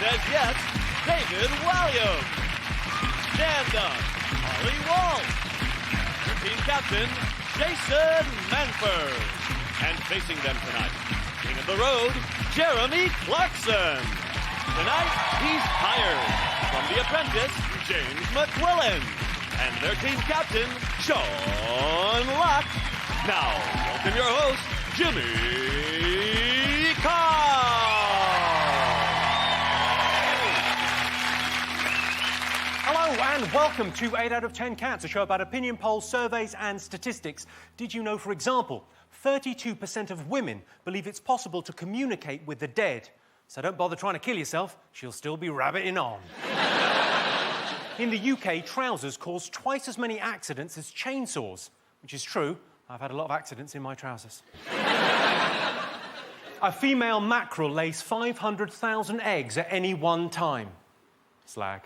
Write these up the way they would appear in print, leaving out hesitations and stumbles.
says yes, David Williams. Stand up, Ollie Walt. Your team captain, Jason Manford. And facing them tonight, king of the road, Jeremy Clarkson. Tonight, he's hired from The Apprentice, James McQuillan. And their team captain, Sean Locke. Now, welcome your host, Jimmy Carr. Hello and welcome to 8 out of 10 Cats, a show about opinion polls, surveys and statistics. Did you know, for example, 32% of women believe it's possible to communicate with the dead? So don't bother trying to kill yourself, she'll still be rabbiting on. In the UK, trousers cause twice as many accidents as chainsaws, which is true. I've had a lot of accidents in my trousers. A female mackerel lays 500,000 eggs at any one time. Slag.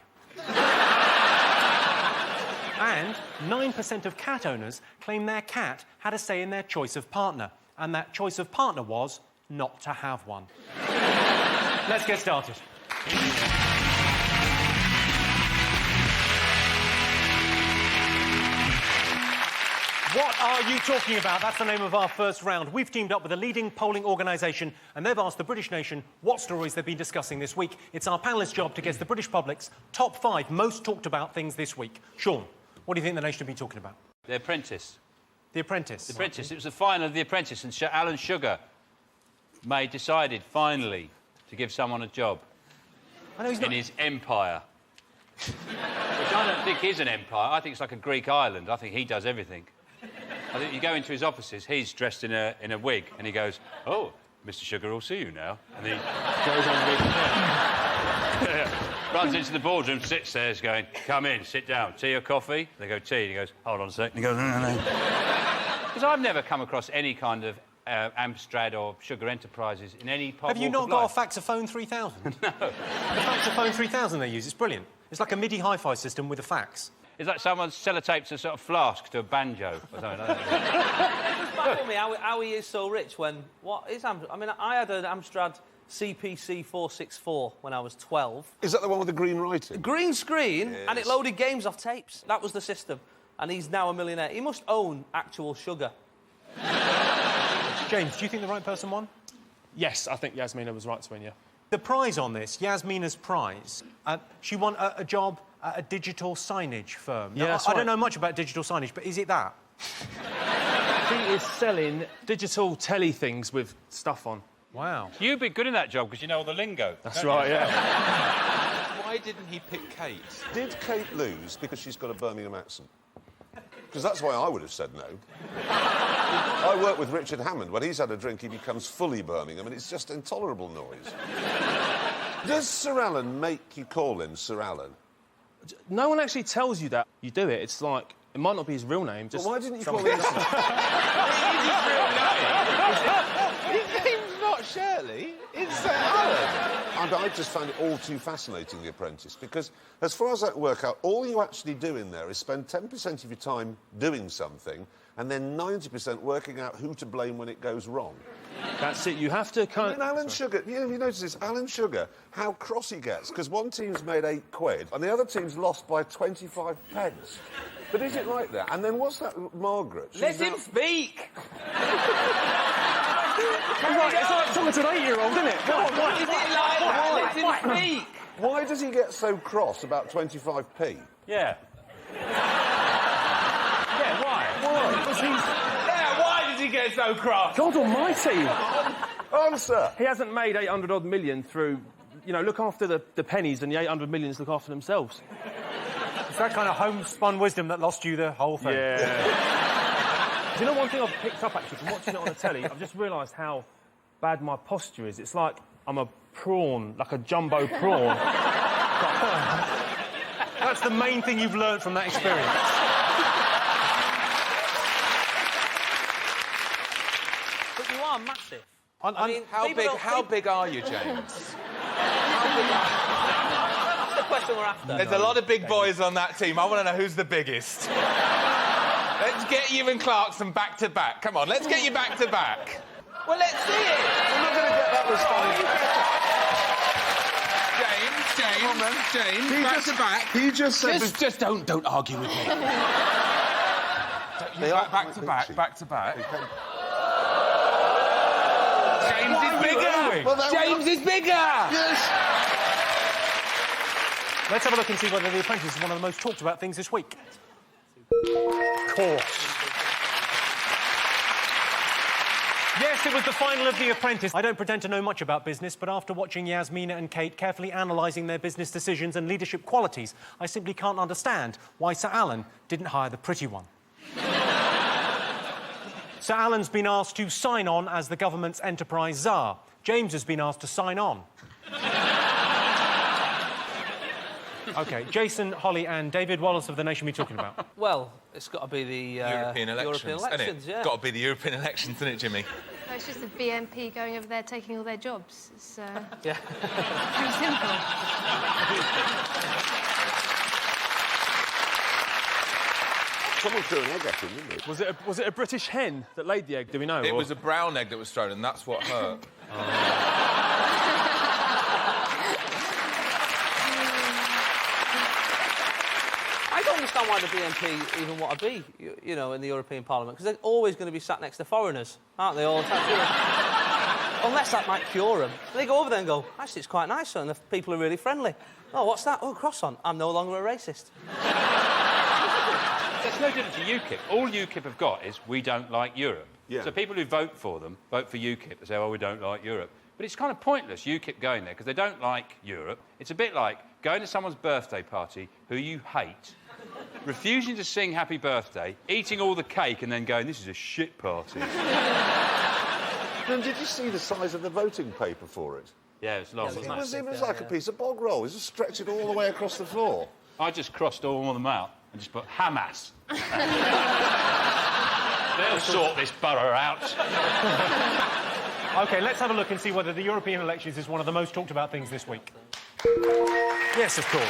And 9% of cat owners claim their cat had a say in their choice of partner, and that choice of partner was not to have one. Let's get started. What are you talking about? That's the name of our first round. We've teamed up with a leading polling organisation and they've asked the British nation what stories they've been discussing this week. It's our panellists' job to guess the British public's top 5 most talked about things this week. Sean, what do you think the nation have been talking about? The Apprentice. The Apprentice? The Apprentice. It was the final of The Apprentice and Alan Sugar decided, finally, to give someone a job in his empire. Which I don't think is an empire. I think it's like a Greek island. I think he does everything. I think you go into his offices, he's dressed in a wig, and he goes, "Oh, Mr. Sugar, I'll see you now." And he goes on with runs into the boardroom, sits there, is going, "Come in, sit down. Tea or coffee?" They go, "Tea." And he goes, "Hold on a sec." And he goes, "No." Because I've never come across any kind of Amstrad or Sugar Enterprises in any part of Have you not got a Faxophone 3000? No. The Faxophone 3000 they use, it's brilliant. It's like a MIDI hi-fi system with a fax. It's like someone's sellotaped a sort of flask to a banjo or something like that. It just baffles me how he is so rich when... What is Amstrad? I mean, I had an Amstrad CPC 464 when I was 12. Is that the one with the green writing? Green screen, yes. and it loaded games off tapes. That was the system. And he's now a millionaire. He must own actual sugar. James, do you think the right person won? Yes, I think Yasmina was right to win, yeah. The prize on this, Yasmina's prize, she won a job at a digital signage firm. Yeah, now, I don't know much about digital signage, but is it that? She is selling digital telly things with stuff on. Wow. You'd be good in that job because you know all the lingo. That's right, yeah. Why didn't he pick Kate? Did Kate lose because she's got a Birmingham accent? Because that's why I would have said no. I work with Richard Hammond. When he's had a drink, he becomes fully Birmingham, and it's just intolerable noise. Does Sir Alan make you call him Sir Alan? No one actually tells you that you do it. It's like, it might not be his real name, just... Well, why didn't you call him... It is his real name. His name's not Shirley, it's Sir Alan. And I just found it all too fascinating, The Apprentice, because as far as I can work out, all you actually do in there is spend 10% of your time doing something and then 90% working out who to blame when it goes wrong. That's it, you have to kind of... Alan Sugar, you notice this, Alan Sugar, how cross he gets, because one team's made £8 and the other team's lost by 25 pence. But is it like that? And then what's that, Margaret? Let him speak! It's like talking to an 8-year-old, isn't it? Is it like that? Let him speak! Why does he get so cross about 25p? Yeah. Yeah, why? Yeah, why does he get so cross? God almighty! Answer! He hasn't made 800-odd million through, you know, look after the pennies and the 800 millions look after themselves. It's that kind of homespun wisdom that lost you the whole thing. Yeah. Do you know one thing I've picked up, actually, from watching it on the telly? I've just realised how bad my posture is. It's like I'm a prawn, like a jumbo prawn. That's the main thing you've learned from that experience. But you are massive. I mean, how big are you, James? That's the question we're after. There's a lot of big boys on that team. I want to know who's the biggest. Let's get you and Clarkson back to back. Come on, let's get you back to back. Well, let's see it. We're not going to get that response. James, James, back to back. He just said... Just don't argue with me. Back to back. James is bigger! James is bigger! Yes! Let's have a look and see whether The Apprentice is one of the most talked about things this week. Course. Yes, it was the final of The Apprentice. I don't pretend to know much about business, but after watching Yasmina and Kate carefully analysing their business decisions and leadership qualities, I simply can't understand why Sir Alan didn't hire the pretty one. Sir Alan's been asked to sign on as the government's enterprise czar. James has been asked to sign on. OK, Jason, Holly and David, what else of the nation are we talking about? Well, it's got to be the European elections, yeah. Got to be the European elections, isn't it, Jimmy? No, it's just the BNP going over there taking all their jobs. It's yeah. pretty simple. Someone threw an egg at him, didn't they? Was it a British hen that laid the egg? Do we know? It was a brown egg that was thrown, and that's what hurt. I don't understand why the BNP even want to be, you know, in the European Parliament, because they're always going to be sat next to foreigners, aren't they, all the time? Unless that might cure them. They go over there and go, actually, it's quite nice, and the people are really friendly. Oh, what's that? Oh, cross-on. I'm no longer a racist. That's no different to UKIP. All UKIP have got is, we don't like Europe. Yeah. So people who vote for them vote for UKIP and say, oh, we don't like Europe. But it's kind of pointless, UKIP going there, because they don't like Europe. It's a bit like going to someone's birthday party who you hate, refusing to sing happy birthday, eating all the cake and then going, this is a shit party. And did you see the size of the voting paper for it? Yeah, it's long. It was like a piece of bog roll. He just stretched it all the way across the floor. I just crossed all of them out and just put Hamas. They'll sort this borough out. OK, let's have a look and see whether the European elections is one of the most talked about things this week. Yes, of course.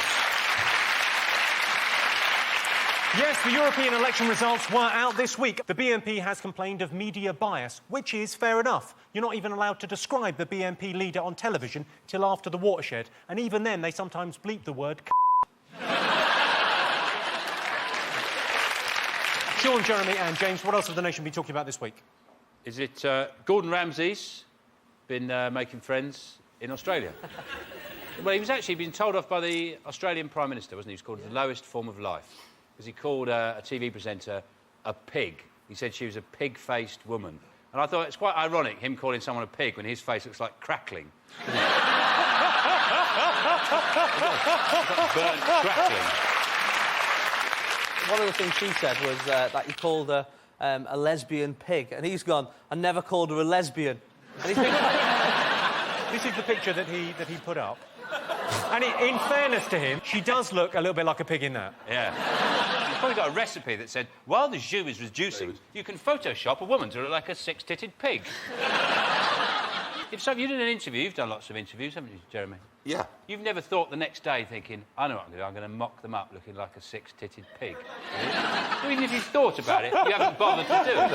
Yes, the European election results were out this week. The BNP has complained of media bias, which is fair enough. You're not even allowed to describe the BNP leader on television till after the watershed, and even then they sometimes bleep the word Sean, Jeremy and James, what else have the nation been talking about this week? Is it Gordon Ramsay's been making friends in Australia? Well, he was actually being told off by the Australian Prime Minister, wasn't he? He was called the lowest form of life. Because he called a TV presenter a pig. He said she was a pig-faced woman. And I thought it's quite ironic, him calling someone a pig when his face looks like crackling. Burnt crackling. One of the things she said was that he called her a lesbian pig, and he's gone, I never called her a lesbian. And he's been... This is the picture that he put up. And in fairness to him, she does look a little bit like a pig in that. Yeah. He's probably got a recipe that said, while the jus is reducing, you can Photoshop a woman to look like a six-titted pig. If so, you did an interview. You've done lots of interviews, haven't you, Jeremy? Yeah. You've never thought the next day thinking, I know what I'm going to do. I'm going to mock them up looking like a six-titted pig. Even if you've thought about it, you haven't bothered to do it.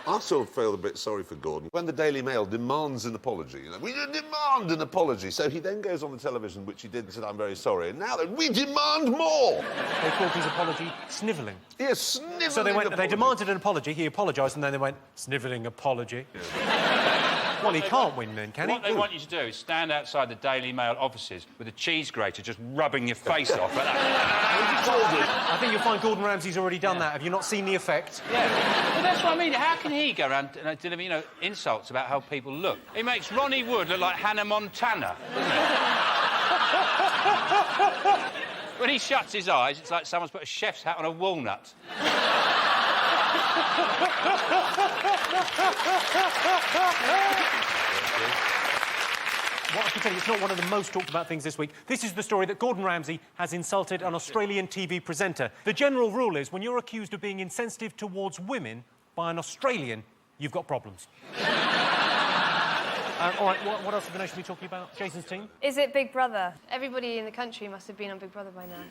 I sort of feel a bit sorry for Gordon. When the Daily Mail demands an apology, you know, we demand an apology. So he then goes on the television, which he did, and said, I'm very sorry. And now we demand more. They called his apology snivelling. Yes, snivelling. So they apology. demanded an apology, he apologised, and then they went, snivelling apology. Yeah. Well, he can't win then, can he? What they want you to do is stand outside the Daily Mail offices with a cheese grater just rubbing your face off. Like that. I think you'll find Gordon Ramsay's already done that. Have you not seen the effect? Yeah. Well, that's what I mean. How can he go around and deliver, you know, insults about how people look? He makes Ronnie Wood look like Hannah Montana, doesn't he? When he shuts his eyes, it's like someone's put a chef's hat on a walnut. What I can tell you, it's not one of the most talked about things this week. This is the story that Gordon Ramsay has insulted an Australian TV presenter. The general rule is when you're accused of being insensitive towards women by an Australian, you've got problems. All right, what else have the nation been talking about? Jason's team? Is it Big Brother? Everybody in the country must have been on Big Brother by now.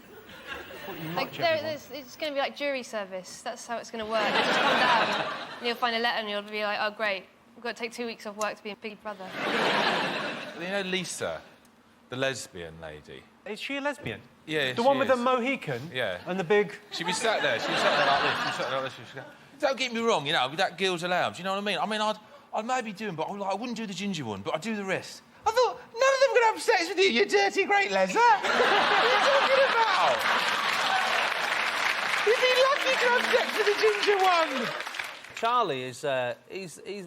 It's going to be like jury service. That's how it's going to work. You just come down and you'll find a letter and you'll be like, oh, great, we've got to take 2 weeks off work to be in Big Brother. You know Lisa? The lesbian lady. Is she a lesbian? Yeah, The one she with is. the Mohican? Yeah. And the big... She'd be sat there. She'd be sat there like this. She'd be sat there like this. She'd go, don't get me wrong, you know, that girl's allowed. Do you know what I mean? I mean, I'd maybe do them, but I wouldn't do the ginger one, but I'd do the rest. I thought, none of them are going to have sex with you, you dirty great Lesser. What are you talking about? You'd be lucky to have sex with the ginger one. Charlie is,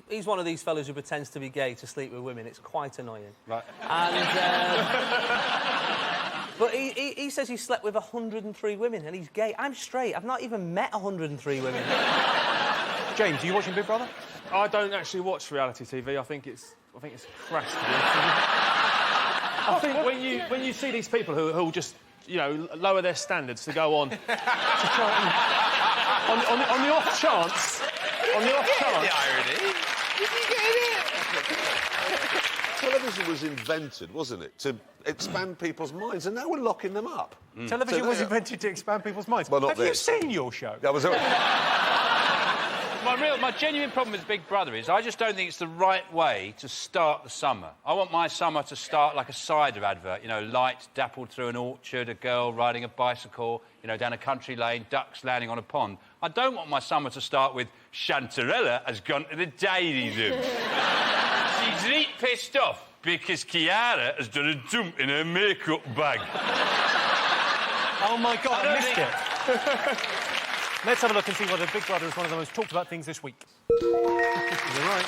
he's one of these fellas who pretends to be gay to sleep with women. It's quite annoying. Right. And, but he says he slept with 103 women and he's gay. I'm straight. I've not even met 103 women. James, are you watching Big Brother? I don't actually watch reality TV. I think it's crass. To be honest with you. I think when you see these people who just, you know, lower their standards to go on to try and, on the off chance. On the off chance. The irony. Did you get it? Television was invented, wasn't it, to expand people's minds, and now we're locking them up. Television was invented to expand people's minds. Well, not Have you this. seen your show? That was... My genuine problem with Big Brother is I just don't think it's the right way to start the summer. I want my summer to start like a cider advert, you know, lights dappled through an orchard, a girl riding a bicycle, you know, down a country lane, ducks landing on a pond. I don't want my summer to start with Chantarella has gone to the dairy room. She's really pissed off because Chiara has done a dump in her makeup bag. Oh, my God, I missed it. Let's have a look and see whether Big Brother is one of the most talked about things this week. You're right.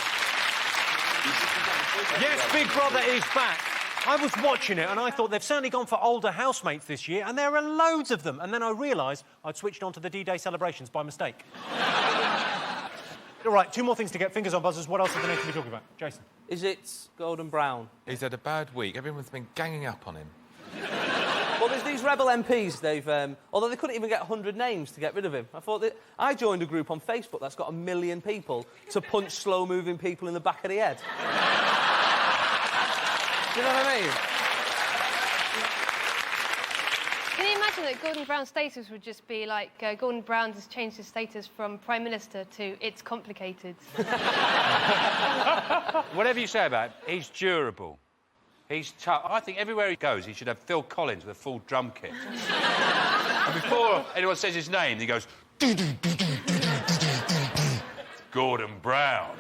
Yes, Big Brother is back. I was watching it and I thought they've certainly gone for older housemates this year, and there are loads of them. And then I realised I'd switched on to the D-Day celebrations by mistake. All right, 2 more things to get fingers on buzzers. What else are the nation be talking about? Jason. Is it Gordon Brown? He's had a bad week. Everyone's been ganging up on him. Well, there's these rebel MPs, although they couldn't even get 100 names to get rid of him. I joined a group on Facebook that's got 1 million people to punch slow-moving people in the back of the head. Do you know what I mean? Can you imagine that Gordon Brown's status would just be like, Gordon Brown has changed his status from Prime Minister to it's complicated? Whatever you say about him, he's durable. He's tough. I think everywhere he goes, he should have Phil Collins with a full drum kit. And before anyone says his name, he goes... Gordon Brown.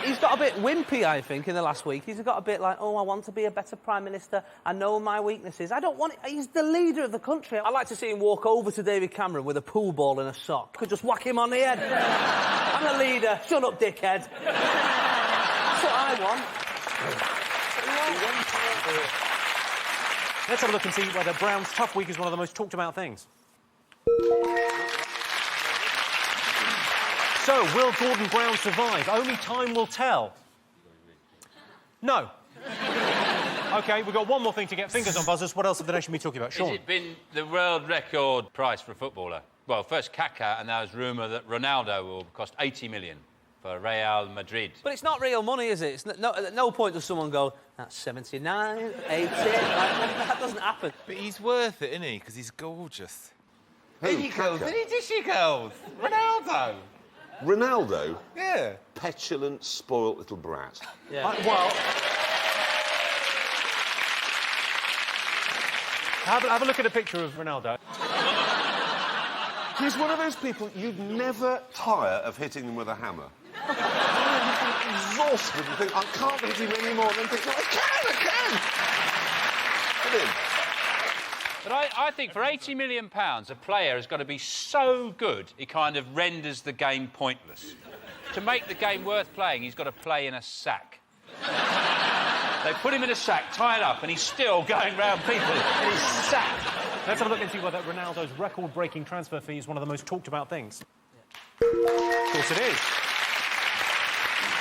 He's got a bit wimpy, I think, in the last week. He's got a bit like, oh, I want to be a better Prime Minister. I know my weaknesses. I don't want it. He's the leader of the country. I'd like to see him walk over to David Cameron with a pool ball and a sock. Could just whack him on the head. I'm the leader. Shut up, dickhead. That's what I want. Let's have a look and see whether Brown's tough week is one of the most talked about things. So, will Gordon Brown survive? Only time will tell. No. OK, we've got 1 more thing to get fingers on buzzers. What else have the nation been talking about? Sean? Has it been the world record price for a footballer? Well, first Kaká, and now there's rumour that Ronaldo will cost 80 million for Real Madrid. But it's not real money, is it? It's at no point does someone go, that's 79, 80... that doesn't happen. But he's worth it, isn't he? Because he's gorgeous. Who, There you go. Kaká? There you go. Ronaldo. Ronaldo? Yeah. Petulant, spoilt little brat. Yeah. Well... Have a look at a picture of Ronaldo. He's one of those people you'd never tire of hitting him with a hammer. Exhausted and think, I can't hit him anymore, and then think, well, I can! Hit him. But I think for £80 million, a player has got to be so good he kind of renders the game pointless. To make the game worth playing, he's got to play in a sack. They put him in a sack, tied up, and he's still going round people in his sack. Let's have a look and see whether Ronaldo's record-breaking transfer fee is one of the most talked about things. Of course it is.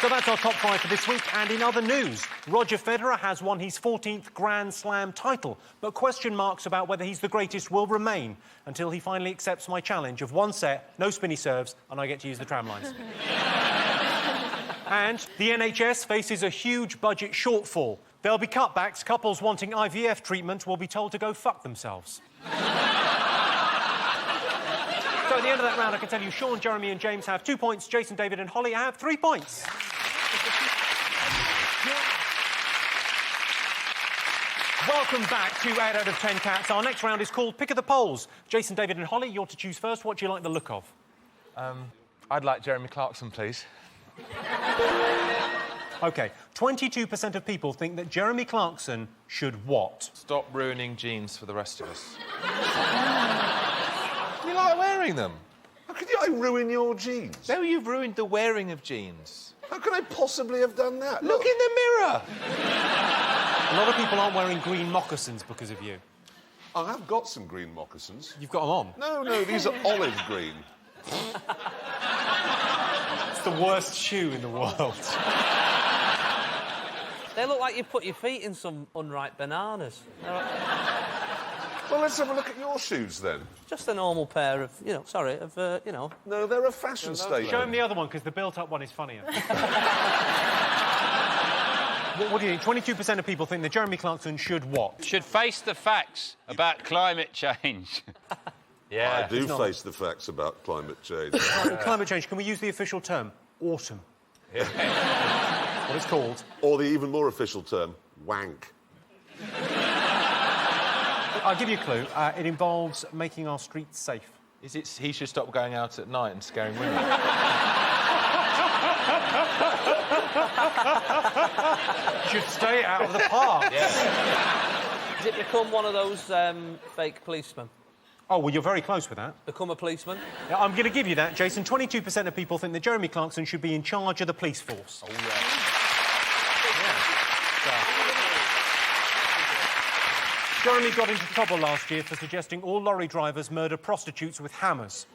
So that's our top 5 for this week. And in other news, Roger Federer has won his 14th Grand Slam title, but question marks about whether he's the greatest will remain until he finally accepts my challenge of 1 set, no spinny serves, and I get to use the tramlines. And the NHS faces a huge budget shortfall. There'll be cutbacks. Couples wanting IVF treatment will be told to go fuck themselves. So at the end of that round, I can tell you Sean, Jeremy and James have 2 points. Jason, David and Holly have 3 points. Welcome back to 8 out of 10 Cats. Our next round is called Pick of the Polls. Jason, David and Holly, you're to choose first. What do you like the look of? I'd like Jeremy Clarkson, please. OK, 22% of people think that Jeremy Clarkson should what? Stop ruining jeans for the rest of us. You like wearing them? How could I ruin your jeans? No, you've ruined the wearing of jeans. How can I possibly have done that? Look in the mirror! A lot of people aren't wearing green moccasins because of you. I have got some green moccasins. You've got them on? No, these are olive green. It's the worst shoe in the world. They look like you put your feet in some unripe bananas. Well, let's have a look at your shoes, then. Just a normal pair of, you know. No, they're a fashion statement. Show him the other one, because the built-up one is funnier. What do you think? 22% of people think that Jeremy Clarkson should what? Should face the facts about climate change. Yeah. I do face the facts about climate change. Climate change, can we use the official term? Autumn. Yeah. What it's called. Or the even more official term, wank. I'll give you a clue. It involves making our streets safe. Is it he should stop going out at night and scaring women? Should stay out of the park. Yeah. Does it become one of those fake policemen? Oh, well, you're very close with that. Become a policeman? Yeah, I'm going to give you that, Jason. 22% of people think that Jeremy Clarkson should be in charge of the police force. Oh, yeah. Jeremy got into trouble last year for suggesting all lorry drivers murder prostitutes with hammers.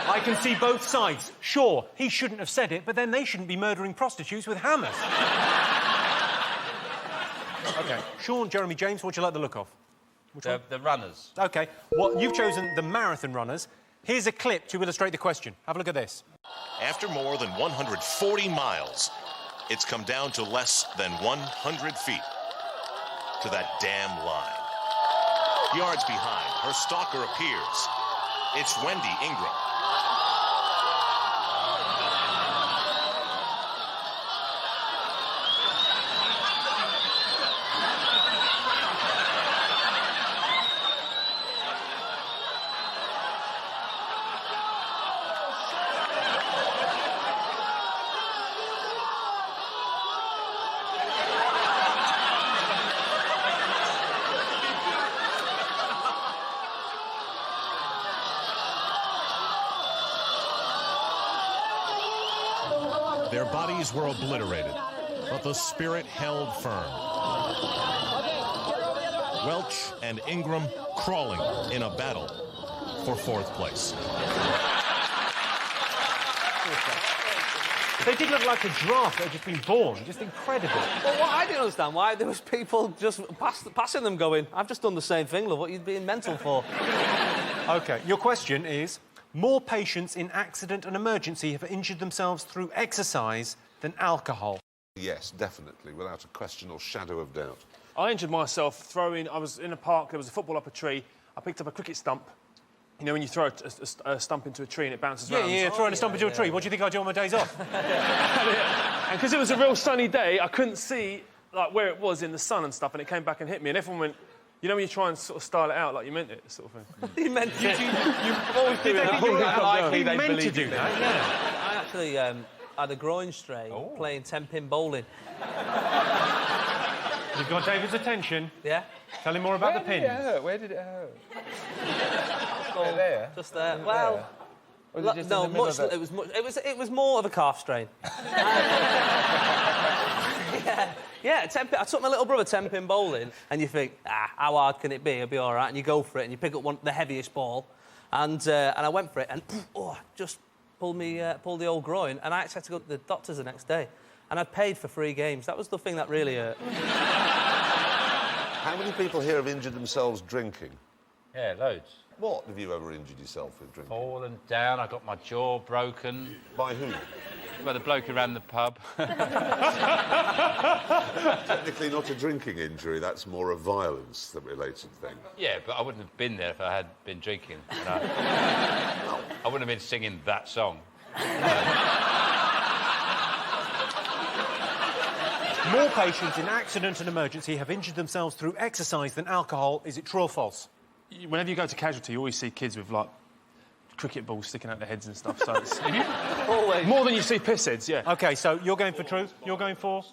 I can see both sides. Sure, he shouldn't have said it, but then they shouldn't be murdering prostitutes with hammers. OK. Sean, Jeremy, James, what do you like the look of? The runners. OK. Well, you've chosen the marathon runners. Here's a clip to illustrate the question. Have a look at this. After more than 140 miles, it's come down to less than 100 feet to that damn line. Yards behind, her stalker appears. It's Wendy Ingram. Their bodies were obliterated, but the spirit held firm. Welch and Ingram crawling in a battle for fourth place. They did look like a giraffe that had just been born. Just incredible. Well, what I didn't understand, why there was people just passing them going, I've just done the same thing, love, what are you being mental for? OK, your question is, more patients in accident and emergency have injured themselves through exercise than alcohol. Yes, definitely, without a question or shadow of doubt. I injured myself throwing... I was in a park, there was a football up a tree. I picked up a cricket stump. You know, when you throw a stump into a tree and it bounces around? Yeah, throwing a stump into a tree. What do you think I do on my days off? And because it was a real sunny day, I couldn't see, like, where it was in the sun and stuff, and it came back and hit me, and everyone went... You know when you try and sort of style it out like you meant it, sort of thing? You meant to. You've always do that. Unlikely they meant to do that, yeah. I actually had a groin strain playing 10-pin bowling. You've got David's attention. Yeah? Tell him more about the pins. Where did it hurt? There? Just there. Well... No, much. It was more of a calf strain. Yeah, I took my little brother 10-pin bowling, and you think, how hard can it be? It'll be all right. And you go for it, and you pick up the heaviest ball, and I went for it, and just pulled the old groin, and I actually had to go to the doctors the next day, and I paid for 3 games. That was the thing that really hurt. How many people here have injured themselves drinking? Yeah, loads. What have you ever injured yourself with drinking? Fallen down, I got my jaw broken. By who? By the bloke who ran the pub. Technically not a drinking injury, that's more a violence-related thing. Yeah, but I wouldn't have been there if I had been drinking. I wouldn't have been singing that song. More patients in accident and emergency have injured themselves through exercise than alcohol. Is it true or false? Whenever you go to casualty, you always see kids with, like, cricket balls sticking out their heads and stuff, so it's... Always. More than you see piss heads, yeah. OK, so you're going for true, you're going for...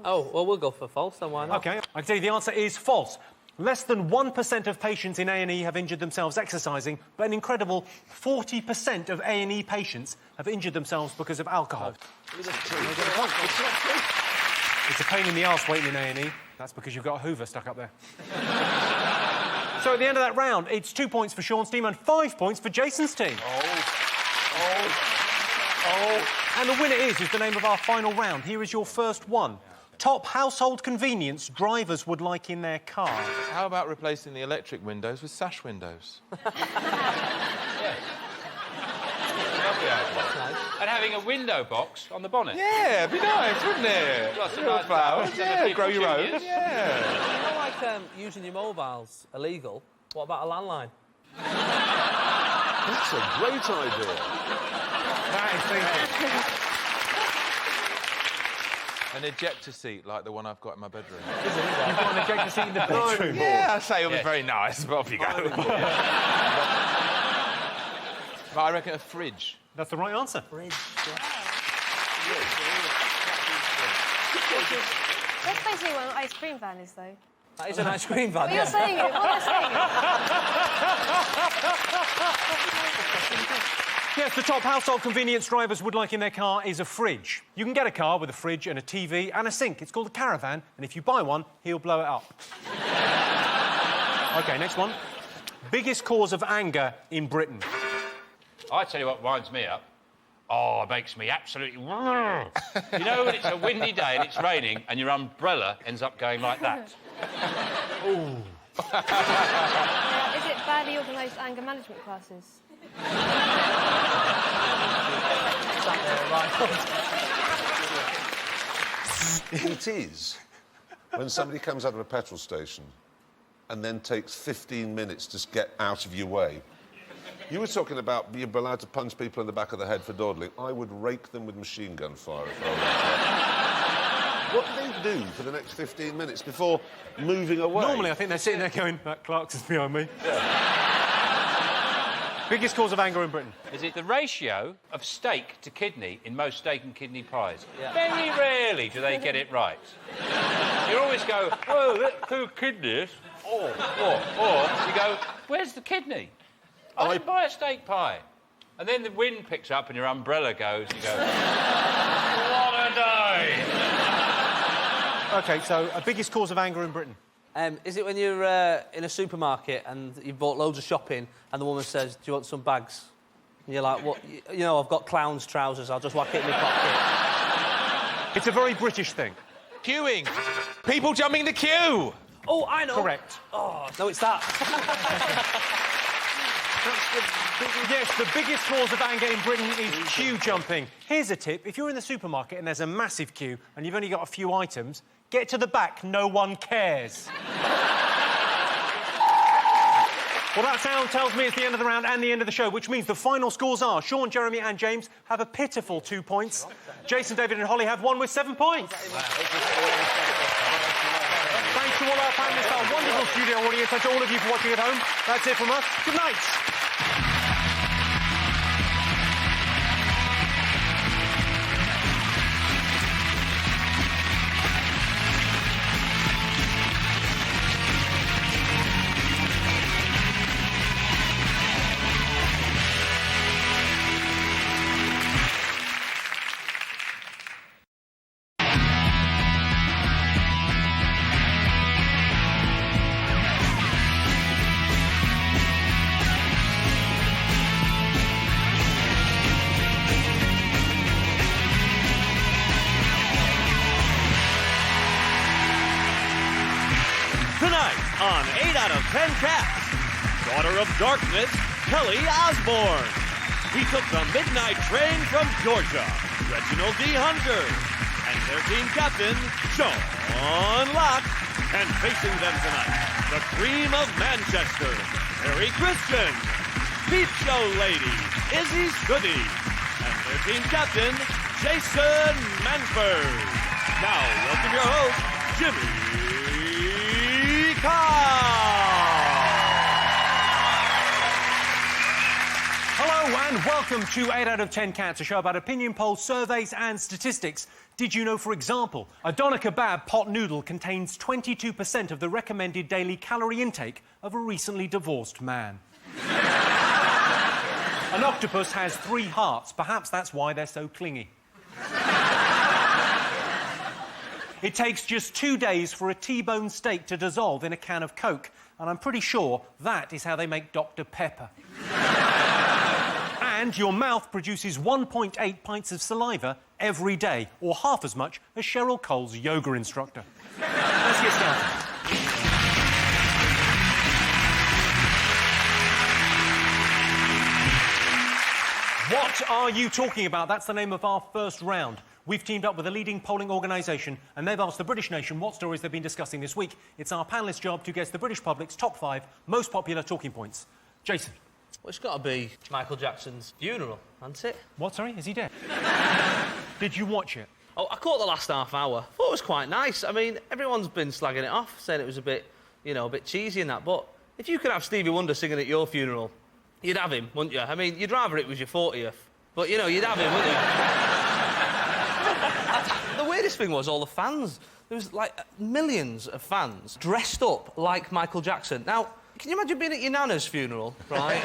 Oh, well, we'll go for false, then why not? OK, I can tell you the answer is false. Less than 1% of patients in A&E have injured themselves exercising, but an incredible 40% of A&E patients have injured themselves because of alcohol. It's a pain in the arse waiting in A&E. That's because you've got a Hoover stuck up there. So at the end of that round, it's 2 points for Sean's team and 5 points for Jason's team. And the winner is the name of our final round. Here is your first one. Top household convenience drivers would like in their cars. How about replacing the electric windows with sash windows? And having a window box on the bonnet. Yeah, it'd be nice, wouldn't it? Got some Little nice flowers. flowers, Yeah, grow your own. petunias. Yeah. You know, like, using your mobiles illegal? What about a landline? That's a great idea. That is thinking. An ejector seat like the one I've got in my bedroom. You've got an ejector seat in the bedroom. Yeah, I say it'll be very nice, but off you go. But I reckon a fridge. That's the right answer. That's basically what an ice cream van is, though. That is an ice cream van, But you're saying it. What am I saying? Yes, the top household convenience drivers would like in their car is a fridge. You can get a car with a fridge and a TV and a sink. It's called a caravan, and if you buy one, he'll blow it up. OK, next one. Biggest cause of anger in Britain. I tell you what winds me up. Oh, it makes me absolutely... You know when it's a windy day and it's raining and your umbrella ends up going like that? Ooh. Is it badly organised anger management classes? It is when somebody comes out of a petrol station and then takes 15 minutes to get out of your way. You were talking about being allowed to punch people in the back of the head for dawdling. I would rake them with machine gun fire if I were What do they do for the next 15 minutes before moving away? Normally, I think they're sitting there going, that Clarkson's behind me. Biggest cause of anger in Britain. Is it the ratio of steak to kidney in most steak and kidney pies? Yeah. Very rarely do they get it right. You always go, oh, that's 2 kidneys. Or you go, where's the kidney? I didn't buy a steak pie. And then the wind picks up and your umbrella goes, you go, what a day! OK, so a biggest cause of anger in Britain. Is it when you're in a supermarket and you've bought loads of shopping and the woman says, do you want some bags? And you're like, what? You know, I've got clown's trousers, I'll just whack it in my pocket. It's a very British thing. Queuing. People jumping the queue. Oh, I know. Correct. Oh, no, it's that. Yes, the biggest cause of anger in Britain is queue jumping. Here's a tip. If you're in the supermarket and there's a massive queue and you've only got a few items, get to the back, no one cares. Well, that sound tells me it's the end of the round and the end of the show, which means the final scores are Sean, Jeremy and James have a pitiful 2 points. Jason, David and Holly have won with 7 points. Thanks to all our panellists, our wonderful studio audience, and to all of you for watching at home. That's it from us. Good night. Tonight on 8 out of 10 Cats, Daughter of Darkness, Kelly Osbourne. He took the midnight train from Georgia, Reginald D. Hunter, and their team captain, Sean Locke. And facing them tonight, the cream of Manchester, Harry Christian, Peep Show Lady, Izzy Scuddy, and their team captain, Jason Manford. Now, welcome your host, Jimmy Carr. Hello and welcome to 8 out of 10 Cats, a show about opinion polls, surveys and statistics. Did you know, for example, a doner kebab pot noodle contains 22% of the recommended daily calorie intake of a recently divorced man? An octopus has 3 hearts. Perhaps that's why they're so clingy. It takes just 2 days for a T-bone steak to dissolve in a can of Coke, and I'm pretty sure that is how they make Dr. Pepper. And your mouth produces 1.8 pints of saliva every day, or half as much as Cheryl Cole's yoga instructor. Let's get started. What are you talking about? That's the name of our first round. We've teamed up with a leading polling organisation and they've asked the British nation what stories they've been discussing this week. It's our panellists' job to guess the British public's top 5 most popular talking points. Jason. Well, it's got to be Michael Jackson's funeral, hasn't it? What, sorry? Is he dead? Did you watch it? Oh, I caught the last half hour. Thought it was quite nice. I mean, everyone's been slagging it off, saying it was a bit, you know, a bit cheesy and that, but if you could have Stevie Wonder singing at your funeral, you'd have him, wouldn't you? I mean, you'd rather it was your 40th, but, you know, you'd have him, wouldn't you? The weirdest thing was all the fans. There was, like, millions of fans dressed up like Michael Jackson. Now, can you imagine being at your nana's funeral, right?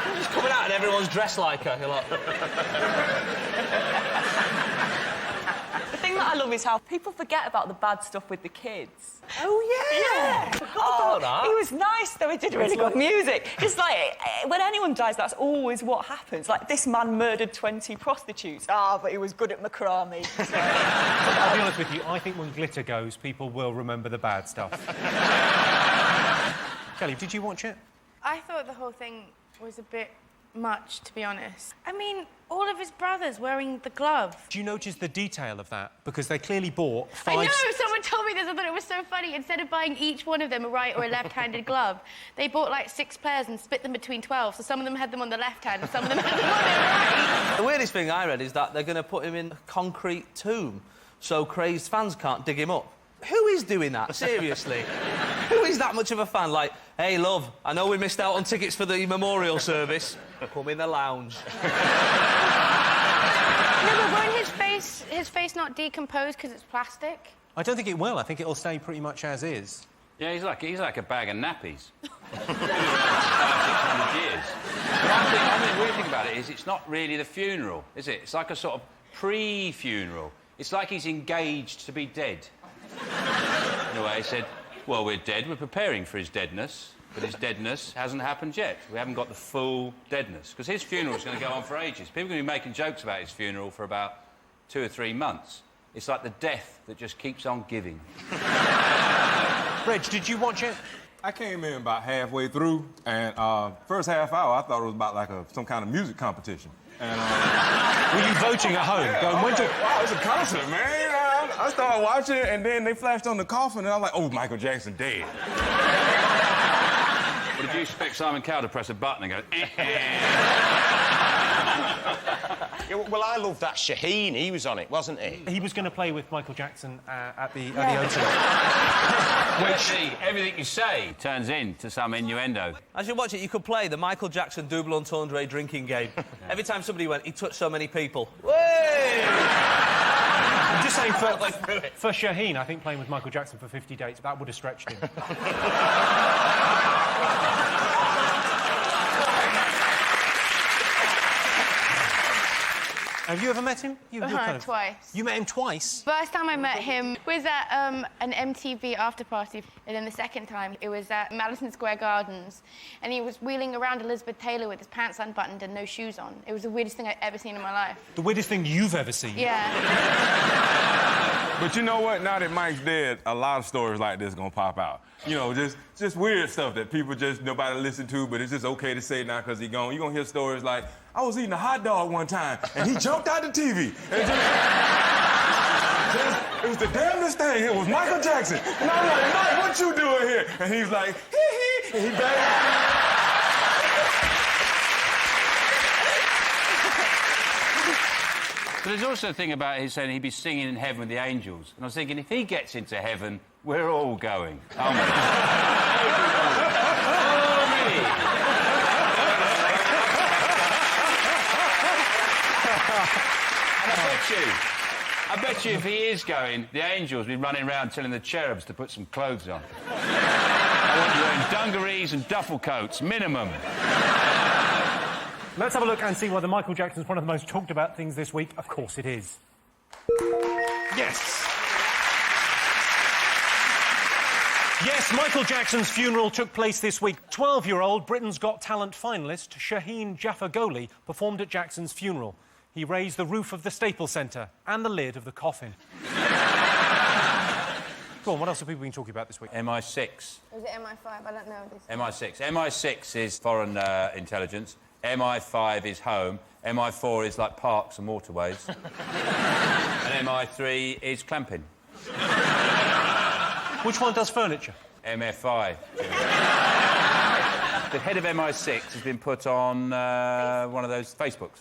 You're just coming out and everyone's dressed like her. You're like... The thing that I love is how people forget about the bad stuff with the kids. Oh, yeah! Oh, that. he was nice, though. He did really good music. It's like, when anyone dies, that's always what happens. Like, this man murdered 20 prostitutes. Ah, but he was good at macrame. So. I'll be honest with you, I think when glitter goes, people will remember the bad stuff. Kelly, did you watch it? I thought the whole thing was a bit much, to be honest. I mean, all of his brothers wearing the glove. Do you notice the detail of that? Because they clearly bought 5... I know! Someone told me this. I thought it was so funny. Instead of buying each one of them a right or a left-handed glove, they bought, like, 6 pairs and split them between 12. So some of them had them on the left hand and some of them had them on the right. The weirdest thing I read is that they're going to put him in a concrete tomb so crazed fans can't dig him up. Who is doing that? Seriously. Who is that much of a fan? Like, hey, love, I know we missed out on tickets for the memorial service. Come in the lounge. No, but won't his face not decompose because it's plastic? I don't think it will. I think it'll stay pretty much as is. Yeah, he's like a bag of nappies. 600 years. But I think the weird thing about it is it's not really the funeral, is it? It's like a sort of pre-funeral. It's like he's engaged to be dead. In a way, he said, well, we're dead, we're preparing for his deadness, but his deadness hasn't happened yet. We haven't got the full deadness. Because his funeral's going to go on for ages. People are going to be making jokes about his funeral for about 2 or 3 months. It's like the death that just keeps on giving. Reg, did you watch it? I came in about halfway through, and first half hour, I thought it was about like some kind of music competition. And, were you voting at home? Yeah, wow, it's a concert, man. I started watching it, and then they flashed on the coffin, and I was like, oh, Michael Jackson dead. Well, did you expect Simon Cowell to press a button and go, Yeah, well, I love that Shaheen. He was on it, wasn't he? He was going to play with Michael Jackson at the O2. Which everything you say turns into some innuendo. As you watch it, you could play the Michael Jackson double entendre drinking game. Every time somebody went, he touched so many people. Way! I'm just saying, for Shaheen, I think playing with Michael Jackson for 50 dates, that would have stretched him. Have you ever met him? Twice. You met him twice? First time I met him was at an MTV after party, and then the second time it was at Madison Square Gardens, and he was wheeling around Elizabeth Taylor with his pants unbuttoned and no shoes on. It was the weirdest thing I've ever seen in my life. The weirdest thing you've ever seen? Yeah. But you know what? Now that Mike's dead, a lot of stories like this gonna pop out. You know, just weird stuff that people nobody listen to, but it's just okay to say now because he's gone. You're gonna hear stories like, I was eating a hot dog one time, and he jumped out the TV. And it was the damnedest thing. It was Michael Jackson. And I'm like, Mike, what you doing here? And he's like, hee hee, and he backed. But there's also a thing about his saying he'd be singing in heaven with the angels. And I was thinking, if he gets into heaven, we're all going. Aren't we? I bet you if he is going, the angels will be running around telling the cherubs to put some clothes on. I want you wearing dungarees and duffel coats, minimum. Let's have a look and see whether Michael Jackson's one of the most talked about things this week. Of course it is. Yes. Yes, Michael Jackson's funeral took place this week. 12-year-old Britain's Got Talent finalist Shaheen Jaffagoli performed at Jackson's funeral. He raised the roof of the Staples Centre and the lid of the coffin. Go on, what else have people been talking about this week? MI6. Was it MI5? I don't know this. MI6. MI6 is foreign intelligence. MI5 is home. MI4 is like parks and waterways. And MI3 is clamping. Which one does furniture? MFI. The head of MI6 has been put on one of those Facebook.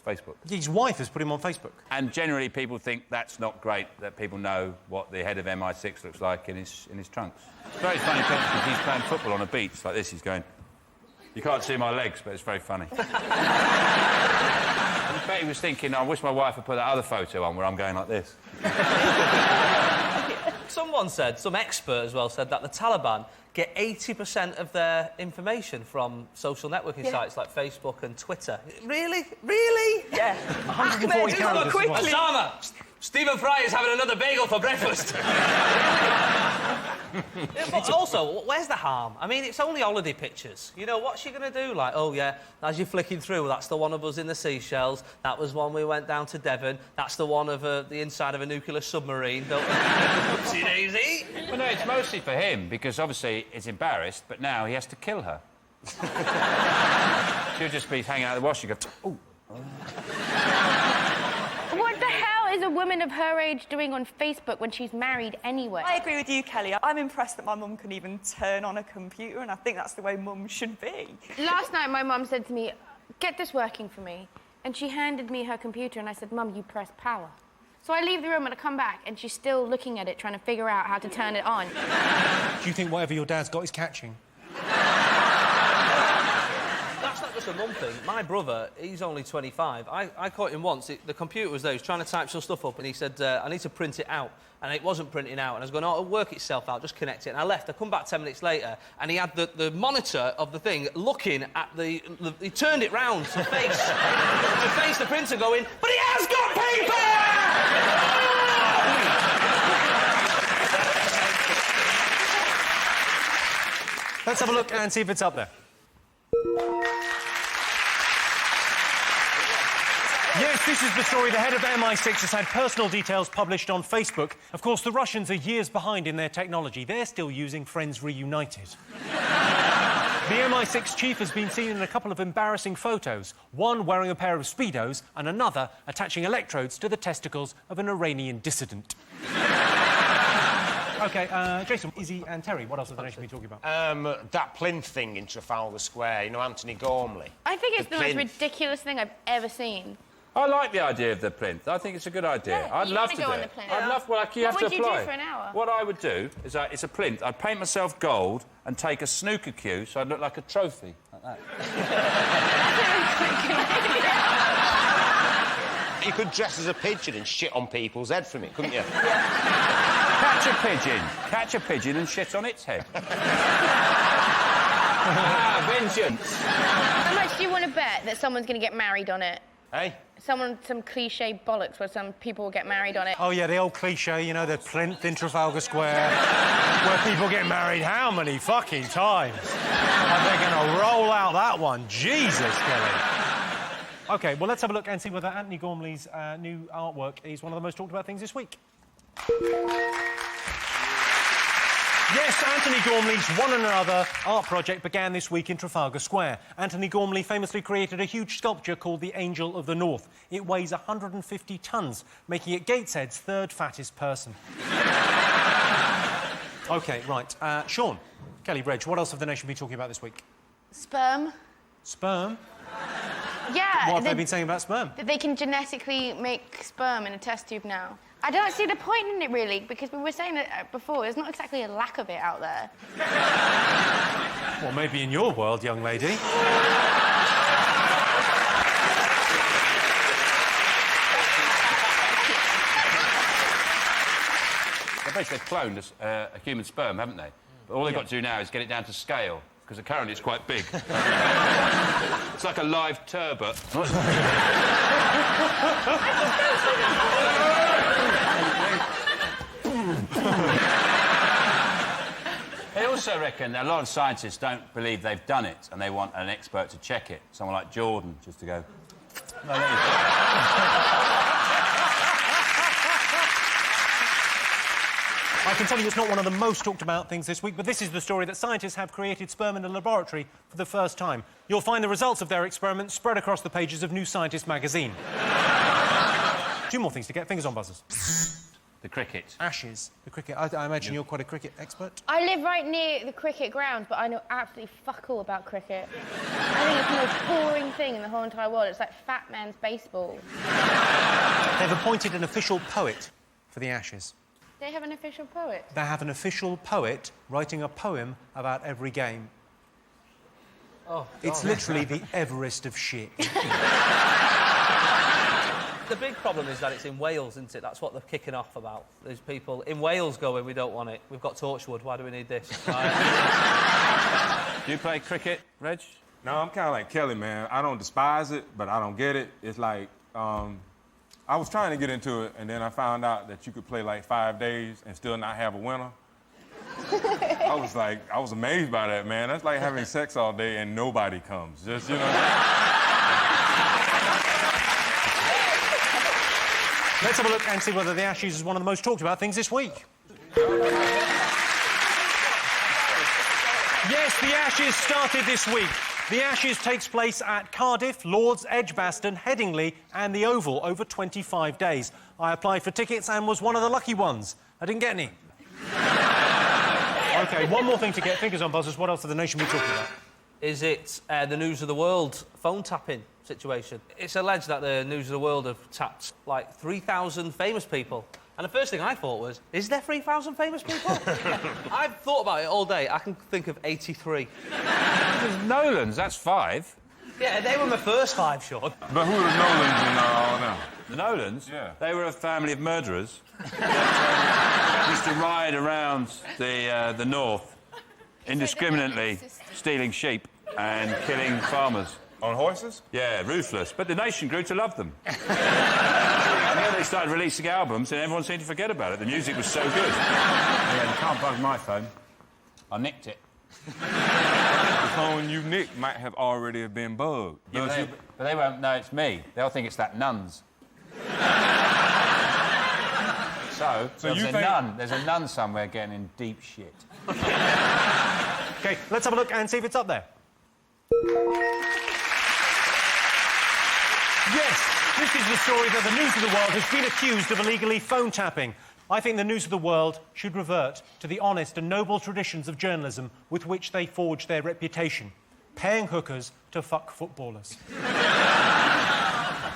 His wife has put him on Facebook. And generally people think that's not great, that people know what the head of MI6 looks like in his trunks. It's a very funny picture because he's playing football on a beach like this. He's going... You can't see my legs, but it's very funny. I bet he was thinking, I wish my wife had put that other photo on where I'm going like this. Someone said, some expert as well, said that the Taliban get 80% of their information from social networking sites like Facebook and Twitter. Really? Really? Yeah. 140 characters. Osama! Stephen Fry is having another bagel for breakfast. But also, where's the harm? I mean, it's only holiday pictures. You know, what's she going to do? Like, oh, yeah, as you're flicking through, that's the one of us in the Seychelles. That was one we went down to Devon. That's the one of the inside of a nuclear submarine. Don't Oopsie daisy. Well, no, it's mostly for him, because obviously he's embarrassed, but now he has to kill her. She'll just be hanging out of the wash and go, ooh. What the hell is a woman of her age doing on Facebook when she's married anyway? I agree with you, Kelly. I'm impressed that my mum can even turn on a computer, and I think that's the way mums should be. Last night, my mum said to me, get this working for me. And she handed me her computer, and I said, Mum, you press power. So I leave the room and I come back, and she's still looking at it, trying to figure out how to turn it on. Do you think whatever your dad's got is catching? That's not just a mum thing. My brother, he's only 25. I caught him once. The computer was there. He was trying to type some stuff up, and he said, I need to print it out. And it wasn't printing out. And I was going, oh, it'll work itself out. Just connect it. And I left. I come back 10 minutes later, and he had the monitor of the thing looking at the... He turned it round to face... to face the printer going, but he has got paper! Let's have a look and see if it's up there. Yes, this is the story. The head of MI6 has had personal details published on Facebook. Of course, the Russians are years behind in their technology. They're still using Friends Reunited. The MI6 chief has been seen in a couple of embarrassing photos, one wearing a pair of Speedos and another attaching electrodes to the testicles of an Iranian dissident. OK, Jason, Izzy and Terry, what else have the nation been talking about? That plinth thing in Trafalgar Square, you know, Anthony Gormley. I think it's the most ridiculous thing I've ever seen. I like the idea of the plinth. I think it's a good idea. Yeah, I'd love to do go it. on the plinth. I'd love... Well, you have to apply. What would you do for an hour? What I would do is, it's a plinth. I'd paint myself gold and take a snooker cue so I'd look like a trophy, like that. You could dress as a pigeon and shit on people's head from it, couldn't you? Catch a pigeon and shit on its head. Vengeance. How much do you want to bet that someone's going to get married on it? Hey? Some cliche bollocks where some people will get married on it. Oh, yeah, the old cliche, you know, the plinth in Trafalgar Square, where people get married how many fucking times? Are they going to roll out that one? Jesus, Kelly. OK, well, let's have a look and see whether Anthony Gormley's new artwork is one of the most talked about things this week. Yes, Anthony Gormley's One and Another art project began this week in Trafalgar Square. Anthony Gormley famously created a huge sculpture called the Angel of the North. It weighs 150 tonnes, making it Gateshead's third fattest person. OK, right. Sean, Kelly, Reg, what else have the nation been talking about this week? Sperm. Sperm? Yeah. What have they been saying about sperm? That they can genetically make sperm in a test tube now. I don't see the point in it, really, because we were saying that before, there's not exactly a lack of it out there. Well, maybe in your world, young lady. They've cloned a human sperm, haven't they? But all they've got to do now is get it down to scale, because currently it's quite big. It's like a live turbot. They also reckon that a lot of scientists don't believe they've done it, and they want an expert to check it. Someone like Jordan, just to go... No, there you go. I can tell you it's not one of the most talked about things this week, but this is the story that scientists have created sperm in a laboratory for the first time. You'll find the results of their experiments spread across the pages of New Scientist magazine. 2 more things to get fingers on buzzers. The cricket. Ashes. The cricket. I imagine you're quite a cricket expert. I live right near the cricket ground, but I know absolutely fuck all about cricket. I think it's the most boring thing in the whole entire world. It's like fat man's baseball. They've appointed an official poet for the Ashes. They have an official poet. They have an official poet writing a poem about every game. Oh, it's literally the Everest of shit. The big problem is that it's in Wales, isn't it? That's what they're kicking off about. There's people in Wales going, we don't want it. We've got Torchwood, why do we need this? Do you play cricket, Reg? No, I'm kind of like Kelly, man. I don't despise it, but I don't get it. It's like, I was trying to get into it, and then I found out that you could play like 5 days and still not have a winner. I was amazed by that, man. That's like having sex all day and nobody comes. Just, you know. Let's have a look and see whether the Ashes is one of the most talked about things this week. Yes, the Ashes started this week. The Ashes takes place at Cardiff, Lords, Edgbaston, Headingley and the Oval over 25 days. I applied for tickets and was one of the lucky ones. I didn't get any. OK, one more thing to get fingers on buzzers. What else did the nation be talking about? Is it the News of the World phone tapping situation? It's alleged that the News of the World have tapped, like, 3,000 famous people. And the first thing I thought was, is there 3,000 famous people? I've thought about it all day. I can think of 83. There's Nolans, that's 5. Yeah, they were my first 5, Sean. But who are the Nolans and all them? The Nolans? Yeah. They were a family of murderers. Used to ride around the north indiscriminately, stealing sheep and killing farmers. On horses? Yeah, ruthless. But the nation grew to love them. And then they started releasing albums and everyone seemed to forget about it. The music was so good. Yeah, you can't bug my phone. I nicked it. The phone you nicked might have already been bugged. Yeah, but they won't know it's me. They'll think it's that nun's. So there's a nun somewhere getting in deep shit. OK, let's have a look and see if it's up there. Yes, this is the story that the News of the World has been accused of illegally phone tapping. I think the News of the World should revert to the honest and noble traditions of journalism with which they forged their reputation, paying hookers to fuck footballers.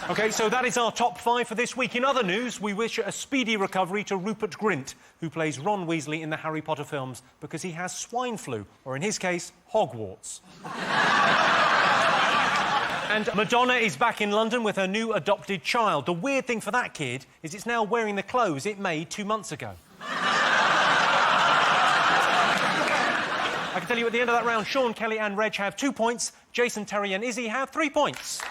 OK, so that is our top 5 for this week. In other news, we wish a speedy recovery to Rupert Grint, who plays Ron Weasley in the Harry Potter films, because he has swine flu, or in his case, Hogwarts. And Madonna is back in London with her new adopted child. The weird thing for that kid is it's now wearing the clothes it made 2 months ago. I can tell you at the end of that round, Sean, Kelly and Reg have 2 points. Jason, Terry and Izzy have 3 points.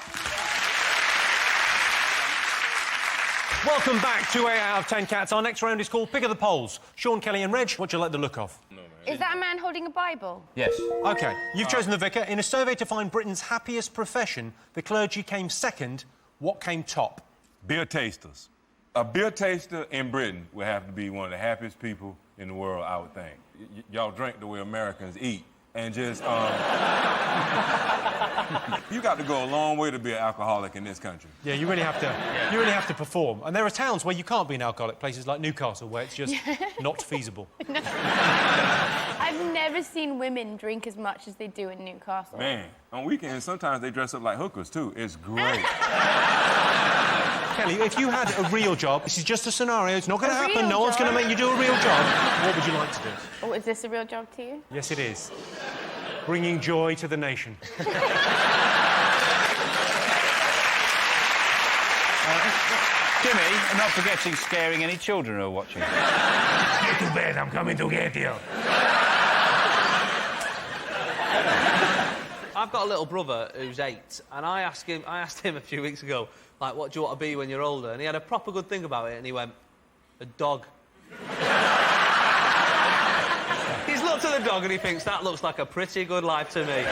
Welcome back to 8 out of 10 Cats. Our next round is called Pick of the Polls. Sean, Kelly and Reg, what do you like the look of? Is that a man holding a Bible? Yes. OK, you've chosen the vicar. In a survey to find Britain's happiest profession, the clergy came second. What came top? Beer tasters. A beer taster in Britain would have to be one of the happiest people in the world, I would think. Y'all drink the way Americans eat. And just, you got to go a long way to be an alcoholic in this country. Yeah, you really have to. Yeah. You really have to perform. And there are towns where you can't be an alcoholic, places like Newcastle, where it's just not feasible. I I've never seen women drink as much as they do in Newcastle. Man, on weekends, sometimes they dress up like hookers, too. It's great. Kelly, if you had a real job, this is just a scenario, it's not going to happen, real no one's going to job? make you do a real job, what would you like to do? Oh, is this a real job to you? Yes, it is. Bringing joy to the nation. Jimmy, and not forgetting scaring any children who are watching. Get to bed, I'm coming to get you. I've got a little brother who's 8, and I asked him a few weeks ago, like, what do you want to be when you're older? And he had a proper good think about it, and he went, a dog. He's looked at the dog and he thinks, that looks like a pretty good life to me.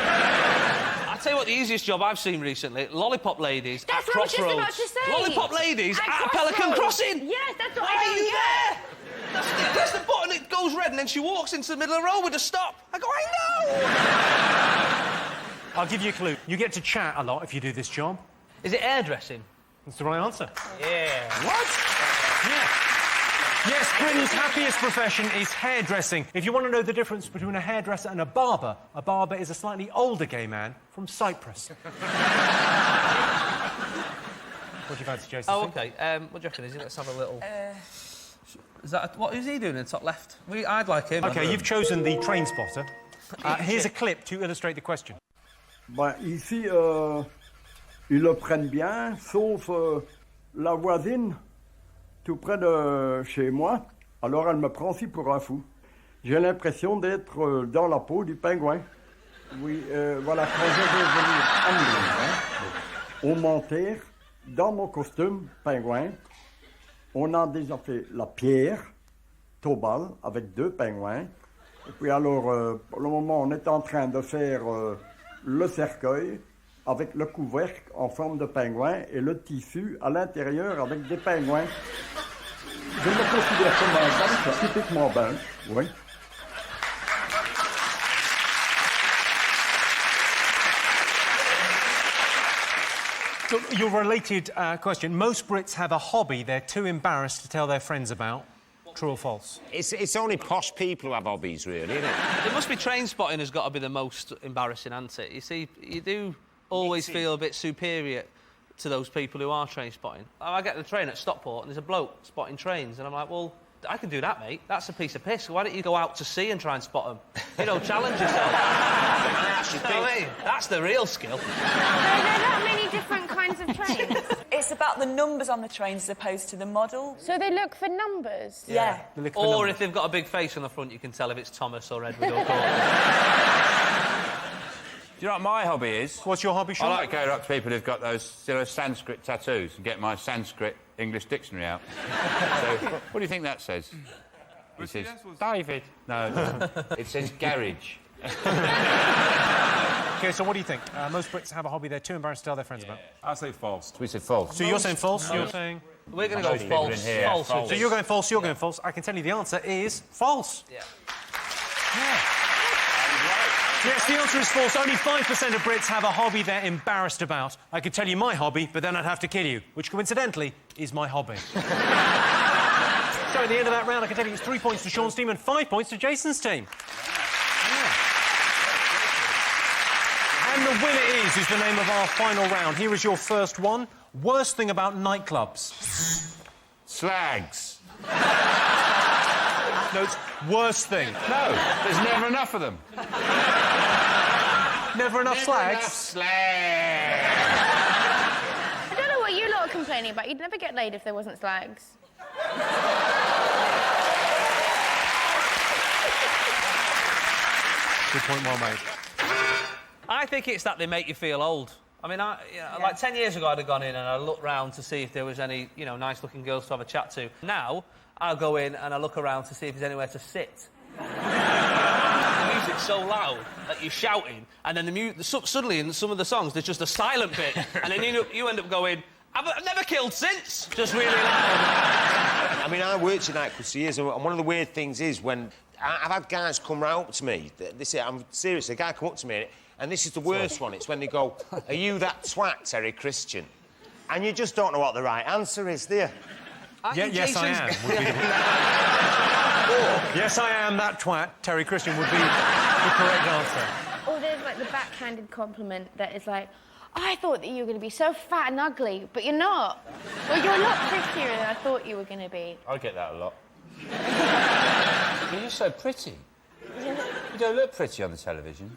I'll tell you what, the easiest job I've seen recently, lollipop ladies That's at what I was just Crossroads. about to say. Lollipop ladies at Crossroads. Pelican Crossing. Yes, that's what Why I are don't you get. there? Press the button, it goes red, and then she walks into the middle of the road with a stop. I go, I know! I'll give you a clue. You get to chat a lot if you do this job. Is it hairdressing? That's the right answer. Yeah. What? Yeah. Yes, Britain's happiest profession is hairdressing. If you want to know the difference between a hairdresser and a barber is a slightly older gay man from Cyprus. What do you fancy, Jason? Oh, OK. What do you reckon, is it? Let's have a little... Is that... What is he doing in the top left? I'd like him. OK, you've chosen the train spotter. Here's a clip to illustrate the question. Ben, ici, ils le prennent bien, sauf la voisine, tout près de chez moi. Alors, elle me prend aussi pour un fou. J'ai l'impression d'être dans la peau du pingouin. Oui, voilà, quand je vais venir à Milan, au monter, dans mon costume pingouin, on a déjà fait la pierre, Tobal, avec 2 pingouins. Et puis alors, pour le moment, on est en train de faire le cercueil avec le couvercle en forme de pingouin et le tissu à l'intérieur avec des pingouins. Je me considère comme un belge, typiquement belge, oui. So, your related question. Most Brits have a hobby they're too embarrassed to tell their friends about. True or false? It's only posh people who have hobbies, really, isn't it? It must be train spotting has got to be the most embarrassing, hasn't it? You see, you do always feel a bit superior to those people who are train spotting. I get the train at Stockport and there's a bloke spotting trains and I'm like, well, I can do that, mate. That's a piece of piss. Why don't you go out to sea and try and spot them? You know, challenge yourself. That's the real skill. There are that many different kinds of trains. It's about the numbers on the trains as opposed to the model. So they look for numbers? Yeah. Or if they've got a big face on the front, you can tell if it's Thomas or Edward or Gordon. Do you know what my hobby is? What's your hobby, Sean? I like going up to people who've got those Sanskrit tattoos and get my Sanskrit English dictionary out. So, what do you think that says? It says, David. No, it says garage. OK, so what do you think? Most Brits have a hobby they're too embarrassed to tell their friends about. I say false. We said false. So you're saying false? You're saying... We're going to go false. False. So you're going false, you're going false. I can tell you the answer is false. Yeah. Yes, the answer is false. Only 5% of Brits have a hobby they're embarrassed about. I could tell you my hobby, but then I'd have to kill you, which coincidentally is my hobby. So at the end of that round, I can tell you it's 3 points to Sean's team and 5 points to Jason's team. And the winner is the name of our final round. Here is your first one. Worst thing about nightclubs. Slags. No, it's worst thing. No, there's never enough of them. Never enough slags? Slags. I don't know what you lot are complaining about. You'd never get laid if there wasn't slags. Good point, well made. I think it's that they make you feel old. I mean, like 10 years ago, I'd have gone in and I looked round to see if there was any, you know, nice-looking girls to have a chat to. Now, I'll go in and I look around to see if there's anywhere to sit. The music's so loud that you're shouting, and then suddenly in some of the songs there's just a silent bit, and then you end up going, I've never killed since. Just really loud. I mean, I worked in nightclubs for years, and one of the weird things is when I've had guys come round to me. I'm serious. A guy come up to me, and this is the worst one. It's when they go, "Are you that twat, Terry Christian?" And you just don't know what the right answer is, do you? Yes, I am. Yes, I am that twat. Terry Christian would be the correct answer. Or there's like the backhanded compliment that is like, I thought that you were going to be so fat and ugly, but you're not. Well, you're a lot prettier than I thought you were going to be. I get that a lot. You're so pretty. You don't look pretty on the television.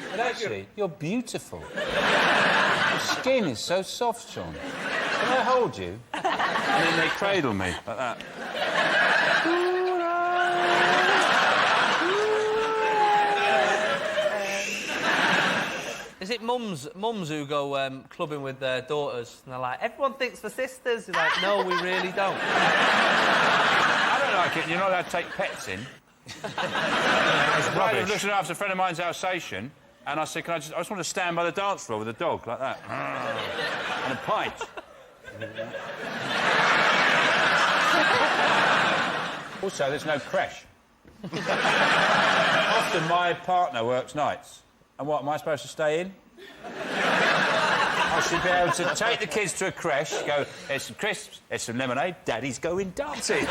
But actually, you're beautiful. Your skin is so soft, Sean. Can I hold you? And then they cradle me like that. Is it mums who go clubbing with their daughters and they're like, everyone thinks we're sisters? You're like, no, we really don't. I don't like it. You're not allowed to take pets in. I was looking after a friend of mine's Alsatian, and I said, I just want to stand by the dance floor with a dog like that. And a pint. Also, there's no creche. Often my partner works nights. And what, am I supposed to stay in? I should be able to take the kids to a creche, go, there's some crisps, there's some lemonade, Daddy's going dancing.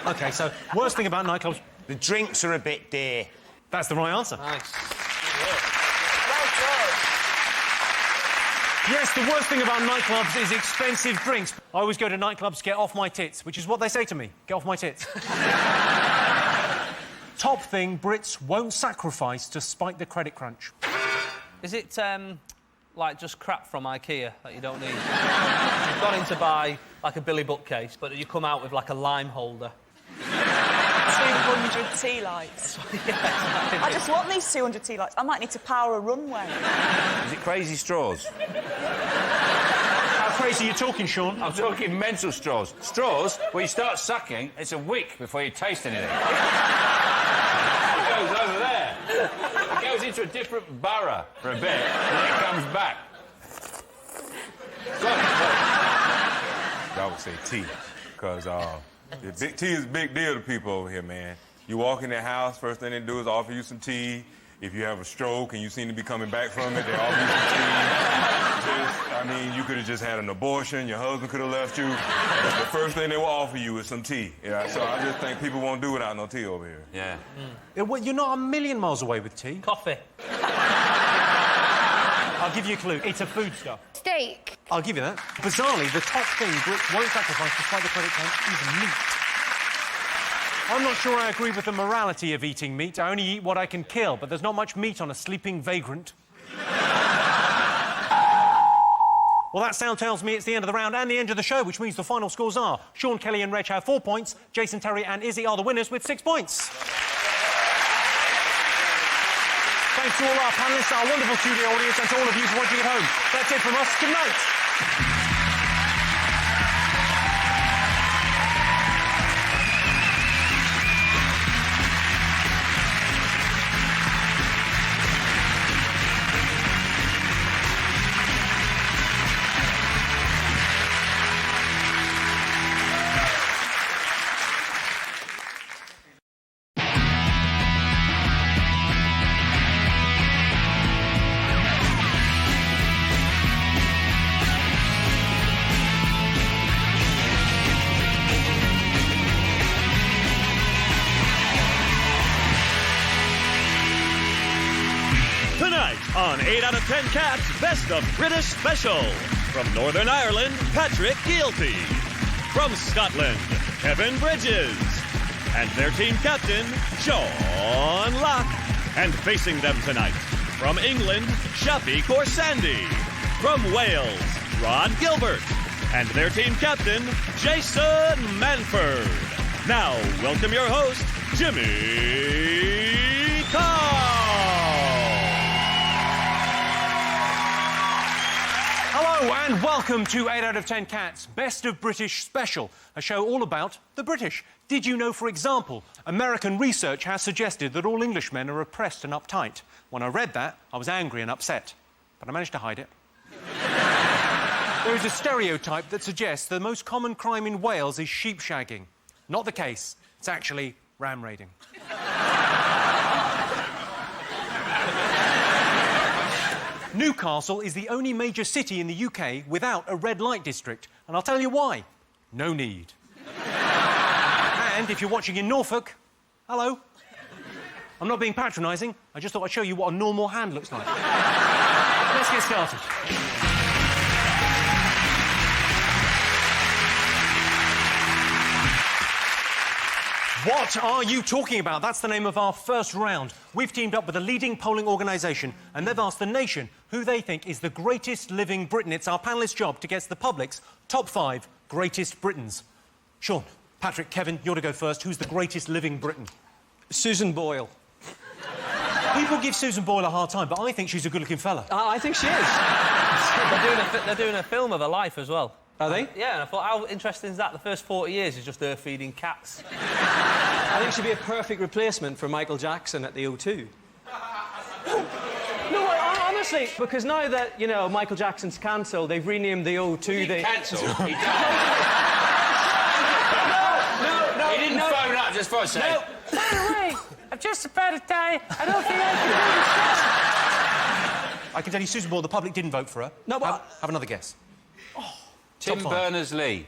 OK, so, worst thing about nightclubs... The drinks are a bit dear. That's the right answer. Nice. Yes, the worst thing about nightclubs is expensive drinks. I always go to nightclubs to get off my tits, which is what they say to me. Get off my tits. Top thing Brits won't sacrifice to spite the credit crunch. Is it, like, just crap from IKEA that you don't need? You've gone in to buy, like, a Billy bookcase, but you come out with, like, a lime holder. 200 tea lights. I just want these 200 tea lights. I might need to power a runway. Is it crazy straws? How crazy are you talking, Sean? I'm talking mental straws. Straws, where you start sucking, it's a week before you taste anything. It goes over there. It goes into a different borough for a bit, and then it comes back. I would say tea, because tea is a big deal to people over here, man. You walk in their house, first thing they do is offer you some tea. If you have a stroke and you seem to be coming back from it, they offer you some tea. You could have just had an abortion, your husband could have left you. But the first thing they will offer you is some tea. Yeah, so I just think people won't do without no tea over here. Yeah. Well, you're not a million miles away with tea. Coffee. I'll give you a clue. It's a foodstuff. Steak. I'll give you that. Bizarrely, the top thing Brits won't sacrifice despite the credit crunch is meat. I'm not sure I agree with the morality of eating meat. I only eat what I can kill, but there's not much meat on a sleeping vagrant. Well, that sound tells me it's the end of the round and the end of the show, which means the final scores are Sean, Kelly and Reg have 4 points, Jason, Terry and Izzy are the winners with 6 points. Thanks to all our panellists, our wonderful studio audience, and to all of you for watching at home. That's it from us. Good night. On 8 out of 10 Cats Best of British Special. From Northern Ireland, Patrick Keelty. From Scotland, Kevin Bridges. And their team captain, John Locke. And facing them tonight, from England, Shafi Khorsandi. From Wales, Rod Gilbert. And their team captain, Jason Manford. Now, welcome your host, Jimmy Carr. Hello and welcome to 8 out of 10 Cats Best of British Special, a show all about the British. Did you know, for example, American research has suggested that all Englishmen are oppressed and uptight? When I read that, I was angry and upset, but I managed to hide it. There is a stereotype that suggests the most common crime in Wales is sheep shagging. Not the case. It's actually ram raiding. Newcastle is the only major city in the UK without a red light district, and I'll tell you why. No need. And if you're watching in Norfolk, hello. I'm not being patronising. I just thought I'd show you what a normal hand looks like. Let's get started. What are you talking about? That's the name of our first round. We've teamed up with a leading polling organisation and they've asked the nation who they think is the greatest living Briton. It's our panellists' job to guess the public's top 5 greatest Britons. Sean, Patrick, Kevin, you're to go first. Who's the greatest living Briton? Susan Boyle. People give Susan Boyle a hard time, but I think she's a good-looking fella. I think she is. They're doing a film of her life as well. Are they? Yeah, and I thought, how interesting is that? The first 40 years is just her feeding cats. I think she'd be a perfect replacement for Michael Jackson at the O2. No, honestly, because now that, you know, Michael Jackson's cancelled, they've renamed the O2... Cancelled? No, He didn't phone up just for a sec. No. By the way, I'm just about to die. I don't think I can do this. I can tell you, Susan Boyle, the public didn't vote for her. No, but... Have another guess. Tim Top 5. Berners-Lee,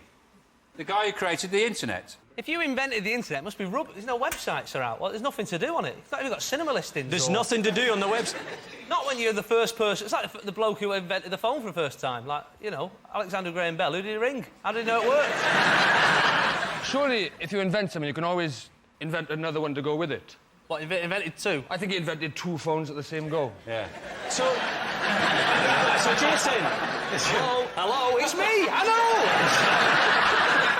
the guy who created the internet. If you invented the internet, it must be rubbish. There's no websites are out. Well, there's nothing to do on it. It's not even got cinema listings. There's nothing to do on the website. Not when you're the first person. It's like the bloke who invented the phone for the first time. Like, you know, Alexander Graham Bell. Who did he ring? How did he know it worked? Surely, if you invent something, you can always invent another one to go with it. What, invented 2? I think he invented 2 phones at the same go. Yeah. So Jason... Hello, it's me! I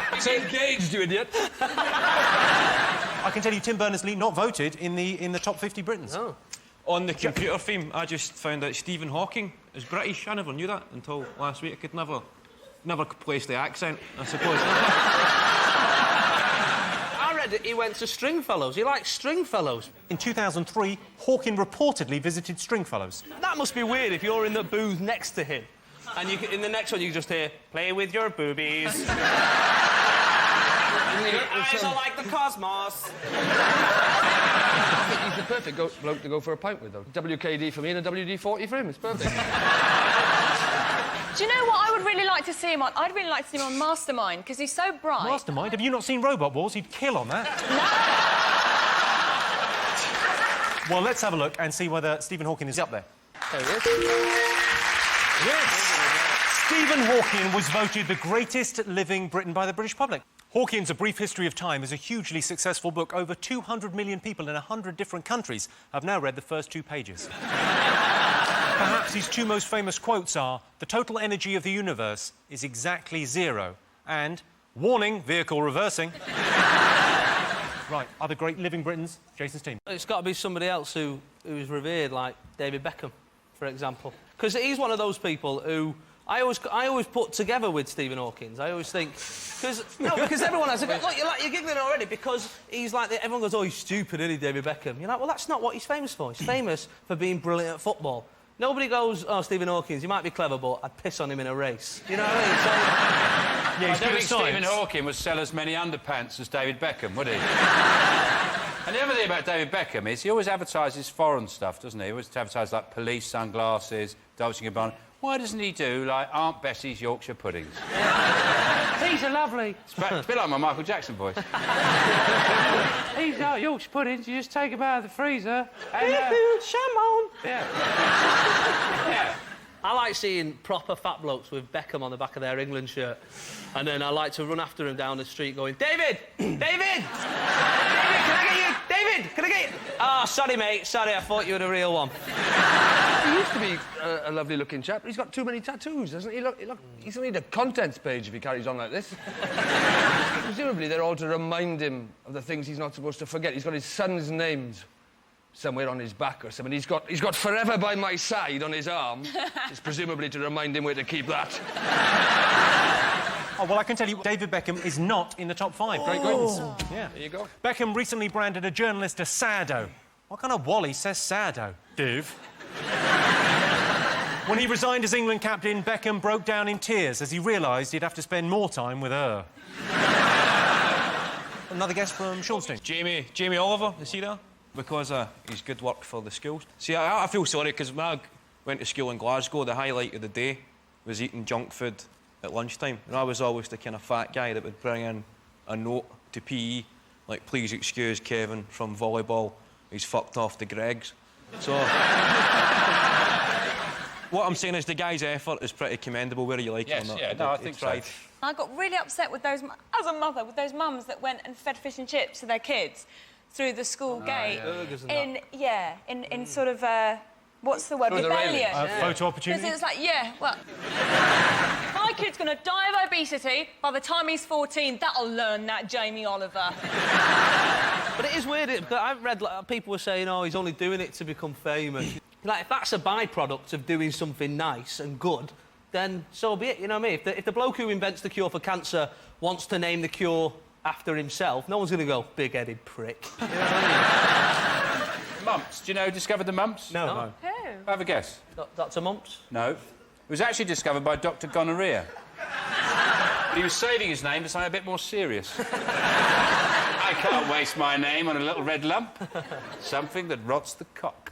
know! He's engaged, you idiot. I can tell you, Tim Berners-Lee not voted in the top 50 Britons. Oh. On the computer theme, I just found out Stephen Hawking is British. I never knew that until last week. I could never place the accent, I suppose. I read that he went to Stringfellows. He likes Stringfellows. In 2003, Hawking reportedly visited Stringfellows. That must be weird if you're in the booth next to him. And in the next one, you can just hear, play with your boobies. Your eyes are like the cosmos. I think he's the perfect bloke to go for a pint with, though. WKD for me and a WD-40 for him. It's perfect. Do you know what I would really like to see him on? I'd really like to see him on Mastermind, because he's so bright. Mastermind? Have you not seen Robot Wars? He'd kill on that. No! Well, let's have a look and see whether Stephen Hawking is up there. There he is. Yes! Stephen Hawking was voted the greatest living Briton by the British public. Hawking's A Brief History of Time is a hugely successful book. Over 200 million people in 100 different countries have now read the first 2 pages. Perhaps his 2 most famous quotes are, "The total energy of the universe is exactly 0," and, "Warning, vehicle reversing." Right, other great living Britons, Jason's team. It's got to be somebody else who's revered, like David Beckham, for example. Because he's one of those people who I always put together with Stephen Hawking. I always think... because everyone has... Look, you're giggling already because he's like... Everyone goes, oh, he's stupid, isn't he, David Beckham? You're like, well, that's not what he's famous for. He's famous for being brilliant at football. Nobody goes, oh, Stephen Hawking, he might be clever, but I'd piss on him in a race. You know what I mean? So, yeah, I don't think Stephen Hawking would sell as many underpants as David Beckham, would he? And the other thing about David Beckham is he always advertises foreign stuff, doesn't he? He always advertises, like, police sunglasses, Dolce & Gabbana. Why doesn't he do, like, Aunt Bessie's Yorkshire puddings? These are lovely. It's a bit like my Michael Jackson voice. These are Yorkshire puddings. You just take them out of the freezer and... Shamon! Yeah. Yeah. I like seeing proper fat blokes with Beckham on the back of their England shirt. And then I like to run after him down the street going, David! David! David, can I get you? David, can I get you? Oh, sorry, mate. Sorry, I thought you were the real one. He used to be a lovely-looking chap, but he's got too many tattoos, doesn't he? He's only the contents page if he carries on like this. Presumably, they're all to remind him of the things he's not supposed to forget. He's got his son's names somewhere on his back or something. He's got "Forever by My Side" on his arm. It's presumably to remind him where to keep that. Oh, well, I can tell you, David Beckham is not in the top 5 great Britons. Yeah. There you go. Beckham recently branded a journalist a saddo. What kind of wally says saddo? Div. When he resigned as England captain, Beckham broke down in tears as he realised he'd have to spend more time with her. Another guess from Sean's team. Jamie Oliver, is he there? Because he's good work for the schools. See, I feel sorry because when I went to school in Glasgow, the highlight of the day was eating junk food at lunchtime. And I was always the kind of fat guy that would bring in a note to PE like, please excuse Kevin from volleyball. He's fucked off the Gregs. So... what I'm saying is the guy's effort is pretty commendable, whether you like it or not. Yeah, no, I think so. I got really upset with those, as a mother, with those mums that went and fed fish and chips to their kids through the school gate. In sort of, what's the word? Through the rebellion. Photo opportunity? Because it's like, well... my kid's going to die of obesity. By the time he's 14, that'll learn that, Jamie Oliver. But it is weird. I've read people were saying, oh, he's only doing it to become famous. Like, if that's a byproduct of doing something nice and good, then so be it, you know what I mean? If the bloke who invents the cure for cancer wants to name the cure after himself, no one's going to go, big-headed prick. You know what I mean? Mumps. Do you know who discovered the mumps? No. Who? Have a guess. Dr. Mumps? No. It was actually discovered by Dr. Gonorrhea. But he was saving his name for something a bit more serious. I can't waste my name on a little red lump. Something that rots the cock.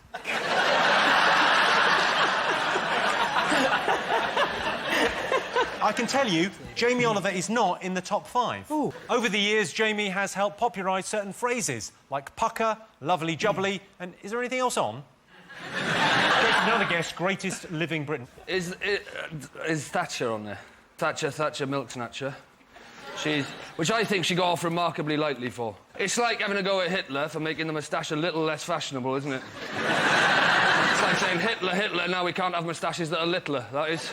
I can tell you, Jamie Oliver is not in the top 5. Ooh. Over the years, Jamie has helped popularise certain phrases, like pucker, lovely jubbly, and is there anything else on? Another guess, greatest living Briton. Is Thatcher on there? Thatcher, milk snatcher. Which I think she got off remarkably lightly for. It's like having a go at Hitler for making the moustache a little less fashionable, isn't it? It's like saying, Hitler, now we can't have moustaches that are littler, that is.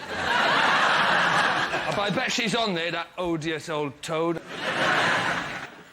But I bet she's on there, that odious old toad.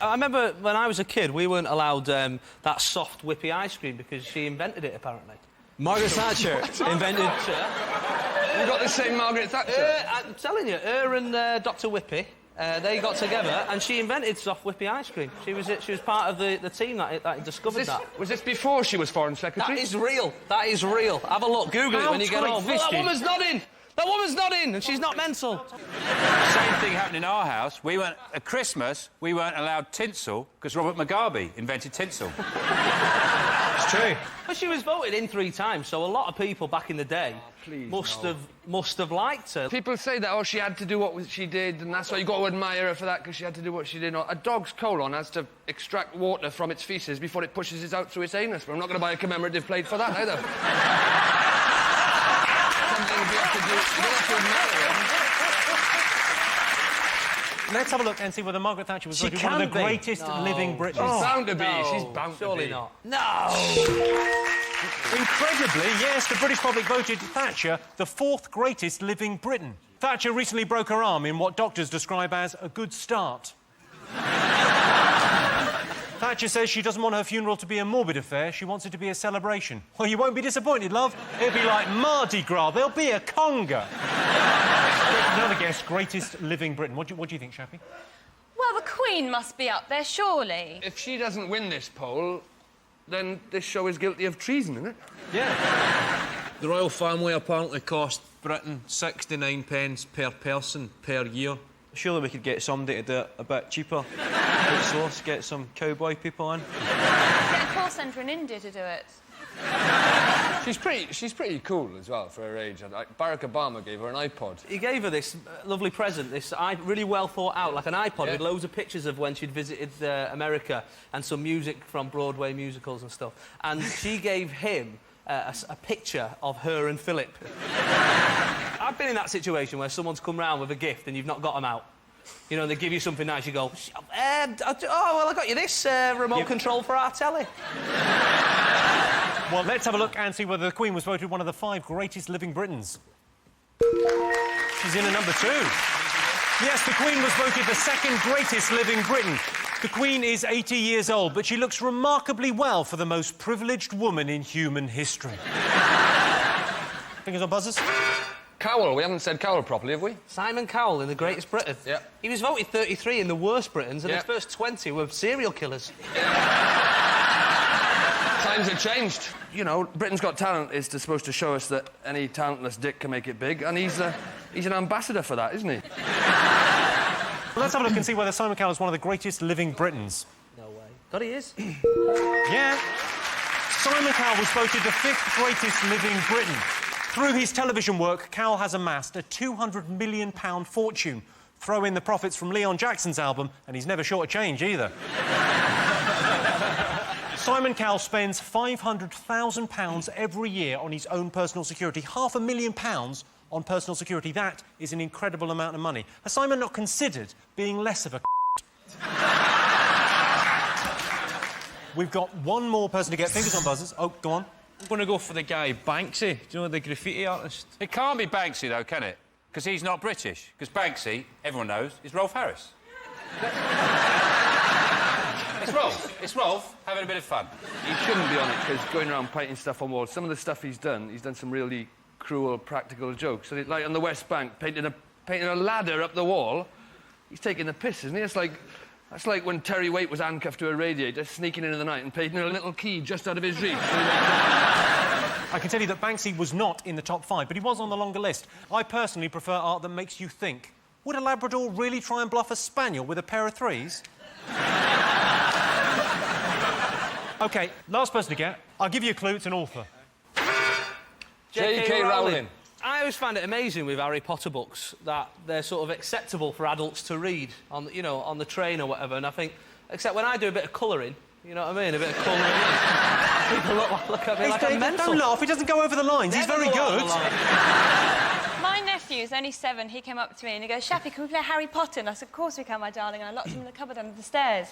I remember when I was a kid, we weren't allowed that soft, whippy ice cream because she invented it, apparently. Margaret Thatcher invented... You got the same Margaret Thatcher? I'm telling you, her and Dr. Whippy, they got together and she invented soft, whippy ice cream. She was part of the team that discovered that. Was this before she was Foreign Secretary? That is real. That is real. Have a look. Google it when you get home. That woman's not in. That woman's not in, and she's not mental. Same thing happened in our house. At Christmas, we weren't allowed tinsel because Robert Mugabe invented tinsel. It's true. But she was voted in 3 times, so a lot of people back in the day must have liked her. People say that, she had to do what she did, and that's why you got to admire her for that, because she had to do what she did. A dog's colon has to extract water from its faeces before it pushes it out through its anus, but I'm not going to buy a commemorative plate for that, either. Let's have a look and see whether Margaret Thatcher was voted one of the greatest living Britons. She's bound to be. She's bound to be. Surely not. No! Incredibly, yes, the British public voted Thatcher the 4th greatest living Briton. Thatcher recently broke her arm in what doctors describe as a good start. Thatcher says she doesn't want her funeral to be a morbid affair, she wants it to be a celebration. Well, you won't be disappointed, love. It'll be like Mardi Gras. There'll be a conga. Another guess, greatest living Briton. What do you think, Shappy? Well, the Queen must be up there, surely. If she doesn't win this poll, then this show is guilty of treason, isn't it? Yeah. The royal family apparently cost Britain 69 pence per person per year. Surely we could get somebody to do it a bit cheaper. Outsource, get some cowboy people in. Get a call centre in India to do it. She's pretty cool as well for her age. Like, Barack Obama gave her an iPod. He gave her this lovely present, this really well thought out, like an iPod with loads of pictures of when she'd visited America and some music from Broadway musicals and stuff. And she gave him a picture of her and Philip. I've been in that situation where someone's come round with a gift and you've not got them out. You know, they give you something nice, you go, I got you this remote control for our telly. Well, let's have a look and see whether the Queen was voted one of the 5 greatest living Britons. She's in at number 2. Yes, the Queen was voted the 2nd greatest living Briton. The Queen is 80 years old, but she looks remarkably well for the most privileged woman in human history. Fingers on buzzers. Cowell. We haven't said Cowell properly, have we? Simon Cowell in The Greatest Britain. Yeah. He was voted 33 in the worst Britons, and his first 20 were serial killers. Times have changed. You know, Britain's Got Talent is supposed to show us that any talentless dick can make it big, and he's an ambassador for that, isn't he? Well, let's have a look and see whether Simon Cowell is one of the greatest living Britons. No way. God, he is. Yeah. Simon Cowell was voted the 5th greatest living Briton. Through his television work, Cowell has amassed a £200 million fortune. Throw in the profits from Leon Jackson's album, and he's never short of change either. Simon Cowell spends £500,000 every year on his own personal security. £500,000 on personal security. That is an incredible amount of money. Has Simon not considered being less of a We've got one more person to get. Fingers on buzzers. Oh, go on. I'm going to go for the guy Banksy. Do you know the graffiti artist? It can't be Banksy, though, can it? Because he's not British. Because Banksy, everyone knows, is Rolf Harris. It's Rolf. It's Rolf having a bit of fun. He shouldn't be on it, because going around painting stuff on walls, some of the stuff he's done some really cruel, practical jokes. So, like on the West Bank, painting a ladder up the wall, he's taking the piss, isn't he? That's like when Terry Waite was handcuffed to a radiator, sneaking in the night and painting a little key just out of his reach. I can tell you that Banksy was not in the top 5, but he was on the longer list. I personally prefer art that makes you think. Would a Labrador really try and bluff a Spaniel with a pair of 3s? OK, last person to get. I'll give you a clue, it's an author. J.K. Rowling. I always find it amazing with Harry Potter books that they're sort of acceptable for adults to read on, you know, on the train or whatever. And I think, except when I do a bit of colouring, you know what I mean? A bit of colouring. People look at me like I'm mental. Don't laugh, he doesn't go over the lines. He's very good. My nephew is only 7. He came up to me and he goes, Shappy, can we play Harry Potter? And I said, of course we can, my darling. And I locked him in the cupboard under the stairs.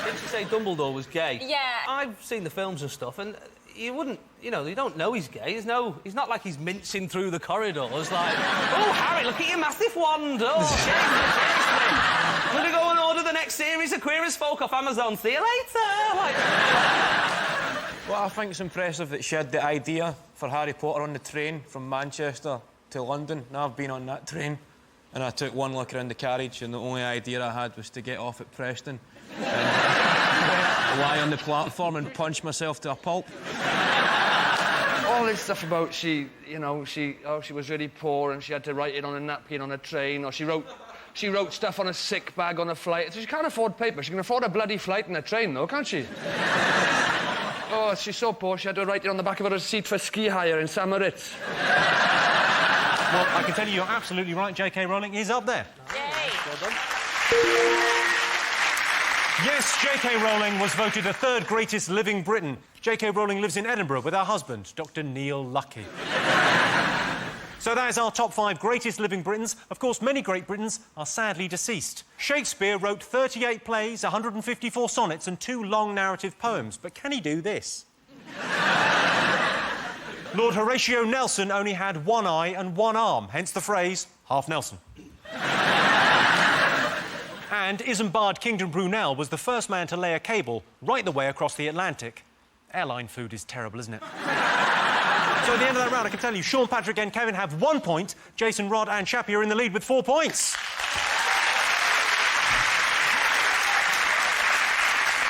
Didn't you say Dumbledore was gay? Yeah. I've seen the films and stuff, and you wouldn't, you know, you don't know he's gay. He's not like he's mincing through the corridors like, oh, Harry, look at your massive wand. Oh, seriously. I'm going to go and order the next series of Queer as Folk off Amazon. See you later. Like... Well, I think it's impressive that she had the idea for Harry Potter on the train from Manchester to London. Now I've been on that train, and I took one look around the carriage, and the only idea I had was to get off at Preston and lie on the platform and punch myself to a pulp. All this stuff about she was really poor and she had to write it on a napkin on a train, or she wrote stuff on a sick bag on a flight. She can't afford paper. She can afford a bloody flight and a train, though, can't she? Oh, she's so poor, she had to write it on the back of her receipt for ski hire in St. Moritz. Well, I can tell you, you're absolutely right. J.K. Rowling is up there. Yay. Well done. Yes, J.K. Rowling was voted the 3rd greatest living Briton. J.K. Rowling lives in Edinburgh with her husband, Dr. Neil Lucky. So that is our top 5 greatest living Britons. Of course, many great Britons are sadly deceased. Shakespeare wrote 38 plays, 154 sonnets and 2 long narrative poems. But can he do this? Lord Horatio Nelson only had 1 eye and 1 arm, hence the phrase, half Nelson. And Isambard Kingdom Brunel was the first man to lay a cable right the way across the Atlantic. Airline food is terrible, isn't it? So at the end of that round, I can tell you, Sean, Patrick and Kevin have 1 point. Jason, Rod and Chappie are in the lead with 4 points.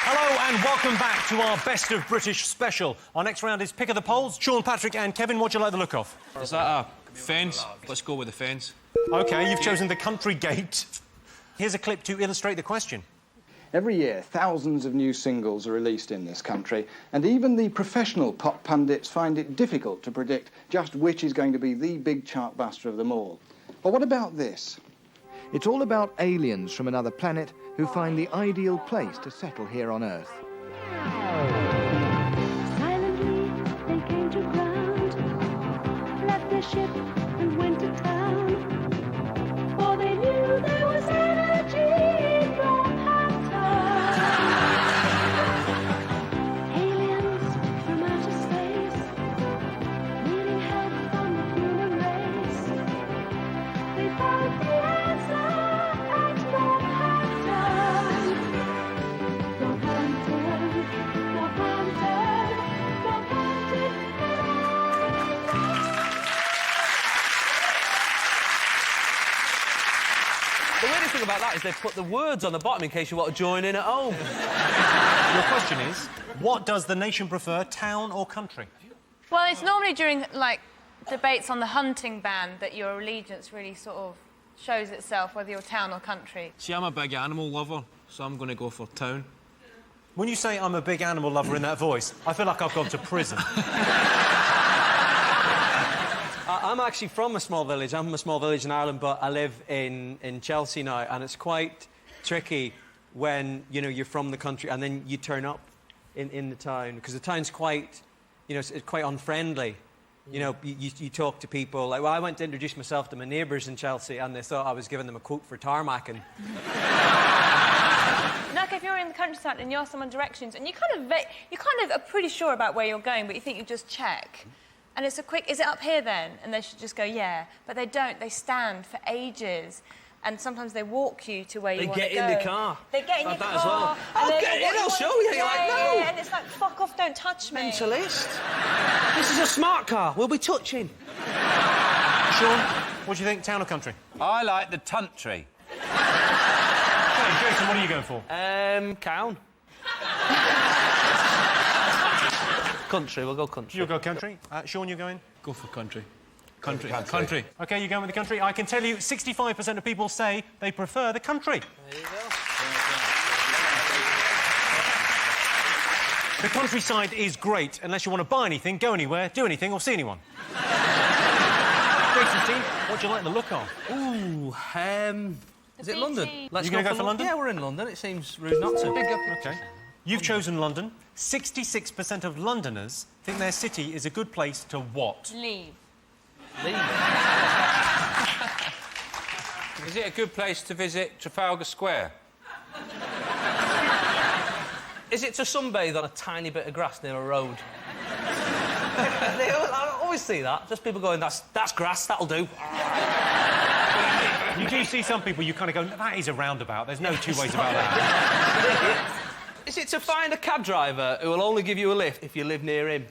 Hello and welcome back to our Best of British special. Our next round is Pick of the Polls. Sean, Patrick and Kevin, what do you like the look of? Is that a fence? Let's go with the fence. OK, you've chosen the country gate. Here's a clip to illustrate the question. Every year, thousands of new singles are released in this country, and even the professional pop pundits find it difficult to predict just which is going to be the big chartbuster of them all. But what about this? It's all about aliens from another planet who find the ideal place to settle here on Earth. Silently, they came to ground, left their ship and went to town, for they knew there was energy from aliens from outer space, needing help from the human race. They found the answer at Northampton. Northampton, Northampton, Northampton. The weirdest thing about that is they put the words on the bottom in case you want to join in at home. Your question is, what does the nation prefer, town or country? Well, it's normally during, like, debates on the hunting ban that your allegiance really sort of shows itself, whether you're town or country. See, I'm a big animal lover, so I'm going to go for town. When you say I'm a big animal lover in that voice, I feel like I've gone to prison. I'm actually from a small village. I'm from a small village in Ireland, but I live in Chelsea now, and it's quite tricky when, you know, you're from the country and then you turn up in the town, because the town's quite, you know, it's quite unfriendly. You know, you talk to people, like, well, I went to introduce myself to my neighbours in Chelsea and they thought I was giving them a quote for tarmacking. Like if you're in the countryside and you ask someone directions and you kind of are pretty sure about where you're going, but you think you just check. And it's a quick, is it up here then? And they should just go, yeah. But they don't, they stand for ages. And sometimes they walk you to where you want to go. They get in the car. They get in your that car. As well. I'll get in, I'll show you. You're like, no. Yeah, and it's like, fuck off, don't touch me. Mentalist. This is a smart car. We'll be touching. Sean, what do you think, town or country? I like the country. Okay, Jason, what are you going for? Cown. Country, we'll go country. You'll go country. Sean, you're going? Go for country. Country. OK, you're going with the country. I can tell you 65% of people say they prefer the country. There you go. The countryside is great. Unless you want to buy anything, go anywhere, do anything or see anyone. Jason's team, what do you like the look of? Ooh, is it London? Let's you going to go for London? Yeah, we're in London. It seems rude not to. Big up. OK. You've chosen London. 66% of Londoners think their city is a good place to what? Leave. Is it a good place to visit Trafalgar Square? Is it to sunbathe on a tiny bit of grass near a road? I always see that. Just people going, that's grass, that'll do. You do see some people, you kind of go, that is a roundabout. There's no two ways about that. Is it to find a cab driver who will only give you a lift if you live near him?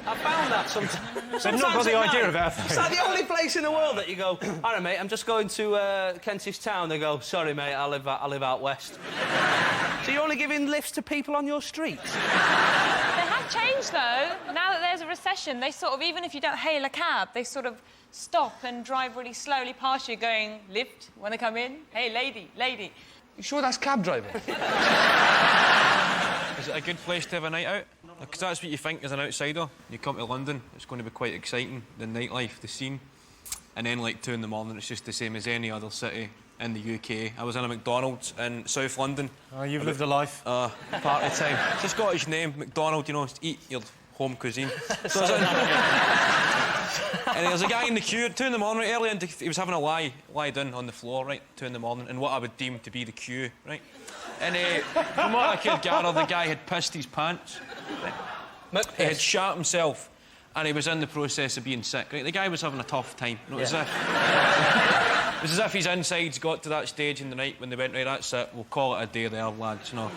I found that sometimes. They've not got the idea of that. It's like the only place in the world that you go, all right, mate, I'm just going to Kentish Town. They go, sorry, mate, I live out west. So you're only giving lifts to people on your street? They have changed, though. Now that there's a recession, they sort of, even if you don't hail a cab, they sort of stop and drive really slowly past you going, lift, want to come in? Hey, lady. You sure that's cab driver? Is it a good place to have a night out? Because that's what you think as an outsider. You come to London, it's going to be quite exciting, the nightlife, the scene. And then, like, 2 in the morning, it's just the same as any other city in the UK. I was in a McDonald's in South London. Oh, you've lived a life. Party time. It's a Scottish name, McDonald, you know, eat your home cuisine. So I was in... And there was a guy in the queue at 2 in the morning, early, and he was having a lie down on the floor, right, 2 in the morning, in what I would deem to be the queue, right? And from what I could gather, the guy had pissed his pants. He had shat himself, and he was in the process of being sick. Right? The guy was having a tough time. You know, it was as if his insides got to that stage in the night when they went, right, that's it, we'll call it a day there, lads, you know.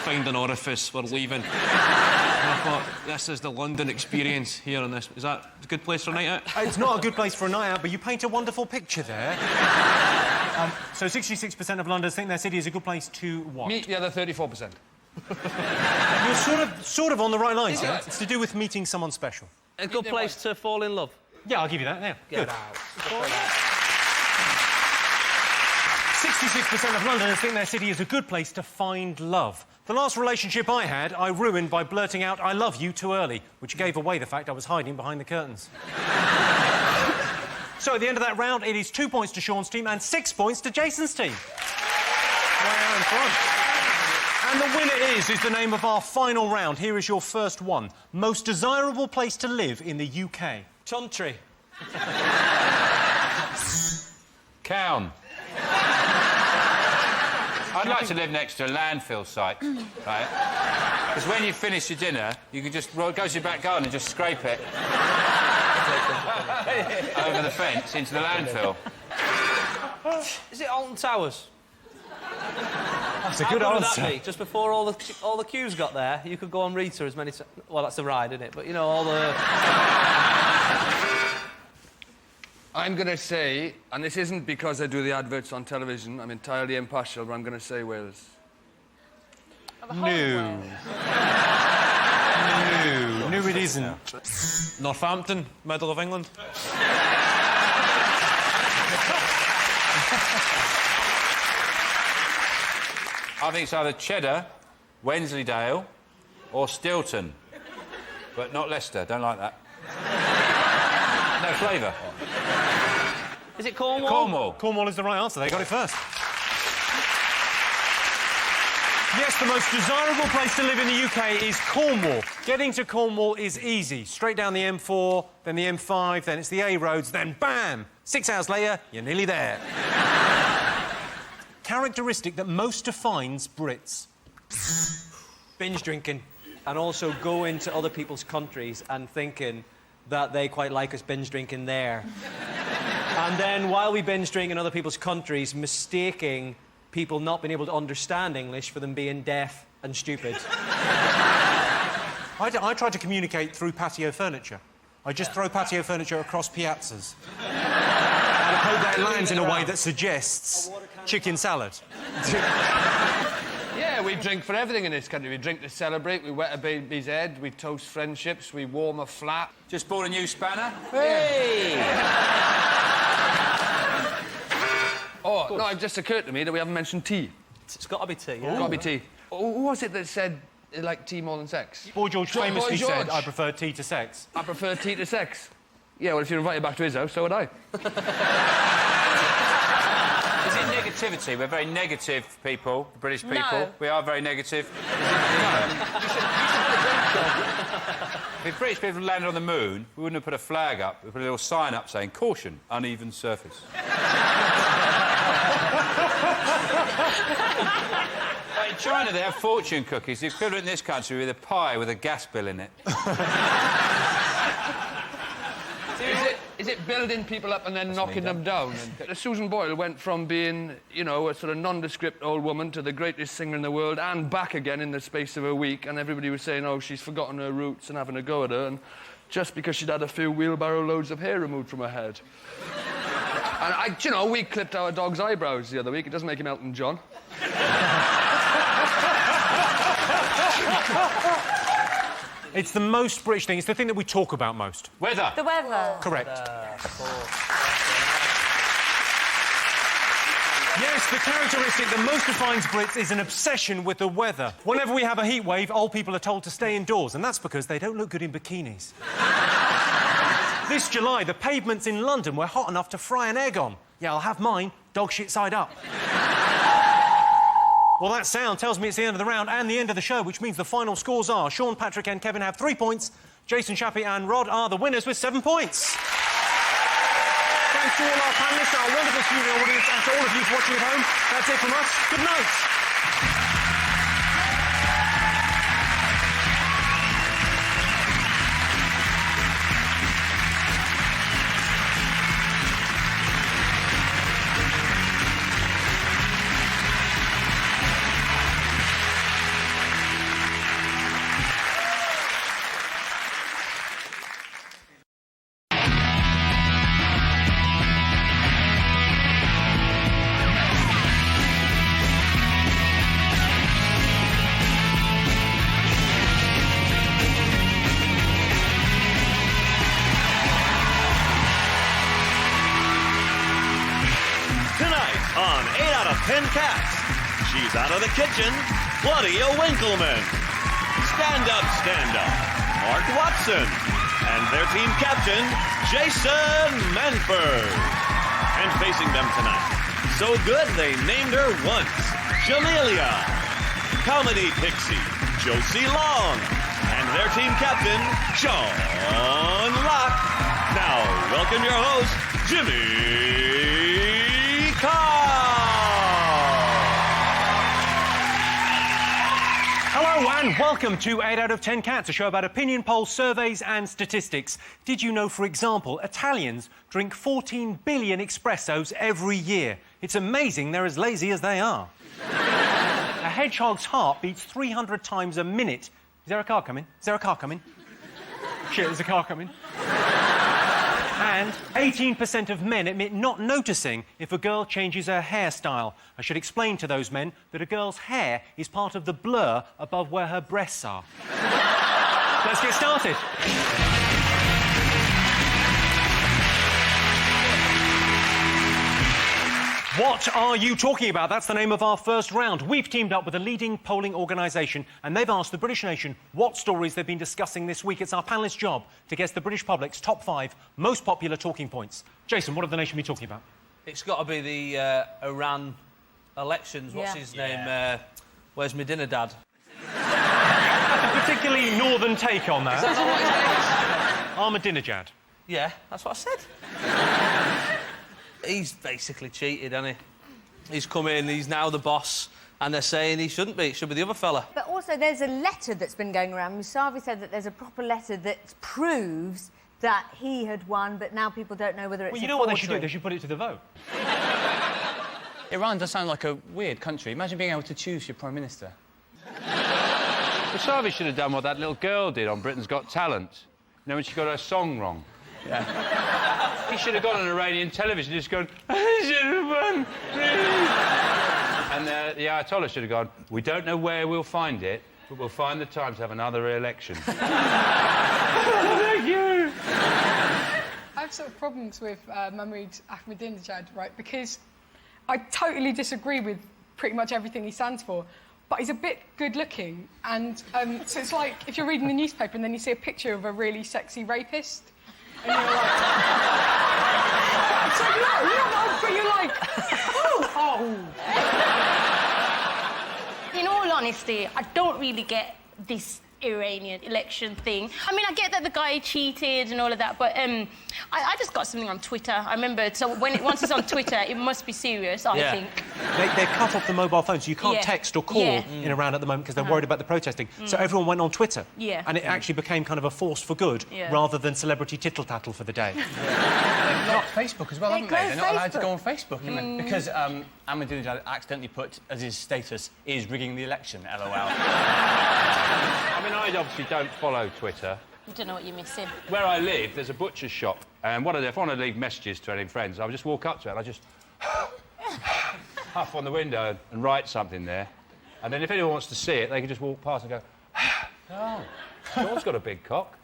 Find an orifice, we're leaving. And I thought, this is the London experience here in this. Is that a good place for a night out? It's not a good place for a night out, but you paint a wonderful picture there. So 66% of Londoners think their city is a good place to what? Meet the other 34%. You're sort of on the right lines here. It's to do with meeting someone special. A good place to fall in love. Yeah, I'll give you that. Yeah. Get Good. out. 66% of Londoners think their city is a good place to find love. The last relationship I had, I ruined by blurting out, I love you, too early, which gave away the fact I was hiding behind the curtains. So at the end of that round, it is 2 points to Sean's team and 6 points to Jason's team. Wow, in front. And the winner is the name of our final round. Here is your first one. Most desirable place to live in the UK. Country. Cown. I'd like to live next to a landfill site, right? Because when you finish your dinner, you can just go to your back garden and just scrape it over the fence into the landfill. Is it Alton Towers? That's a good How good answer. would that be? Just before all the queues got there, you could go on Rita as many times. Well, that's the ride, isn't it? But, you know, all the... I'm going to say, and this isn't because I do the adverts on television, I'm entirely impartial, but I'm going to say Wales. No. No, it isn't. Northampton, middle of England. I think it's either Cheddar, Wensleydale, or Stilton. But not Leicester, don't like that. No flavour. Is it Cornwall? Cornwall. Cornwall is the right answer. They got it first. Yes, the most desirable place to live in the UK is Cornwall. Getting to Cornwall is easy. Straight down the M4, then the M5, then it's the A roads, then bam! 6 hours later, you're nearly there. Characteristic that most defines Brits. Binge drinking. And also go into other people's countries and thinking that they quite like us binge drinking there. And then, while we binge drink in other people's countries, mistaking people not being able to understand English for them being deaf and stupid. I try to communicate through patio furniture. I just throw patio furniture across piazzas. And I hope that lands in a way that suggests chicken salad. Yeah, we drink for everything in this country. We drink to celebrate, we wet a baby's head, we toast friendships, we warm a flat. Just bought a new spanner. Hey! Oh, no, it just occurred to me that we haven't mentioned tea. It's got to be tea, yeah? It's got to be tea. Who was it that said they like tea more than sex? Boy George famously Boy George. said, I prefer tea to sex. I prefer tea to sex. Yeah, well, if you're invited back to his house, so would I. Is it negativity? We're very negative people, British people. No. We are very negative. If British people landed on the moon, we wouldn't have put a flag up. We put a little sign up saying, caution, uneven surface. Like in China, they have fortune cookies. The equivalent in this country with a pie with a gas bill in it. Is it building people up and then knocking them down? Susan Boyle went from being, you know, a sort of nondescript old woman to the greatest singer in the world and back again in the space of a week, and everybody was saying, oh, she's forgotten her roots and having a go at her, and just because she'd had a few wheelbarrow loads of hair removed from her head. And, you know, we clipped our dog's eyebrows the other week. It doesn't make him Elton John. It's the most British thing. It's the thing that we talk about most. Weather. The weather. Correct. Yes, the characteristic that most defines Brits is an obsession with the weather. Whenever we have a heat wave, old people are told to stay indoors, and that's because they don't look good in bikinis. This July, the pavements in London were hot enough to fry an egg on. Yeah, I'll have mine, dog shit side up. Well, that sound tells me it's the end of the round and the end of the show, which means the final scores are Sean, Patrick and Kevin have 3 points. Jason, Shappy and Rod are the winners with 7 points. Thanks to all our panellists, our wonderful studio audience, and to all of you watching at home. That's it from us. Good night. On 8 out of 10 Cats, she's out of the kitchen, Claudia Winkleman. Stand up, Mark Watson. And their team captain, Jason Manford. And facing them tonight, so good they named her once, Jamelia. Comedy Pixie, Josie Long. And their team captain, Sean Locke. Now, welcome your host, Jimmy Hello and welcome to 8 out of 10 Cats, a show about opinion polls, surveys and statistics. Did you know, for example, Italians drink 14 billion espressos every year? It's amazing they're as lazy as they are. A hedgehog's heart beats 300 times a minute. Is there a car coming? Is there a car coming? Shit, there's a car coming. And 18% of men admit not noticing if a girl changes her hairstyle. I should explain to those men that a girl's hair is part of the blur above where her breasts are. Let's get started. What are you talking about? That's the name of our first round. We've teamed up with a leading polling organisation and they've asked the British nation what stories they've been discussing this week. It's our panellists' job to guess the British public's top 5 most popular talking points. Jason, what have the nation been talking about? It's got to be the Iran elections. What's his name? Where's my dinner, Dad? That's a particularly northern take on that. Is that not what it is? Armadinajad. Yeah, that's what I said. He's basically cheated, hasn't he? He's come in, he's now the boss, and they're saying he shouldn't be. It should be the other fella. But also, there's a letter that's been going around. Musavi said that there's a proper letter that proves that he had won, but now people don't know whether it's Well, you know what they should do? They should put it to the vote. Iran does sound like a weird country. Imagine being able to choose your Prime Minister. Musavi should have done what that little girl did on Britain's Got Talent. You know, when she got her song wrong. Yeah. He should have gone on Iranian television just gone, I should have won, please. And the Ayatollah should have gone, we don't know where we'll find it, but we'll find the time to have another re-election. Thank you. I have sort of problems with Mahmoud Ahmadinejad, right? Because I totally disagree with pretty much everything he stands for, but he's a bit good-looking, and so it's like if you're reading the newspaper and then you see a picture of a really sexy rapist, and you're like... It's like, no, but you're like, oh. In all honesty, I don't really get this Iranian election thing. I mean, I get that the guy cheated and all of that, but I just got something on Twitter. I remember, so once it's on Twitter, it must be serious, I think. They cut off the mobile phone, so you can't text or call in Iran at the moment because they're worried about the protesting. So everyone went on Twitter. Yeah. And it actually became kind of a force for good rather than celebrity tittle-tattle for the day. They've locked Facebook as well, haven't they? They're not allowed to go on Facebook, Mm. because Ahmadinejad accidentally put as his status, is rigging the election, LOL. I mean, I obviously don't follow Twitter. You don't know what you're missing. Where I live, there's a butcher's shop, and what I do, if I want to leave messages to any friends, I'll just walk up to it and I just huff on the window and write something there. And then if anyone wants to see it, they can just walk past and go, oh, George's got a big cock.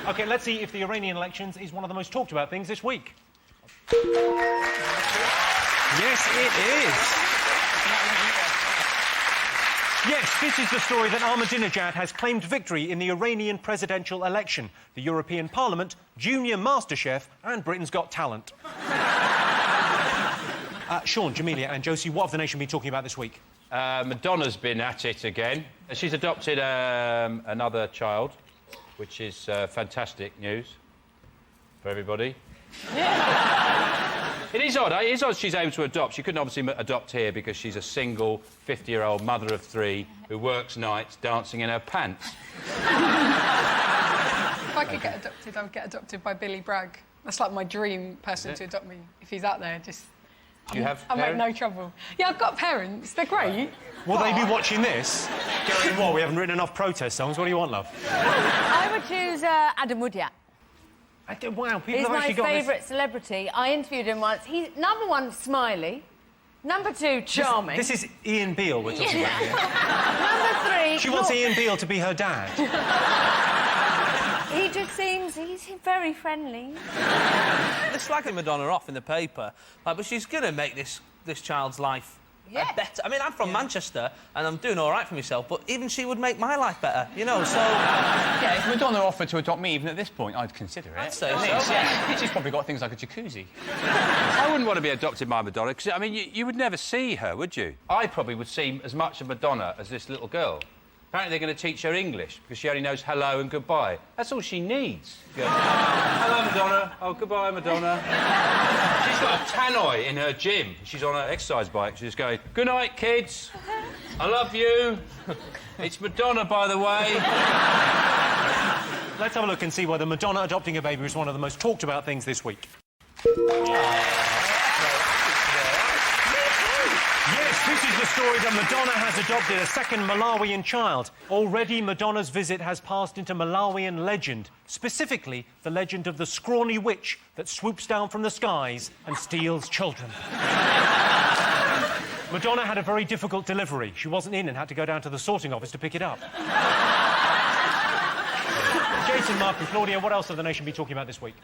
OK, let's see if the Iranian elections is one of the most talked about things this week. Yes, it is. Yes, this is the story that Ahmadinejad has claimed victory in the Iranian presidential election, the European Parliament, Junior MasterChef and Britain's Got Talent. Sean, Jamelia and Josie, what have the nation been talking about this week? Madonna's been at it again. She's adopted another child, which is fantastic news for everybody. It is odd. It is odd she's able to adopt. She couldn't obviously adopt here because she's a single 50-year-old mother of three who works nights dancing in her pants. If I could get adopted, I would get adopted by Billy Bragg. That's like my dream person to adopt me. If he's out there, just... Do you have I make parents? no trouble. Yeah, I've got parents. They're great. Will they be watching this? Going, what, we haven't written enough protest songs. What do you want, love? I would choose Adam Woodyard. Wow, people He's have my actually got this... favourite celebrity. I interviewed him once. He's number one, smiley. Number two, charming. This is Ian Beale we're talking about here. Number three... She wants Ian Beale to be her dad. He just seems... He's very friendly. They're slagging Madonna off in the paper, but she's going to make this child's life better. I mean, I'm from Manchester, and I'm doing all right for myself, but even she would make my life better, you know, so... Yeah, if Madonna offered to adopt me even at this point, I'd consider it. I'd say so. Yeah. She's probably got things like a jacuzzi. I wouldn't want to be adopted by Madonna, because, I mean, you would never see her, would you? I probably would see as much of Madonna as this little girl. Apparently they're going to teach her English, because she only knows hello and goodbye. That's all she needs. Go, hello, Madonna. Oh, goodbye, Madonna. She's got a tannoy in her gym. She's on her exercise bike. She's just going, good night, kids. I love you. It's Madonna, by the way. Let's have a look and see whether Madonna adopting a baby is one of the most talked about things this week. Yes, this is the story that Madonna has adopted a second Malawian child. Already, Madonna's visit has passed into Malawian legend, specifically the legend of the scrawny witch that swoops down from the skies and steals children. Madonna had a very difficult delivery. She wasn't in and had to go down to the sorting office to pick it up. Jason, Mark and Claudia, what else have the nation been talking about this week?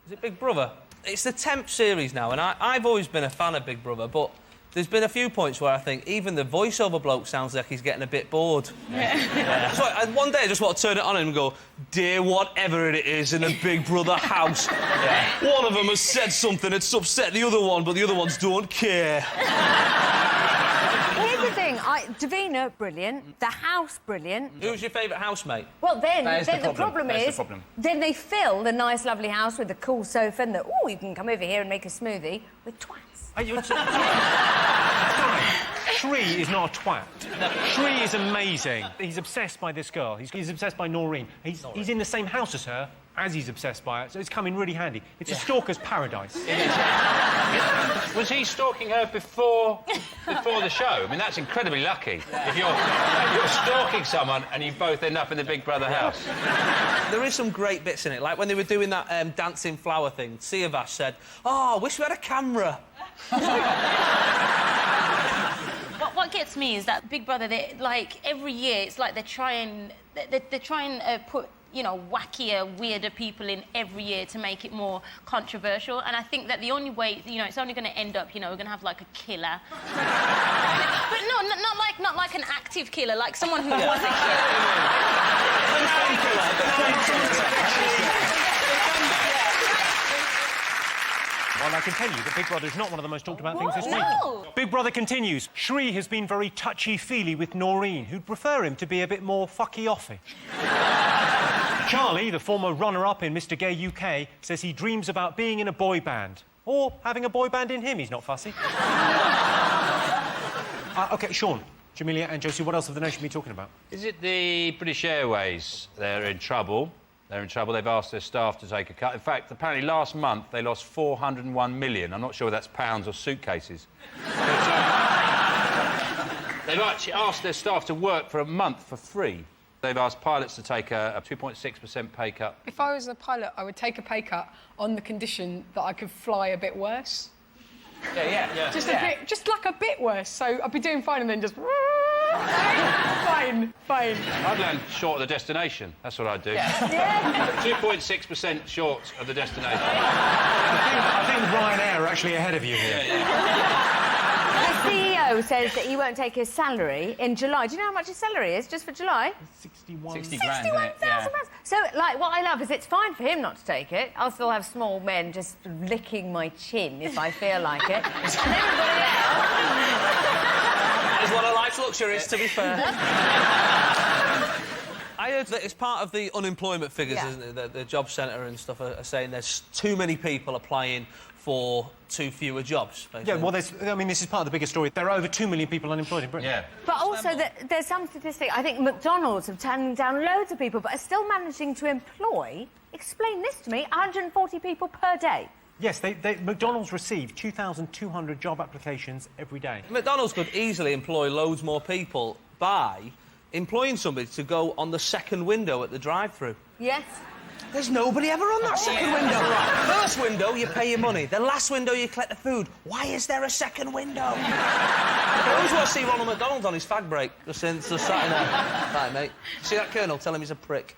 Is it Big Brother? It's the 10th series now, and I've always been a fan of Big Brother, but there's been a few points where I think even the voiceover bloke sounds like he's getting a bit bored. Yeah. So one day I just want to turn it on and go, dear whatever it is in the Big Brother house, one of them has said something that's upset the other one, but the other ones don't care. Here's is the thing. Davina, brilliant. The house, brilliant. Who's your favourite housemate? Well, then That is the problem That is is, the problem. then they fill the nice, lovely house with the cool sofa and the, oh, you can come over here and make a smoothie with twats. Are you... Shri is not a twat. Shri is amazing. He's obsessed by this girl. He's obsessed by Noreen. He's in the same house as her as he's obsessed by it, so it's come in really handy. It's a stalker's paradise. Was he stalking her before the show? I mean, that's incredibly lucky. If you're stalking someone and you both end up in the Big Brother house. There is some great bits in it, like when they were doing that dancing flower thing. Siavash said, "Oh, I wish we had a camera." What gets me is that Big Brother, they, like, every year, it's like they're trying put, you know, wackier, weirder people in every year to make it more controversial. And I think that the only way, you know, it's only going to end up, you know, we're going to have, like, a killer. But no, not like an active killer, like someone who was a Well, I can tell you that Big Brother is not one of the most talked about things this week. No. Big Brother continues. Shri has been very touchy-feely with Noreen, who'd prefer him to be a bit more fucky-offy. Charlie, the former runner-up in Mr Gay UK, says he dreams about being in a boy band. Or having a boy band in him, he's not fussy. OK, Sean, Jamelia and Josie, what else have the nation been talking about? Is it the British Airways? They're in trouble. They're in trouble. They've asked their staff to take a cut. In fact, apparently last month they lost 401 million. I'm not sure whether that's pounds or suitcases. They've actually asked their staff to work for a month for free. They've asked pilots to take a 2.6% pay cut. If I was a pilot, I would take a pay cut on the condition that I could fly a bit worse. Yeah. Just like a bit worse. So I'd be doing fine and then just... fine. I'd land short of the destination. That's what I'd do. 2.6% short of the destination. I think Ryanair are actually ahead of you here. The CEO says that he won't take his salary in July. Do you know how much his salary is just for July? 60 grand, isn't it? £61,000. So, like, what I love is it's fine for him not to take it. I'll still have small men just licking my chin if I feel like it. And everybody That is one of life's luxuries, to be fair. I heard that it's part of the unemployment figures, isn't it? The job centre and stuff are saying there's too many people applying for too fewer jobs, basically. Yeah, well, this is part of the bigger story. There are over 2 million people unemployed in Britain. Yeah. But also, there's some statistic. I think McDonald's have turned down loads of people, but are still managing to employ, explain this to me, 140 people per day. Yes, McDonald's receive 2,200 job applications every day. McDonald's could easily employ loads more people by employing somebody to go on the second window at the drive-thru. Yes. There's nobody ever on that second window. First window, you pay your money. The last window, you collect the food. Why is there a second window? I always want to see Ronald McDonald on his fag break, just sitting there. Right, mate. See that Colonel? Tell him he's a prick.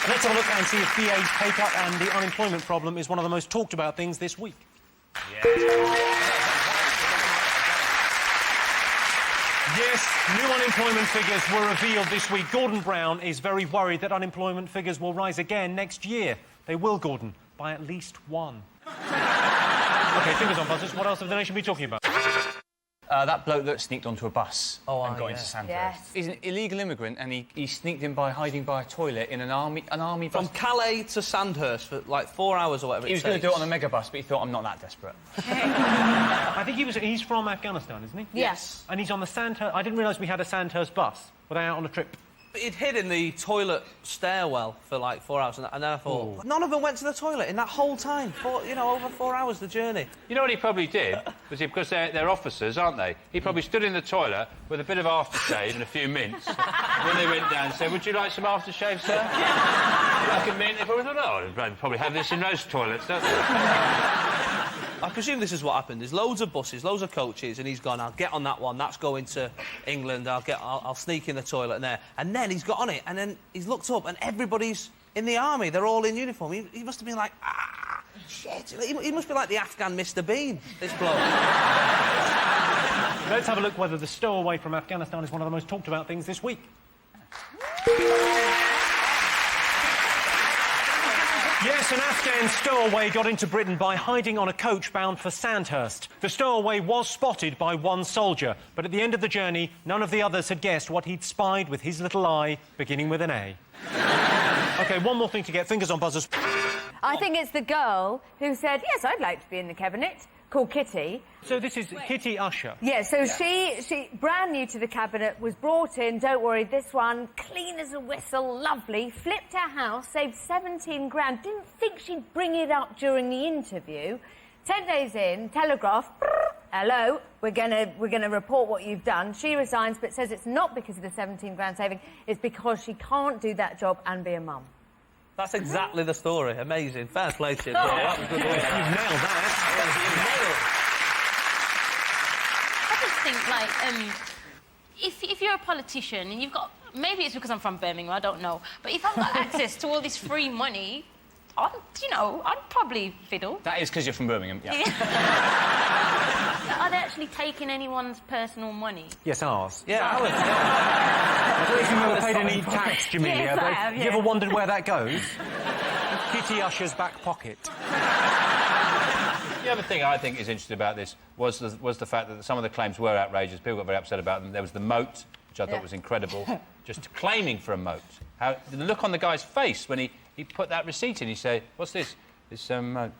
Let's have a look and see if BA's pay cut and the unemployment problem is one of the most talked about things this week. Yes, new unemployment figures were revealed this week. Gordon Brown is very worried that unemployment figures will rise again next year. They will, Gordon, by at least 1. OK, fingers on buzzers. What else have the nation been talking about? That bloke that sneaked onto a bus and got into Sandhurst. Yes. He's an illegal immigrant and he sneaked in by hiding by a toilet in an army bus. From Calais to Sandhurst for, like, 4 hours or whatever He was going to do it on a mega bus, but he thought, I'm not that desperate. I think he's from Afghanistan, isn't he? Yes. And he's on the Sandhurst... I didn't realise we had a Sandhurst bus. Were they out on a trip? He'd hid in the toilet stairwell for, like, 4 hours, and then I thought... None of them went to the toilet in that whole time. Over 4 hours, the journey. You know what he probably did? Because they're officers, aren't they? He probably stood in the toilet with a bit of aftershave and a few mints. When they went down, said, "Would you like some aftershave, sir?" Like a mint. They probably thought, "Oh, they probably have this in those toilets, don't they?" I presume this is what happened. There's loads of buses, loads of coaches, and he's gone, I'll get on that one, that's going to England, I'll sneak in the toilet there. And then he's got on it, and then he's looked up, and everybody's in the army. They're all in uniform. He must have been like, shit. He must be like the Afghan Mr Bean, this bloke. Let's have a look whether the stowaway from Afghanistan is one of the most talked about things this week. Yes, an Afghan stowaway got into Britain by hiding on a coach bound for Sandhurst. The stowaway was spotted by one soldier, but at the end of the journey, none of the others had guessed what he'd spied with his little eye, beginning with an A. OK, one more thing to get fingers on buzzers. I think it's the girl who said, yes, I'd like to be in the cabinet, called Kitty. So this is Kitty Usher? Yeah, so she, brand new to the cabinet, was brought in, don't worry, this one, clean as a whistle, lovely, flipped her house, saved 17 grand, didn't think she'd bring it up during the interview. 10 days in, Telegraph, hello, we're gonna report what you've done. She resigns, but says it's not because of the 17 grand saving, it's because she can't do that job and be a mum. That's exactly the story. Amazing. Fair play to you. Oh. That was good. You've nailed that. I just think, like, if you're a politician and you've got... Maybe it's because I'm from Birmingham, I don't know. But if I've got access to all this free money, I'd probably fiddle. That is because you're from Birmingham, yeah. Are they actually taking anyone's personal money? Yes, ours. Yeah, ours. I don't know if you've ever paid any tax, Jamelia, Yes, but I have, you yeah. ever wondered where that goes? Kitty Usher's back pocket. The other thing I think is interesting about this was the fact that some of the claims were outrageous. People got very upset about them. There was the moat, which I thought was incredible. Just claiming for a moat. How, the look on the guy's face when he put that receipt in, he said, what's this? It's moat.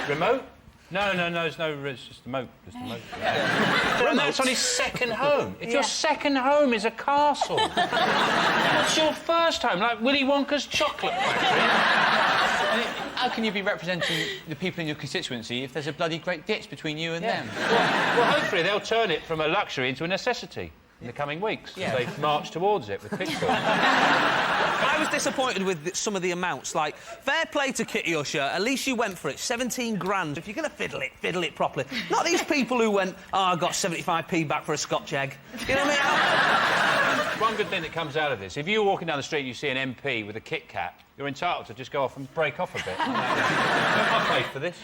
Remote? No, it's just a moat. Just a moat. And that's on his second home. If your second home is a castle, what's your first home? Like Willy Wonka's chocolate factory? How can you be representing the people in your constituency if there's a bloody great ditch between you and them? Well, hopefully they'll turn it from a luxury into a necessity in the coming weeks. Yeah. They march towards it with pitchforks. I was disappointed with some of the amounts. Like, fair play to Kitty Usher. At least you went for it. 17 grand. If you're going to fiddle it properly. Not these people who went, oh, I got 75p back for a Scotch egg. You know what I mean? One good thing that comes out of this, if you're walking down the street and you see an MP with a Kit Kat, you're entitled to just go off and break off a bit. I paid for this.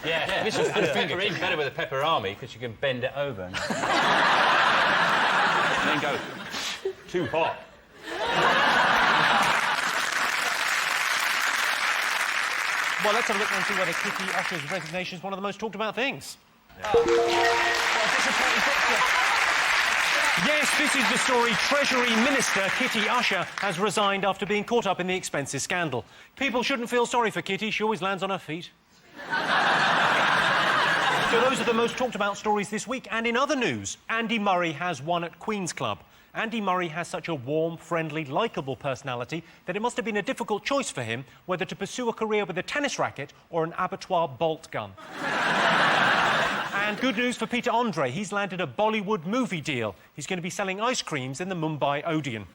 Yeah, this is pepper in better with a pepper army because you can bend it over and then go too hot. Well, let's have a look and see whether Kitty Usher's resignation is one of the most talked about things. Yes, this is the story. Treasury Minister Kitty Usher has resigned after being caught up in the expenses scandal. People shouldn't feel sorry for Kitty. She always lands on her feet. So those are the most talked about stories this week. And in other news, Andy Murray has won at Queen's Club. Andy Murray has such a warm, friendly, likeable personality that it must have been a difficult choice for him whether to pursue a career with a tennis racket or an abattoir bolt gun. And good news for Peter Andre. He's landed a Bollywood movie deal. He's going to be selling ice creams in the Mumbai Odeon.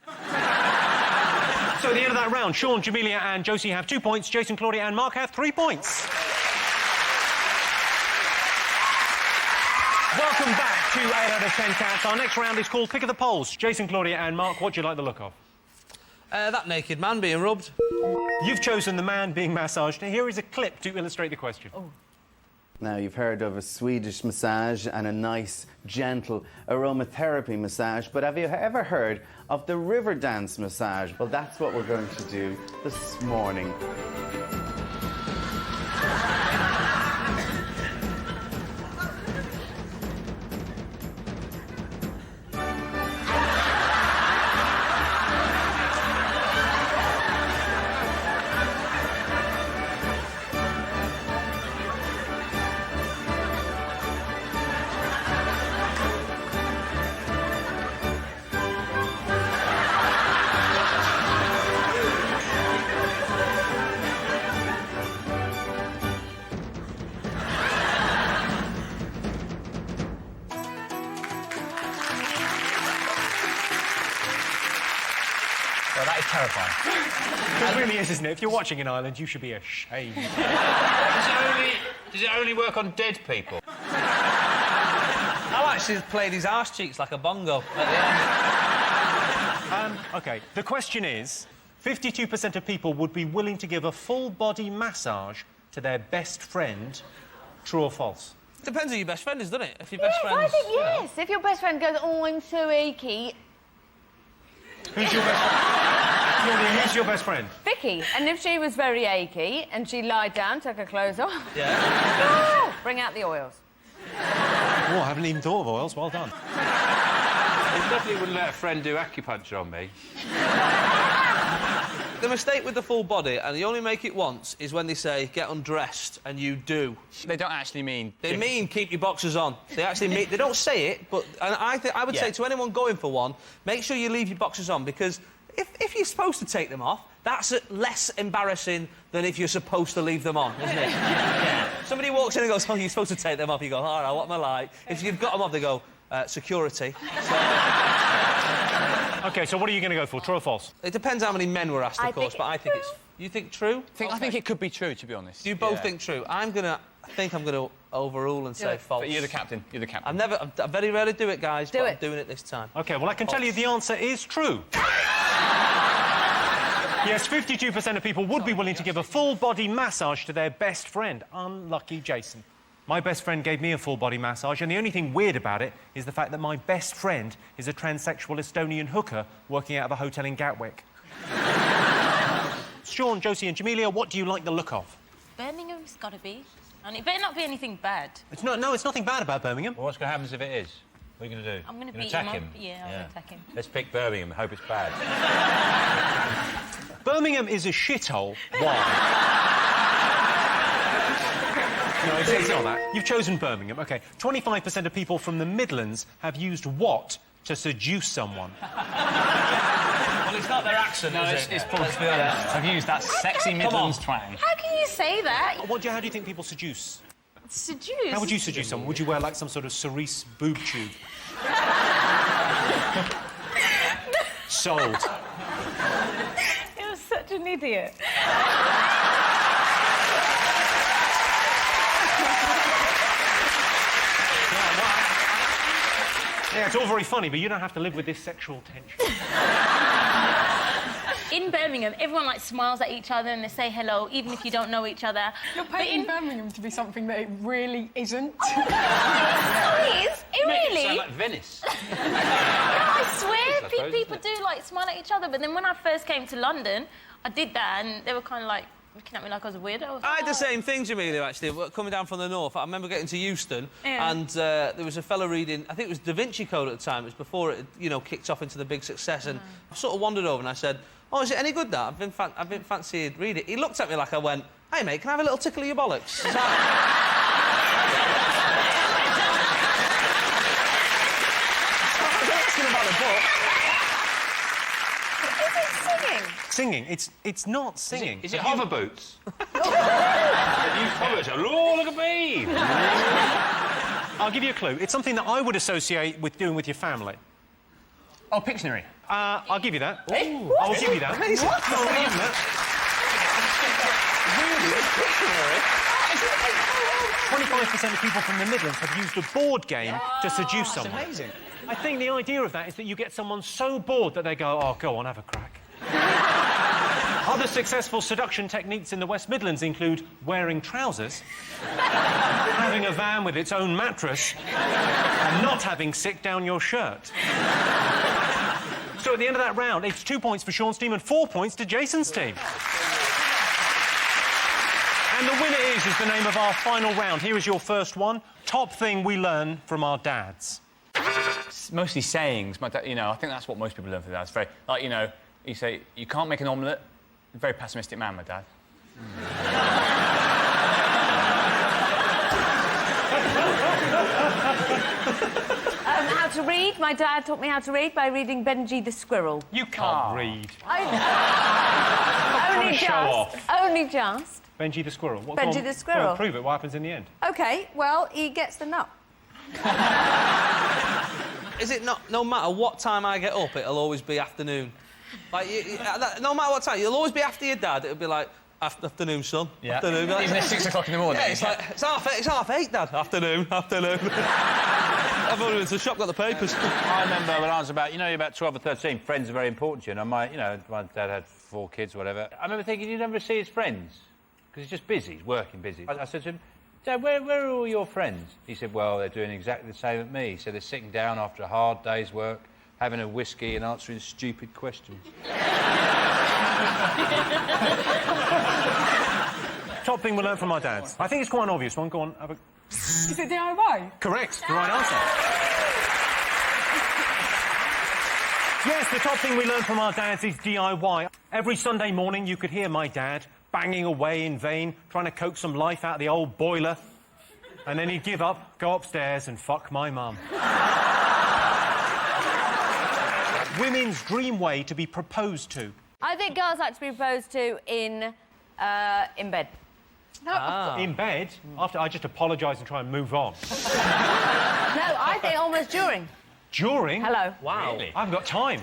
So at the end of that round, Sean, Jamelia and Josie have 2 points. Jason, Claudia and Mark have 3 points. Welcome back to 8 out of 10 Cats. Our next round is called Pick of the Polls. Jason, Claudia and Mark, what do you like the look of? That naked man being rubbed. You've chosen the man being massaged. Now, here is a clip to illustrate the question. Oh. Now, you've heard of a Swedish massage and a nice, gentle aromatherapy massage, but have you ever heard of the river dance massage? Well, that's what we're going to do this morning. Well, that is terrifying. It really is, isn't it? If you're watching in Ireland, you should be ashamed. Does it only work on dead people? I'll actually play these arse cheeks like a bongo at the end. OK, the question is, 52% of people would be willing to give a full-body massage to their best friend. True or false? Depends who your best friend is, doesn't it? If your best Yes, friend's... I think yes. If your best friend goes, oh, I'm so achy. Who's your best friend? Who's your best friend? Vicky. And if she was very achy and she lied down, took her clothes off... Yeah. bring out the oils. Oh, I haven't even thought of oils. Well done. I definitely wouldn't let a friend do acupuncture on me. The mistake with the full body, and you only make it once, is when they say, get undressed, and you do. They don't actually mean... They mean keep your boxers on. They actually mean... They don't say it, but... And I would say to anyone going for one, make sure you leave your boxers on, because if you're supposed to take them off, that's less embarrassing than if you're supposed to leave them on, isn't it? Yeah. Somebody walks in and goes, oh, you're supposed to take them off. You go, all right, what am I like? If you've got them off, they go, security. OK, so what are you going to go for, true or false? It depends how many men were asked, of course, but I think it's... You think true? I think it could be true, to be honest. You both think true. I think I'm going to overrule and say false. But you're the captain. You're the captain. I very rarely do it, guys, but I'm doing it this time. OK, well, I can tell you the answer is true. Yes, 52% of people would be willing to give a full-body massage to their best friend. Unlucky Jason. My best friend gave me a full-body massage, and the only thing weird about it is the fact that my best friend is a transsexual Estonian hooker working out of a hotel in Gatwick. Sean, Josie and Jamelia, what do you like the look of? Birmingham's got to be. And it better not be anything bad. No, it's nothing bad about Birmingham. Well, what's going to happen if it is? What are you going to do? I'm going to You're beat gonna him attack up. Yeah, I'll attack him. Let's pick Birmingham and hope it's bad. Birmingham is a shithole. Why? No, it's not that. You've chosen Birmingham. OK. 25% of people from the Midlands have used what to seduce someone? Well, it's not their accent, is it? It's let's be honest. I've used that sexy Midlands twang. How can you say that? How do you think people seduce? Seduce? How would you seduce someone? Would you wear, like, some sort of cerise boob tube? Sold. You're such an idiot. Yeah, it's all very funny, but you don't have to live with this sexual tension. In Birmingham, everyone like smiles at each other and they say hello, even if you don't know each other. You're painting Birmingham to be something that it really isn't. It is. It really. It sound like Venice. No, I swear, people do like smile at each other. But then when I first came to London, I did that, and they were kind of like looking at me like I was a weirdo. I had the same thing, Jamelia, actually, coming down from the north. I remember getting to Euston, and there was a fella reading, I think it was Da Vinci Code at the time. It was before it, kicked off into the big success, and I sort of wandered over and I said, oh, is it any good, that? I've been fancying read it. He looked at me like I went, hey, mate, can I have a little tickle of your bollocks? Is that... I was asking about a book. Is it singing? Singing? It's not singing. Is it hover boots? You hover, oh, look at me! I'll give you a clue. It's something that I would associate with doing with your family. Oh, Pictionary. I'll give you that. Ooh. I'll give you that. What? No, I'll give you that. Really? 25% of people from the Midlands have used a board game to seduce someone. That's amazing. I think the idea of that is that you get someone so bored that they go, oh, go on, have a crack. Other successful seduction techniques in the West Midlands include wearing trousers, having a van with its own mattress, and not having sick down your shirt. So at the end of that round, it's 2 points for Sean's team and 4 points to Jason's team. And the winner is the name of our final round. Here is your first one. Top thing we learn from our dads. It's mostly sayings. My dad, I think that's what most people learn from their dads. Very, like, you say, you can't make an omelette. Very pessimistic man, my dad. How to read? My dad taught me how to read by reading Benji the Squirrel. You can't read. Only just. Benji the Squirrel. Benji the Squirrel. Go on, prove it. What happens in the end? OK, well, he gets the nut. Is it not... No matter what time I get up, it'll always be afternoon. Like, no matter what time, you'll always be after your dad. It'll be like, afternoon, son. Yeah. Afternoon. Even at 6 o'clock in the morning. Yeah, it's half 8, Dad. Afternoon. I've already been to the shop, got the papers. I remember when I was about 12 or 13, friends are very important to you, and my dad had 4 kids, whatever. I remember thinking, you never see his friends, because he's just busy, he's working busy. I said to him, Dad, where are all your friends? He said, well, they're doing exactly the same as me. So they're sitting down after a hard day's work, having a whiskey and answering stupid questions. Top thing we learned from our dads. I think it's quite an obvious one. Go on, have a... Is it DIY? Correct. The right answer. Yes, the top thing we learned from our dads is DIY. Every Sunday morning you could hear my dad banging away in vain, trying to coax some life out of the old boiler. And then he'd give up, go upstairs and fuck my mum. Women's dream way to be proposed to. I think girls like to be proposed to in bed. No. In bed? After I just apologise and try and move on. No, I think almost during. During? Hello. Wow. Really? I haven't got time.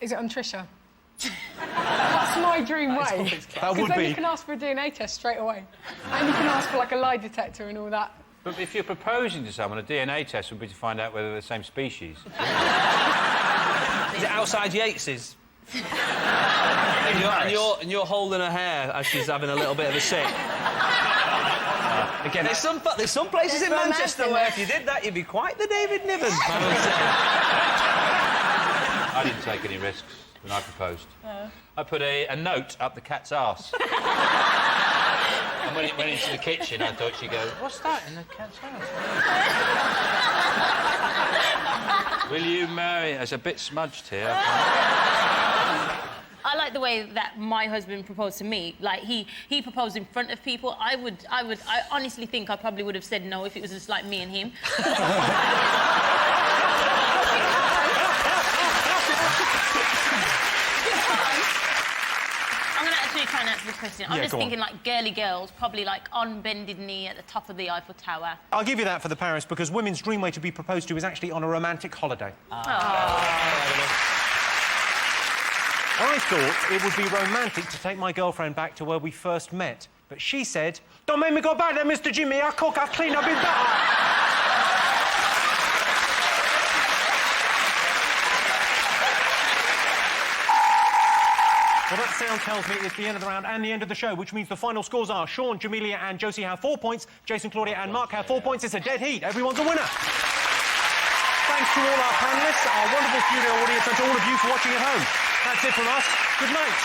Is it on Trisha? That's my dream way. Because then you can ask for a DNA test straight away. And you can ask for, like, a lie detector and all that. But if you're proposing to someone, a DNA test would be to find out whether they're the same species. Is it outside Yates's? and you're holding her hair as she's having a little bit of a sick. Again, there's some places in Manchester where if you did that, you'd be quite the David Niven. I didn't take any risks when I proposed. Oh. I put a note up the cat's arse. And when it went into the kitchen, I thought she'd go, "What's that in the cat's arse?" Will you marry? It's a bit smudged here. I like the way that my husband proposed to me. Like, he proposed in front of people. I honestly think I probably would have said no if it was just like me and him. I'm going to actually try and answer this question. I'm just thinking, like, girly girls, probably, like, on bended knee at the top of the Eiffel Tower. I'll give you that for the Paris, because women's dream way to be proposed to is actually on a romantic holiday. I thought it would be romantic to take my girlfriend back to where we first met. But she said, "Don't make me go back there, Mr. Jimmy. I cook, I clean, I'll be better." Well, that sound tells me it's the end of the round and the end of the show, which means the final scores are Sean, Jamelia and Josie have 4 points, Jason, Claudia and Mark have 4 points. It's a dead heat. Everyone's a winner. Thanks to all our panellists, our wonderful studio audience, and to all of you for watching at home. That's it from us. Good night.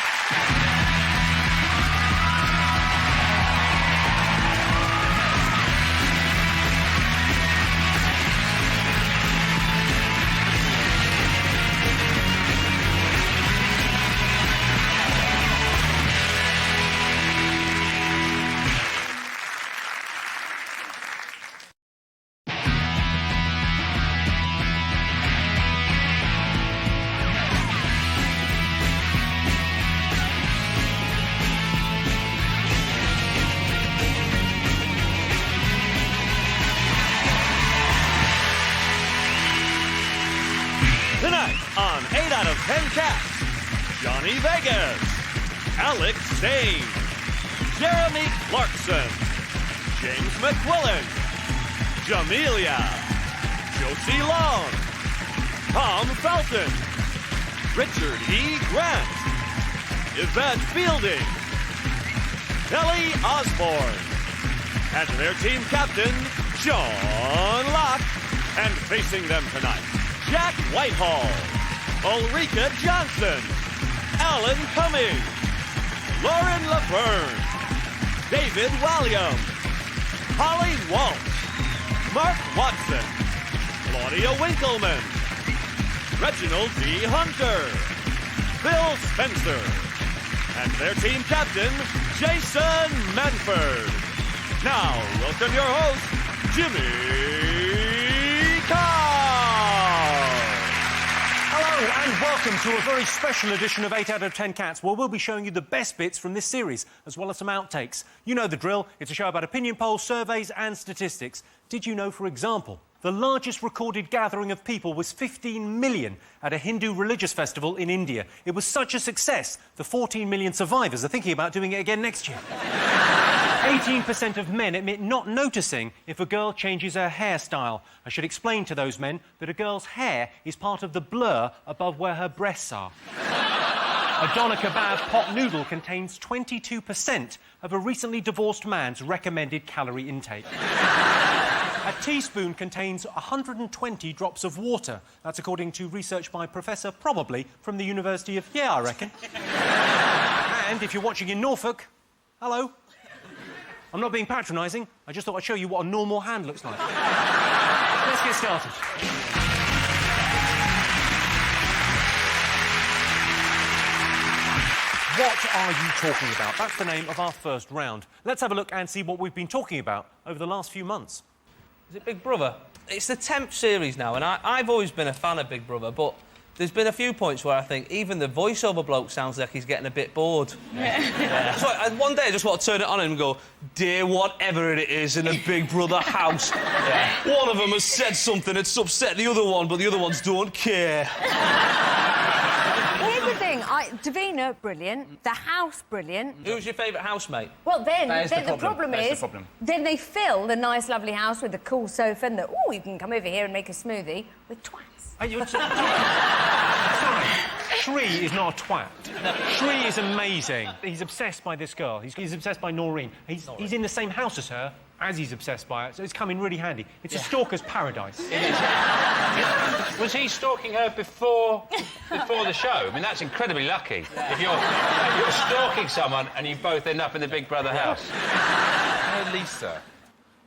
Tonight on 8 out of 10 Cats, Johnny Vegas, Alex Stain, Jeremy Clarkson, James McQuillan, Jamelia, Josie Long, Tom Felton, Richard E. Grant, Yvette Fielding, Kelly Osborne, and their team captain, John Locke, and facing them tonight, Jack Whitehall, Ulrika Johnson, Alan Cummings, Lauren Laverne, David Walliam, Holly Walsh, Mark Watson, Claudia Winkleman, Reginald D. Hunter, Bill Spencer, and their team captain, Jason Manford. Now, welcome your host, Jimmy Carr. Hello and welcome to a very special edition of 8 out of 10 Cats, where we'll be showing you the best bits from this series, as well as some outtakes. You know the drill. It's a show about opinion polls, surveys and statistics. Did you know, for example, the largest recorded gathering of people was 15 million at a Hindu religious festival in India? It was such a success, the 14 million survivors are thinking about doing it again next year. 18% of men admit not noticing if a girl changes her hairstyle. I should explain to those men that a girl's hair is part of the blur above where her breasts are. A doner kebab pot noodle contains 22% of a recently divorced man's recommended calorie intake. A teaspoon contains 120 drops of water. That's according to research by Professor, probably, from the University of... Yeah, I reckon. And if you're watching in Norfolk, hello. I'm not being patronising. I just thought I'd show you what a normal hand looks like. Let's get started. What are you talking about? That's the name of our first round. Let's have a look and see what we've been talking about over the last few months. Is it Big Brother? It's the 10th series now, and I've always been a fan of Big Brother, but there's been a few points where I think even the voiceover bloke sounds like he's getting a bit bored. Yeah. So one day I just want to turn it on and go, dear whatever it is in a Big Brother house, one of them has said something that's upset the other one, but the other ones don't care. Here's the thing, Davina, brilliant. The house, brilliant. Who's your favourite housemate? Well, then the problem is... problem. Then they fill the nice, lovely house with the cool sofa and the, oh, you can come over here and make a smoothie with twats. Sorry, Shri is not a twat. Shri is amazing. He's obsessed by this girl. He's obsessed by Noreen. He's in the same house as her, as he's obsessed by it, so it's come in really handy. It's a stalker's paradise. It is. Was he stalking her before the show? I mean, that's incredibly lucky. If you're stalking someone and you both end up in the Big Brother house. You know Lisa,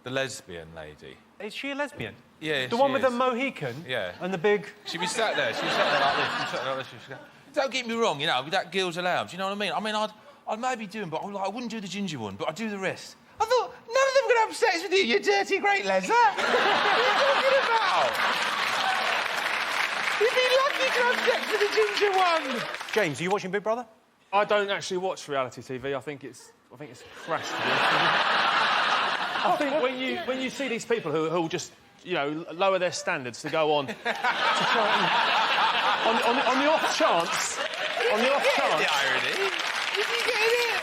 the lesbian lady? Is she a lesbian? Yeah, the one with the Mohican? Yeah. And the big... She'd be sat there, she'd be sat there like this, she'd be sat there like this, she'd go, don't get me wrong, you know, that girl's allowed, you know what I mean? I mean, I'd maybe do them, but I wouldn't do the ginger one, but I'd do the rest. I thought, none of them are going to have sex with you, you dirty great Lesser. What are you talking about? You'd be lucky to have sex with the ginger one. James, are you watching Big Brother? I don't actually watch reality TV. I think it's crass to be honest. I think when you see these people who just, you know, lower their standards to go on to try and... on the off chance... On the off chance... The irony. Did you get it?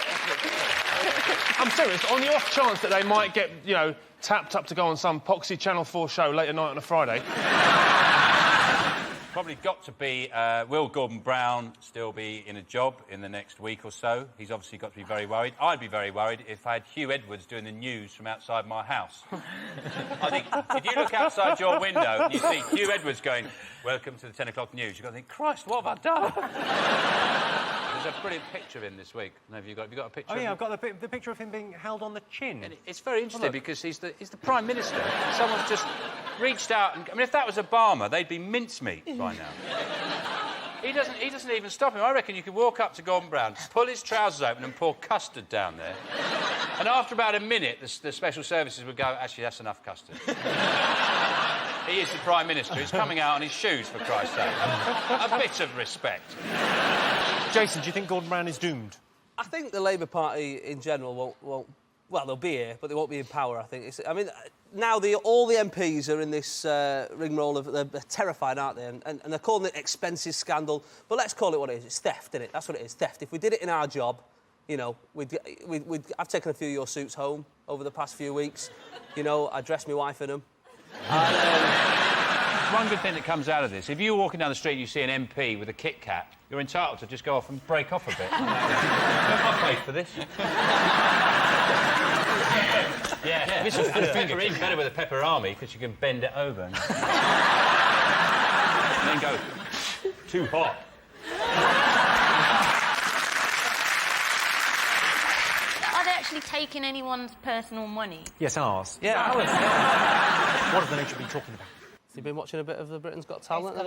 I'm serious. On the off chance that they might get, you know, tapped up to go on some poxy Channel 4 show late at night on a Friday... Probably got to be... will Gordon Brown still be in a job in the next week or so? He's obviously got to be very worried. I'd be very worried if I had Hugh Edwards doing the news from outside my house. I think if you look outside your window and you see Hugh Edwards going, welcome to the 10 o'clock news, you've got to think, Christ, what have I done? There's a brilliant picture of him this week. Have you got a picture? Oh, yeah, I've got the picture of him being held on the chin. And it's very interesting because he's the Prime Minister. Someone's just reached out and... I mean, if that was Obama, they'd be mincemeat by now. He doesn't even stop him. I reckon you could walk up to Gordon Brown, pull his trousers open and pour custard down there. And after about a minute, the special services would go, actually, that's enough custard. He is the Prime Minister. He's coming out on his shoes, for Christ's sake. A bit of respect. Jason, do you think Gordon Brown is doomed? I think the Labour Party in general won't... Well, they'll be here, but they won't be in power, I think. I mean, now all the MPs are in this rigmarole of... They're terrified, aren't they? And they're calling it expenses scandal. But let's call it what it is. It's theft, isn't it? That's what it is, theft. If we did it in our job, you know, I've taken a few of your suits home over the past few weeks. You know, I dressed my wife in them. One good thing that comes out of this, if you're walking down the street and you see an MP with a Kit Kat, you're entitled to just go off and break off a bit. I paid for this. Yeah, this is even better with a pepperami because you can bend it over and then go, too hot. Are they actually taking anyone's personal money? Yes, ours. Yeah, ours. What have they actually been talking about? Have you been watching a bit of the Britain's Got Talent?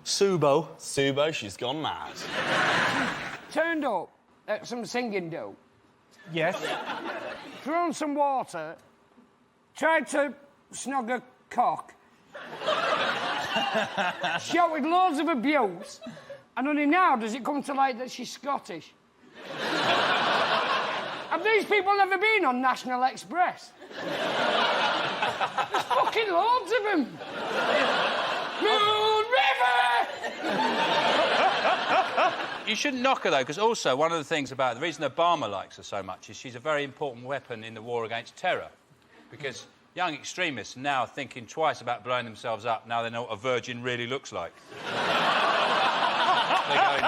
Subo. Subo, she's gone mad. Turned up at some singing do. Yes. Thrown some water. Tried to snog a cock. Shouted loads of abuse. And only now does it come to light that she's Scottish. Have these people ever been on National Express? There's fucking loads of them. Moon River! You shouldn't knock her, though, because also one of the things about the reason Obama likes her so much is she's a very important weapon in the war against terror. Because young extremists are now thinking twice about blowing themselves up now they know what a virgin really looks like. They're going...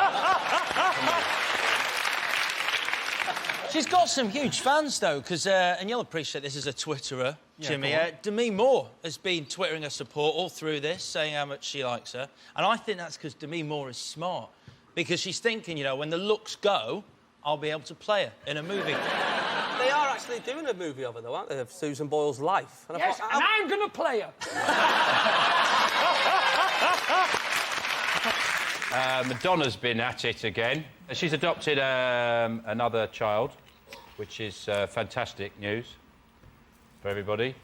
She's got some huge fans, though, because, and you'll appreciate this as a Twitterer, Jimmy. go on. Demi Moore has been twittering her support all through this, saying how much she likes her. And I think that's because Demi Moore is smart. Because she's thinking, you know, when the looks go, I'll be able to play her in a movie. They are actually doing a movie of her, though, aren't they? Of Susan Boyle's life. And Yes, and I'm going to play her. Madonna's been at it again. She's adopted another child, which is fantastic news for everybody.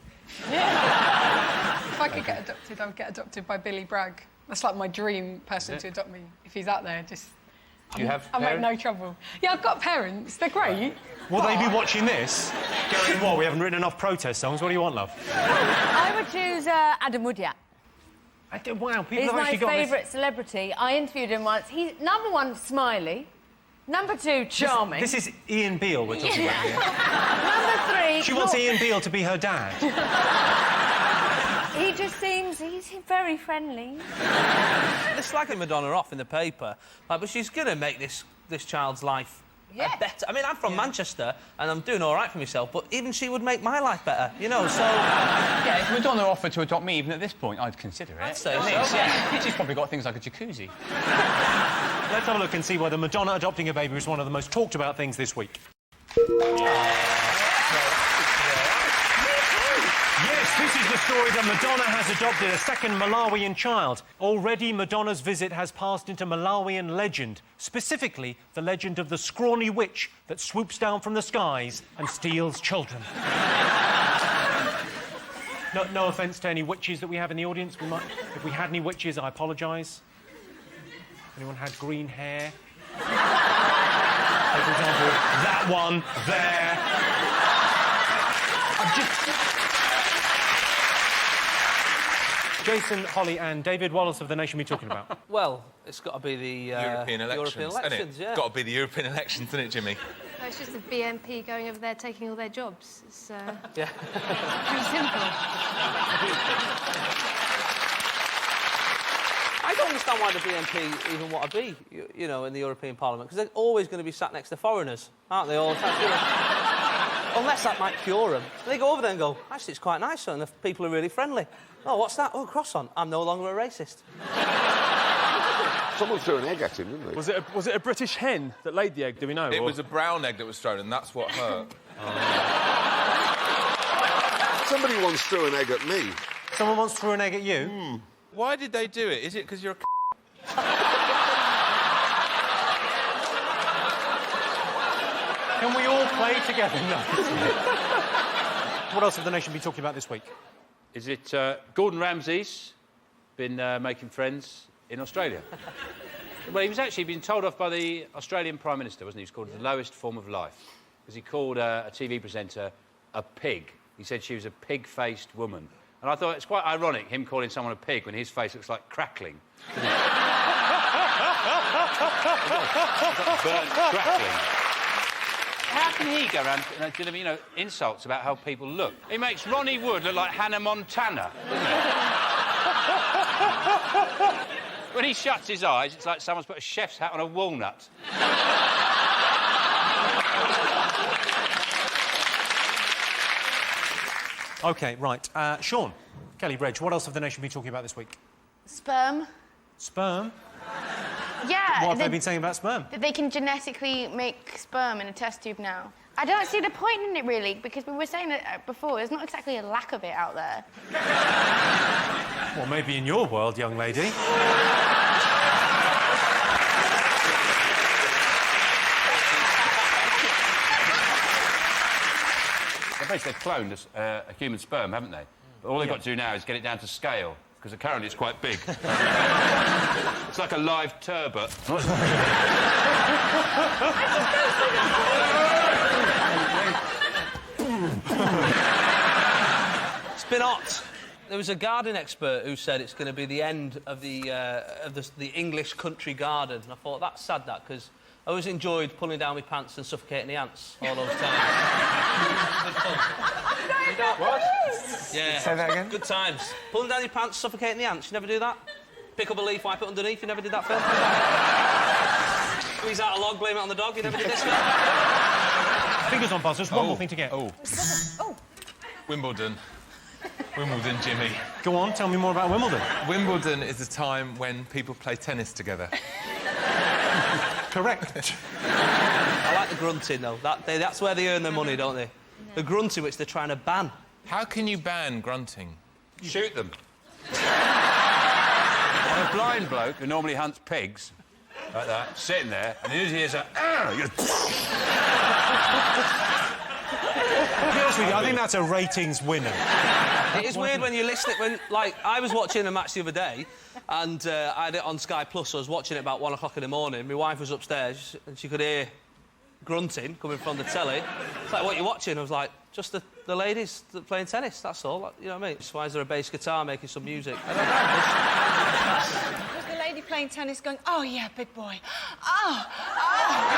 If I could get adopted, I would get adopted by Billy Bragg. That's like my dream person to adopt me. If he's out there, just... You have I make parents? no trouble. Yeah, I've got parents. They're great. Will they be watching this? Going, what, we haven't written enough protest songs? What do you want, love? I would choose Adam Woodyatt. Wow, people He's have my actually got this... favourite celebrity. I interviewed him once. He's number one, smiley. Number two, charming. This is Ian Beale we're talking about here. Number three... She wants Ian Beale to be her dad. He just seems... He's very friendly. They're slagging Madonna off in the paper, but she's going to make this child's life better. I mean, I'm from Manchester, and I'm doing all right for myself, but even she would make my life better, you know, so... Yeah, if Madonna offered to adopt me, even at this point, I'd consider it. I'd say At so, least, yeah. She's probably got things like a jacuzzi. Let's have a look and see whether Madonna adopting a baby is one of the most talked about things this week. Yes, this is the story that Madonna has adopted a second Malawian child. Already, Madonna's visit has passed into Malawian legend, specifically the legend of the scrawny witch that swoops down from the skies and steals children. No offence to any witches that we have in the audience. If we had any witches, I apologise. Anyone had green hair? Like, for example, that one there. Jason, Holly and David, what else of the nation are we talking about? Well, it's got to be the European elections, isn't it? yeah. Got to be the European elections, isn't it, Jimmy? No, it's just the BNP going over there taking all their jobs. It's yeah. pretty simple. I don't understand why the BNP even want to be, you know, in the European Parliament, because they're always going to be sat next to foreigners, aren't they, all the time? You know? Unless that might cure them. They go over there and go, actually, it's quite nice, and the people are really friendly. Oh, what's that? Oh, croissant. I'm no longer a racist. Someone threw an egg at him, didn't they? Was it a British hen that laid the egg, do we know? It was a brown egg that was thrown, and that's what hurt. Somebody once threw an egg at me. Someone once threw an egg at you? Why did they do it? Is it because you're a Can we all play together? No. What else have the nation been talking about this week? Is it Gordon Ramsay's been making friends in Australia? Well, he was actually being told off by the Australian Prime Minister, wasn't he? He was called the lowest form of life. Because he called a TV presenter a pig. He said she was a pig-faced woman. And I thought it's quite ironic, him calling someone a pig when his face looks like crackling. Burnt crackling. How can he go around doing, you know, insults about how people look? He makes Ronnie Wood look like Hannah Montana, doesn't he? When he shuts his eyes, it's like someone's put a chef's hat on a walnut. OK, right. Sean, Kelly, Reg, what else have the nation been talking about this week? Sperm. Sperm? Yeah. What have they been saying about sperm? That they can genetically make sperm in a test tube now. I don't see the point in it, really, because we were saying it before, there's not exactly a lack of it out there. Well, maybe in your world, young lady. They've cloned a human sperm, haven't they? But all they've got to do now is get it down to scale, because currently it's quite big. It's like a live turbot. It's been hot. There was a garden expert who said it's going to be the end of the English country garden. And I thought, that's sad, that, because I always enjoyed pulling down my pants and suffocating the ants all those times. Good fun. What? Yeah. Say that again? Good times. Pulling down your pants, suffocating the ants. You never do that? Pick up a leaf, wipe it underneath. You never did that, Phil? Squeeze out a log, blame it on the dog. You never did this, Phil? Fingers on buzzers. One more thing to get. Wimbledon. Wimbledon, Jimmy. Go on, tell me more about Wimbledon. Wimbledon is a time when people play tennis together. Correct. I like the grunting, though. That's where they earn their money, don't they? The grunting, which they're trying to ban. How can you ban grunting? Shoot them. I'm a blind bloke who normally hunts pigs, like that, sitting there, and he hears a... To be honest with you, I think that's a ratings winner. It is weird when you listen it when, like, I was watching a match the other day, and I had it on Sky Plus, so I was watching it about 1 o'clock in the morning. My wife was upstairs, and she could hear grunting coming from the telly. It's like, what are you watching? I was like, just the ladies playing tennis, that's all. Like, you know what I mean? Why is there a bass guitar making some music? I don't know. Was the lady playing tennis going, oh, yeah, big boy. Oh, oh.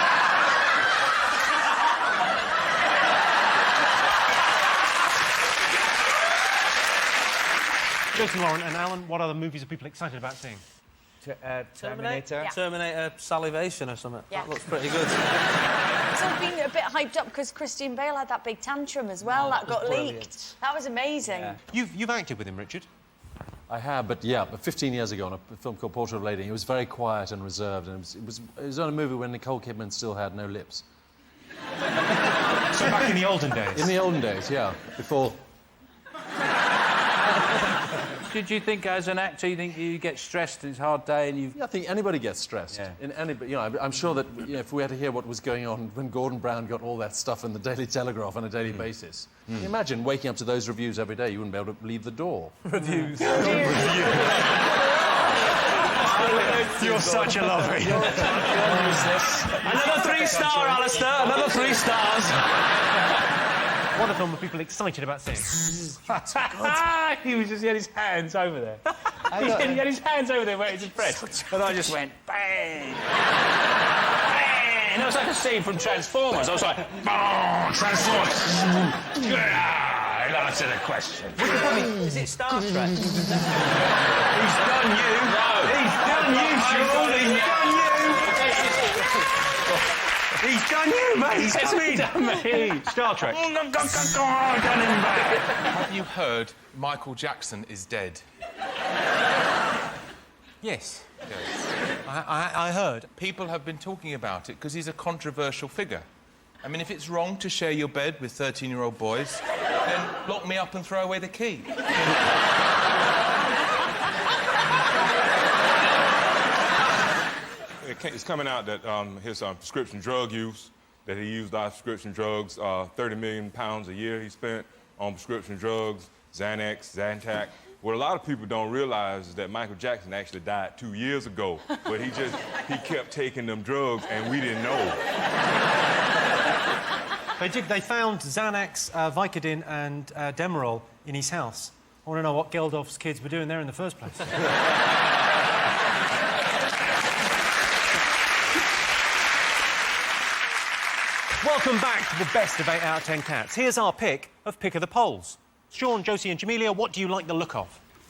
Jason, Lauren and Alan, what other movies are people excited about seeing? Terminator? Yeah. Terminator Salivation or something. Yeah. That looks pretty good. It's all been a bit hyped up because Christian Bale had that big tantrum as well. that got brilliant. leaked. That was amazing. Yeah. You've acted with him, Richard. I have, but yeah, 15 years ago on a film called Portrait of a Lady. He was very quiet and reserved, and it was on a movie when Nicole Kidman still had no lips. So back in the olden days? In the olden days, yeah. Before... Did you think, as an actor, you think you get stressed and it's a hard day and Yeah, I think anybody gets stressed. Yeah. I'm sure that if we had to hear what was going on when Gordon Brown got all that stuff in the Daily Telegraph on a daily basis, can you imagine waking up to those reviews every day? You wouldn't be able to leave the door. Reviews. You're such a lover. Another 3-star, Alistair. Another 3 stars. What film are people excited about seeing? He had his hands over there. He had his hands over there waiting to press. And I just went, bang! Bang! And it was like a scene from Transformers. I was like, oh, Transformers! I'll answer the question. Is it Star Trek? He's done you! No! He's done you, Sean! He's done you! He's done you, mate! He's done me! Star Trek. Have you heard Michael Jackson is dead? Yes. I heard. People have been talking about it because he's a controversial figure. I mean, if it's wrong to share your bed with 13-year-old boys, then lock me up and throw away the key. It's coming out that his prescription drug use, that he used a lot of prescription drugs, 30 million pounds a year he spent on prescription drugs, Xanax, Zantac. What a lot of people don't realize is that Michael Jackson actually died 2 years ago, but he kept taking them drugs and we didn't know. They found Xanax, Vicodin and Demerol in his house. I want to know what Geldof's kids were doing there in the first place. Welcome back to the best of 8 out of 10 cats. Here's our pick of the polls. Sean, Josie and Jamelia, what do you like the look of?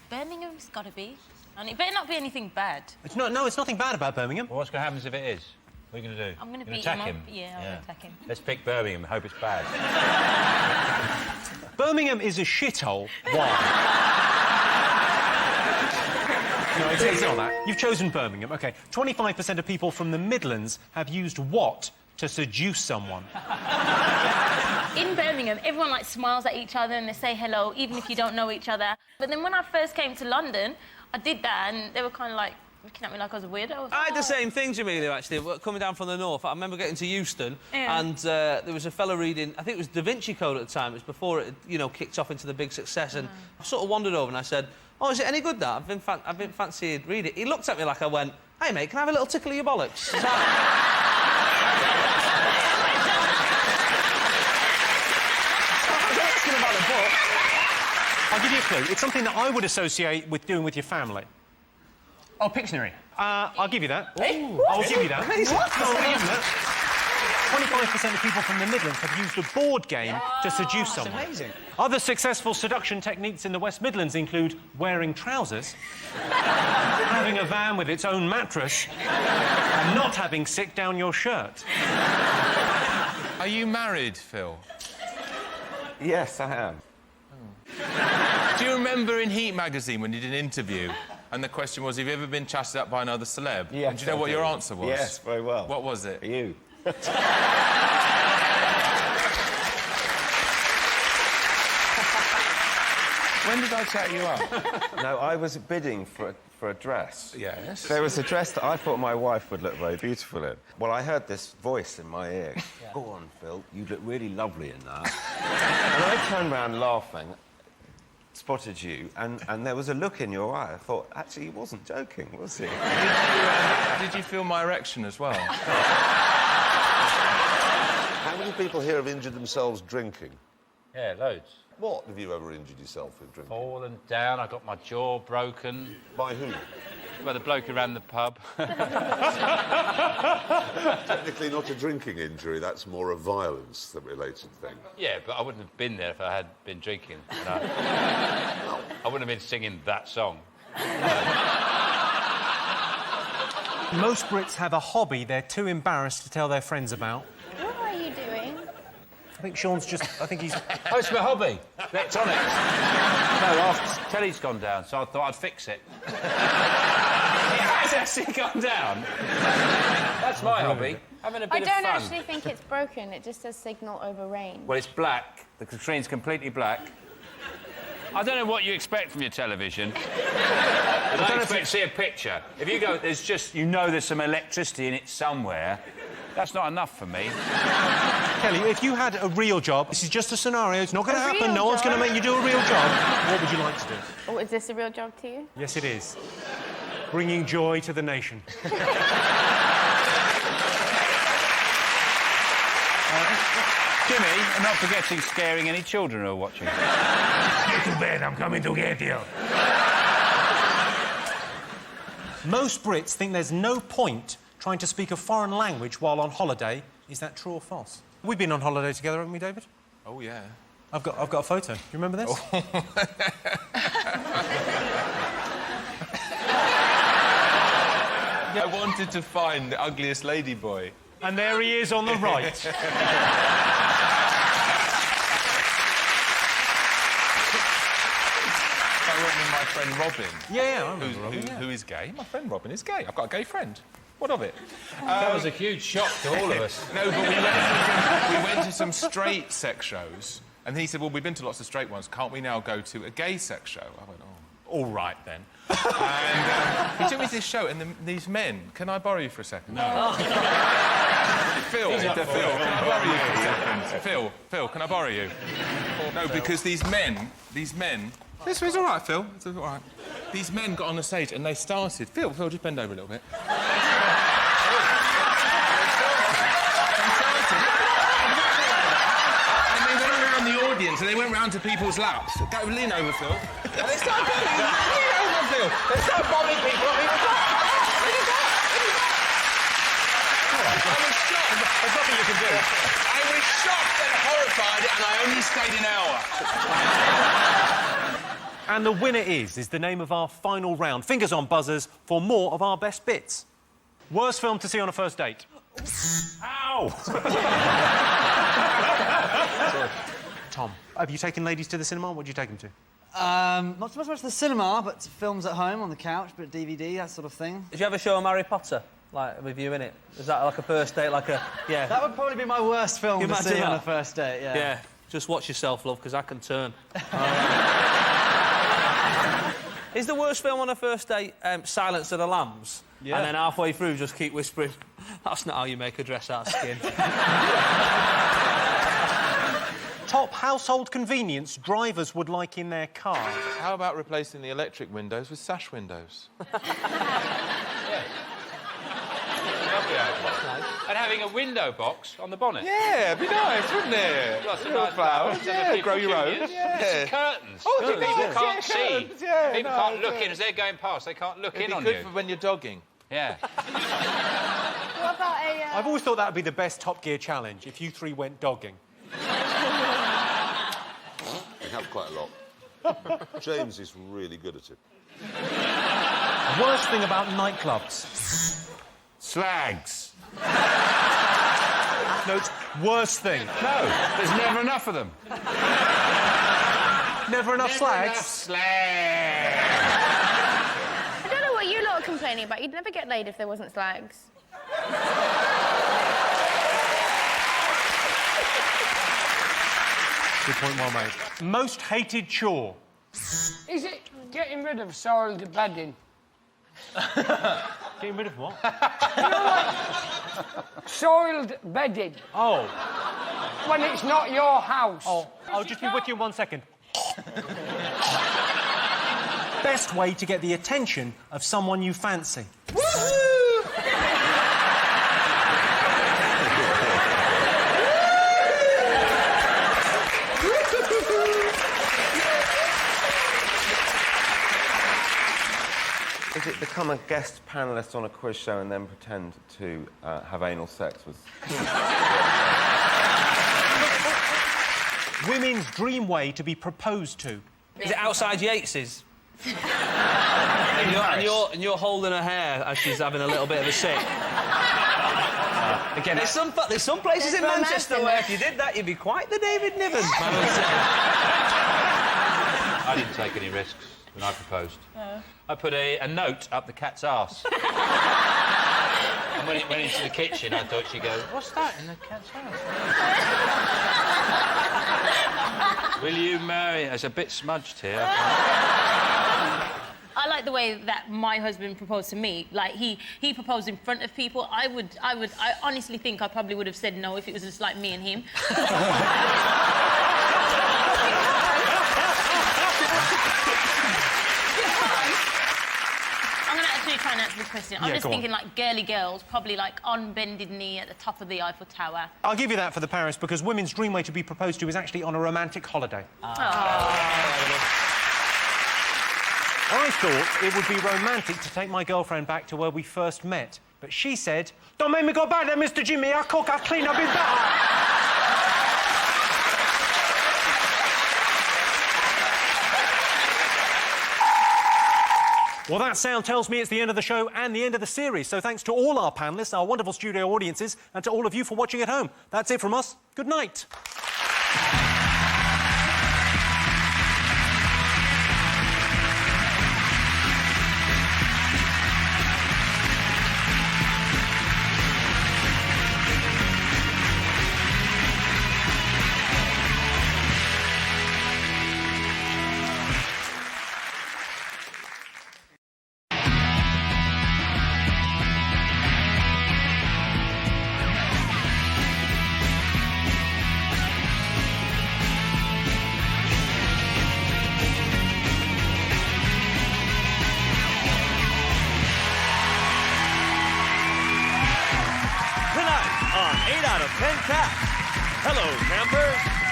Birmingham's got to be. And it better not be anything bad. It's nothing bad about Birmingham. Well, what's going to happen if it is? What are you going to do? I'm going to You're beat gonna him attack up. him? Yeah, I'm going to attack him. Let's pick Birmingham and hope it's bad. Birmingham is a shithole. Why? No, it's not that. You've chosen Birmingham. OK. 25% of people from the Midlands have used what to seduce someone? In Birmingham, everyone, like, smiles at each other and they say hello, even if you don't know each other. But then when I first came to London, I did that and they were kind of, like, looking at me like I was a weirdo. I had the same thing, Jamelia, actually, coming down from the north. I remember getting to Euston and there was a fella reading, I think it was Da Vinci Code at the time. It was before it, kicked off into the big success. And I sort of wandered over and I said, oh, is it any good, that? I've been fancying read it. He looked at me like I went, hey, mate, can I have a little tickle of your bollocks? Is that... about the book. I'll give you a clue. It's something that I would associate with doing with your family. Oh, Pictionary. I'll give you that. Ooh. I'll give you that. What? I'll give you that. 25% of people from the Midlands have used a board game to seduce someone. That's amazing. Other successful seduction techniques in the West Midlands include wearing trousers, having a van with its own mattress, and not having sick down your shirt. Are you married, Phil? Yes, I am. Do you remember in Heat magazine when you did an interview and the question was, have you ever been chatted up by another celeb? Yes, And do you know what your answer was? Yes, very well. What was it? You. When did I chat you up? No, I was bidding for a dress. Yes. There was a dress that I thought my wife would look very beautiful in. Well, I heard this voice in my ear. Yeah. Go on, Phil, you look really lovely in that. And I turned round laughing, spotted you, and there was a look in your eye. I thought, actually, he wasn't joking, was he? Did you feel my erection as well? How many people here have injured themselves drinking? Yeah, loads. What have you ever injured yourself with drinking? Fallen down, I got my jaw broken. By who? By the bloke who ran the pub. Technically not a drinking injury, that's more a violence-related thing. Yeah, but I wouldn't have been there if I had been drinking. And I wouldn't have been singing that song. Most Brits have a hobby they're too embarrassed to tell their friends about. What are you doing? I think Sean's just... I think he's... Oh, it's my hobby. Electronics. No, our telly's gone down, so I thought I'd fix it. It has actually gone down. That's my hobby. Having a bit I of don't fun. actually think it's broken. It just says signal over range. Well, it's black. The screen's completely black. I don't know what you expect from your television. I don't expect to see a picture. If you go, there's just... You know there's some electricity in it somewhere. That's not enough for me. Kelly, if you had a real job, this is just a scenario, it's not going to A happen, real no one's job? going to make you do a real job, what would you like to do? Oh, is this a real job to you? Yes, it is. Bringing joy to the nation. Jimmy, and not forgetting scaring any children who are watching. Get to bed, I'm coming to get you. Most Brits think there's no point trying to speak a foreign language while on holiday. Is that true or false? We've been on holiday together, haven't we, David? Oh, yeah. I've got a photo. Do you remember this? I wanted to find the ugliest lady boy. And there he is on the right. I went with my friend Robin. Yeah, I remember Robin, yeah. Who is gay. My friend Robin is gay. I've got a gay friend. What of it? That was a huge shock to all of us. No, but we went to some straight sex shows, and then he said, well, we've been to lots of straight ones. Can't we now go to a gay sex show? I went, oh, all right, then. And he took me to this show, and these men... Can I borrow you for a second? No. Phil, can I borrow you for a second? Phil, can I borrow you? No, because these men... This was all right, Phil. It's all right. These men got on the stage and they started... Phil, just bend over a little bit. And they went around the audience and they went round to people's laps. Go, lean over, Phil. And they started lean over, Phil. They started bombing people. I was shocked. There's nothing you can do. I was shocked and horrified, and I only stayed an hour. And the winner is the name of our final round. Fingers on buzzers for more of our best bits. Worst film to see on a first date? Ow! Tom, have you taken ladies to the cinema? What did you take them to? Not so much to the cinema, but films at home on the couch, but DVD, that sort of thing. Did you ever show 'em Harry Potter? Like, with you in it? Is that like a first date, like a... Yeah. That would probably be my worst film Can you to imagine see on that? a first date, yeah. Yeah. Just watch yourself, love, because I can turn. Is the worst film on a first date Silence of the Lambs? Yeah. And then halfway through just keep whispering, that's not how you make a dress out of skin. Top household convenience drivers would like in their car. How about replacing the electric windows with sash windows? And having a window box on the bonnet. Yeah, it'd be nice, wouldn't it? Got some Little nice flowers, flowers, yeah, and grow your own. petunias. Yeah. Some curtains. Oh, People curtains, can't yeah, see. curtains, yeah, People no, can't look yeah. in as they're going past. They can't look It'd in be on good you. for when you're dogging. Yeah. What about a... I've always thought that would be the best Top Gear challenge, if you three went dogging. We have quite a lot. James is really good at it. Worst thing about nightclubs? Slags. No, it's worst thing. No, there's never enough of them. Never enough slags? I don't know what you lot are complaining about. You'd never get laid if there wasn't slags. Good point, well made. Most hated chore. Is it getting rid of soiled bedding? Getting rid of what? You know, like, soiled bedding. Oh. When it's not your house. Oh, I'll just be with you in 1 second. Best way to get the attention of someone you fancy. Is it become a guest panellist on a quiz show and then pretend to have anal sex with... Women's dream way to be proposed to. Is it outside Yates's? and you're holding her hair as she's having a little bit of a sick. Again, there's some places in Manchester where if you did that, you'd be quite the David Niven. I didn't take any risks when I proposed. Oh. I put a note up the cat's arse. And when it went into the kitchen, I thought she'd go, "What's that in the cat's arse?" Will you marry? It's a bit smudged here. I like the way that my husband proposed to me. Like, he proposed in front of people. I honestly think I probably would have said no if it was just like me and him. I'm going to actually try and answer this question. I'm just thinking, like, girly girls, probably, like, on bended knee at the top of the Eiffel Tower. I'll give you that for the Paris, because women's dream way to be proposed to is actually on a romantic holiday. I thought it would be romantic to take my girlfriend back to where we first met, but she said, "Don't make me go back there, Mr. Jimmy. I cook, I clean, I'll be better." Well, that sound tells me it's the end of the show and the end of the series. So thanks to all our panellists, our wonderful studio audiences, and to all of you for watching at home. That's it from us. Good night.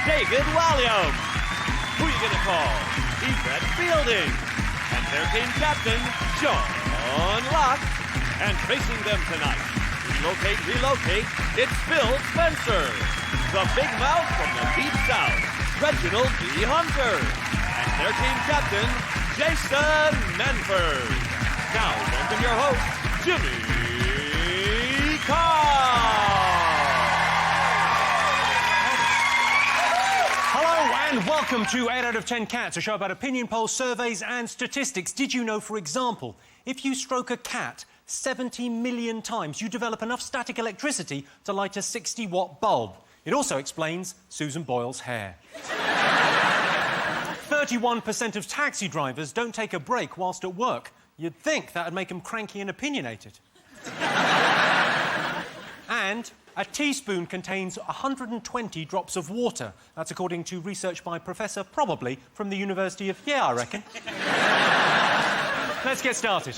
David Walliam. Who you gonna call? Yvette Fielding. And their team captain, John Locke. And facing them tonight, relocate, it's Phil Spencer. The big mouth from the deep south, Reginald D. Hunter. And their team captain, Jason Manford. Now, welcome your host, Jimmy Carr. And welcome to 8 out of 10 Cats, a show about opinion polls, surveys and statistics. Did you know, for example, if you stroke a cat 70 million times, you develop enough static electricity to light a 60-watt bulb? It also explains Susan Boyle's hair. 31% of taxi drivers don't take a break whilst at work. You'd think that would make them cranky and opinionated. And a teaspoon contains 120 drops of water. That's according to research by Professor, probably, from the University of... Yeah, I reckon. Let's get started.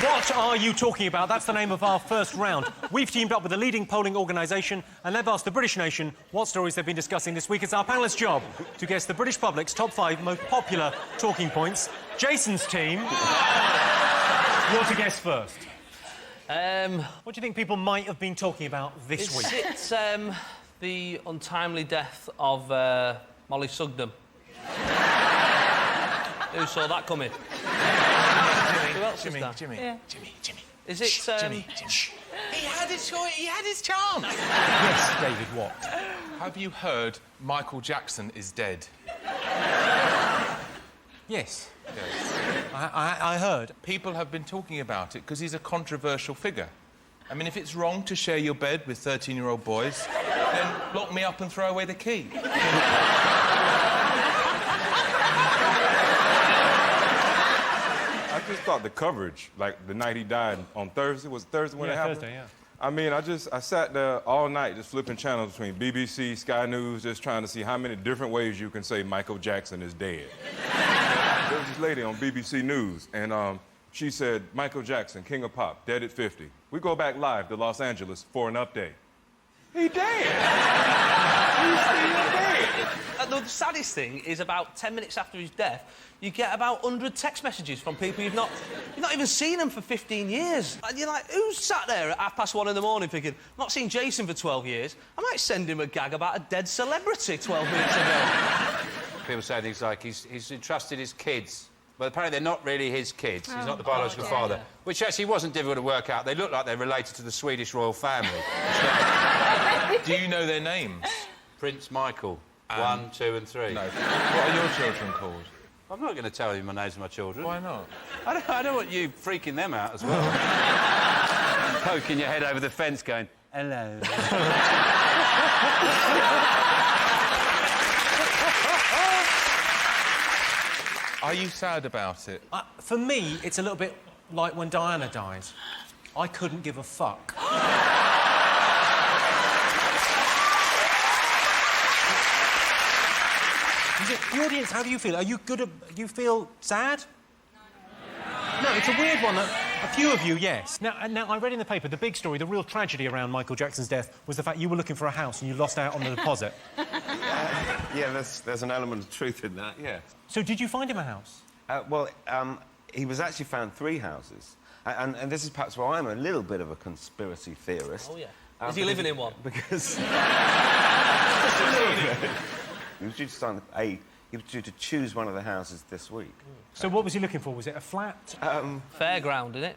What are you talking about? That's the name of our first round. We've teamed up with a leading polling organisation and they've asked the British nation what stories they've been discussing this week. It's our panellists' job to guess the British public's top 5 most popular talking points. Jason's team, you're to guess first. What do you think people might have been talking about this week? It's the untimely death of Molly Sugden. Who saw that coming? Who else is that? Jimmy. Is it... Jimmy. He had his chance. Yes, David, what? Have you heard Michael Jackson is dead? Yes. Yes. I heard. People have been talking about it because he's a controversial figure. I mean, if it's wrong to share your bed with 13-year-old boys, then lock me up and throw away the key. I just thought the coverage, like the night he died on Thursday, was it Thursday when it happened? Thursday, yeah. I mean, I sat there all night just flipping channels between BBC, Sky News, just trying to see how many different ways you can say Michael Jackson is dead. There was this lady on BBC News, and she said, Michael Jackson, King of Pop, dead at 50. We go back live to Los Angeles for an update. He dead! He's still dead! The saddest thing is about 10 minutes after his death, you get about 100 text messages from people you've not even seen them for 15 years. And you're like, who's sat there at 1:30 in the morning thinking, I've not seen Jason for 12 years, I might send him a gag about a dead celebrity 12 minutes ago. People say things like he's entrusted his kids. But apparently they're not really his kids. He's not the biological father. Which actually wasn't difficult to work out. They look like they're related to the Swedish royal family. Do you know their names? Prince Michael. 1, 2 and 3. No. What are your children called? I'm not going to tell you my names of my children. Why not? I don't want you freaking them out as well. Poking your head over the fence going, hello. Are you sad about it? For me, it's a little bit like when Diana died. I couldn't give a fuck. The audience, how do you feel? Are you good? Do you feel sad? No, it's a weird one. A few of you, yes. Now, I read in the paper the big story, the real tragedy around Michael Jackson's death was the fact you were looking for a house and you lost out on the deposit. Yeah, there's an element of truth in that, yeah. So did you find him a house? He was actually found 3 houses. And this is perhaps why I'm a little bit of a conspiracy theorist. Oh, yeah. Is he living in one? Because... Just a little bit. He was due to sign he was due to choose one of the houses this week. So what was he looking for? Was it a flat? Fairground, isn't it?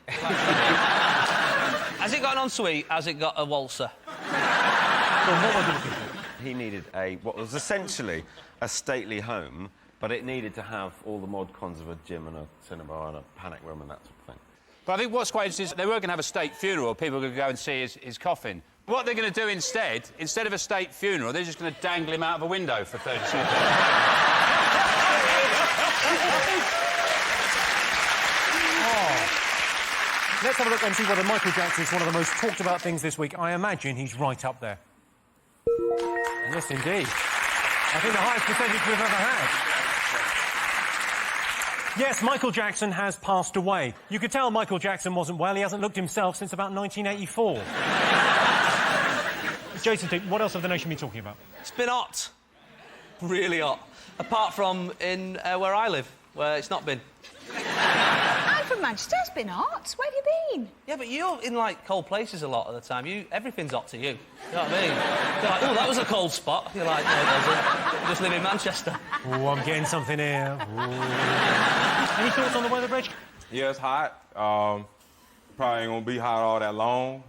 Has it got an ensuite? Has it got a waltzer? Well, what was he looking for? He needed what was essentially a stately home, but it needed to have all the mod cons of a gym and a cinema and a panic room and that sort of thing. But I think what's quite interesting is they were going to have a state funeral. People were going to go and see his coffin. What they're going to do instead of a state funeral, they're just going to dangle him out of a window for 30 seconds. Let's have a look and see whether Michael Jackson is one of the most talked about things this week. I imagine he's right up there. Yes, indeed. I think the highest percentage we've ever had. Yes, Michael Jackson has passed away. You could tell Michael Jackson wasn't well. He hasn't looked himself since about 1984. Jason, what else have the nation been talking about? It's been hot. Really hot. Apart from in where I live, where it's not been. I'm from Manchester. It's been hot. Where have you been? Yeah, but you're in, like, cold places a lot of the time. Everything's hot to you. You know what I mean? You're like, oh, that was a cold spot. You're like, no, it doesn't. You just live in Manchester. Oh, I'm getting something here. Any thoughts on the weather, Reg? Yeah, it's hot. Probably ain't gonna be hot all that long.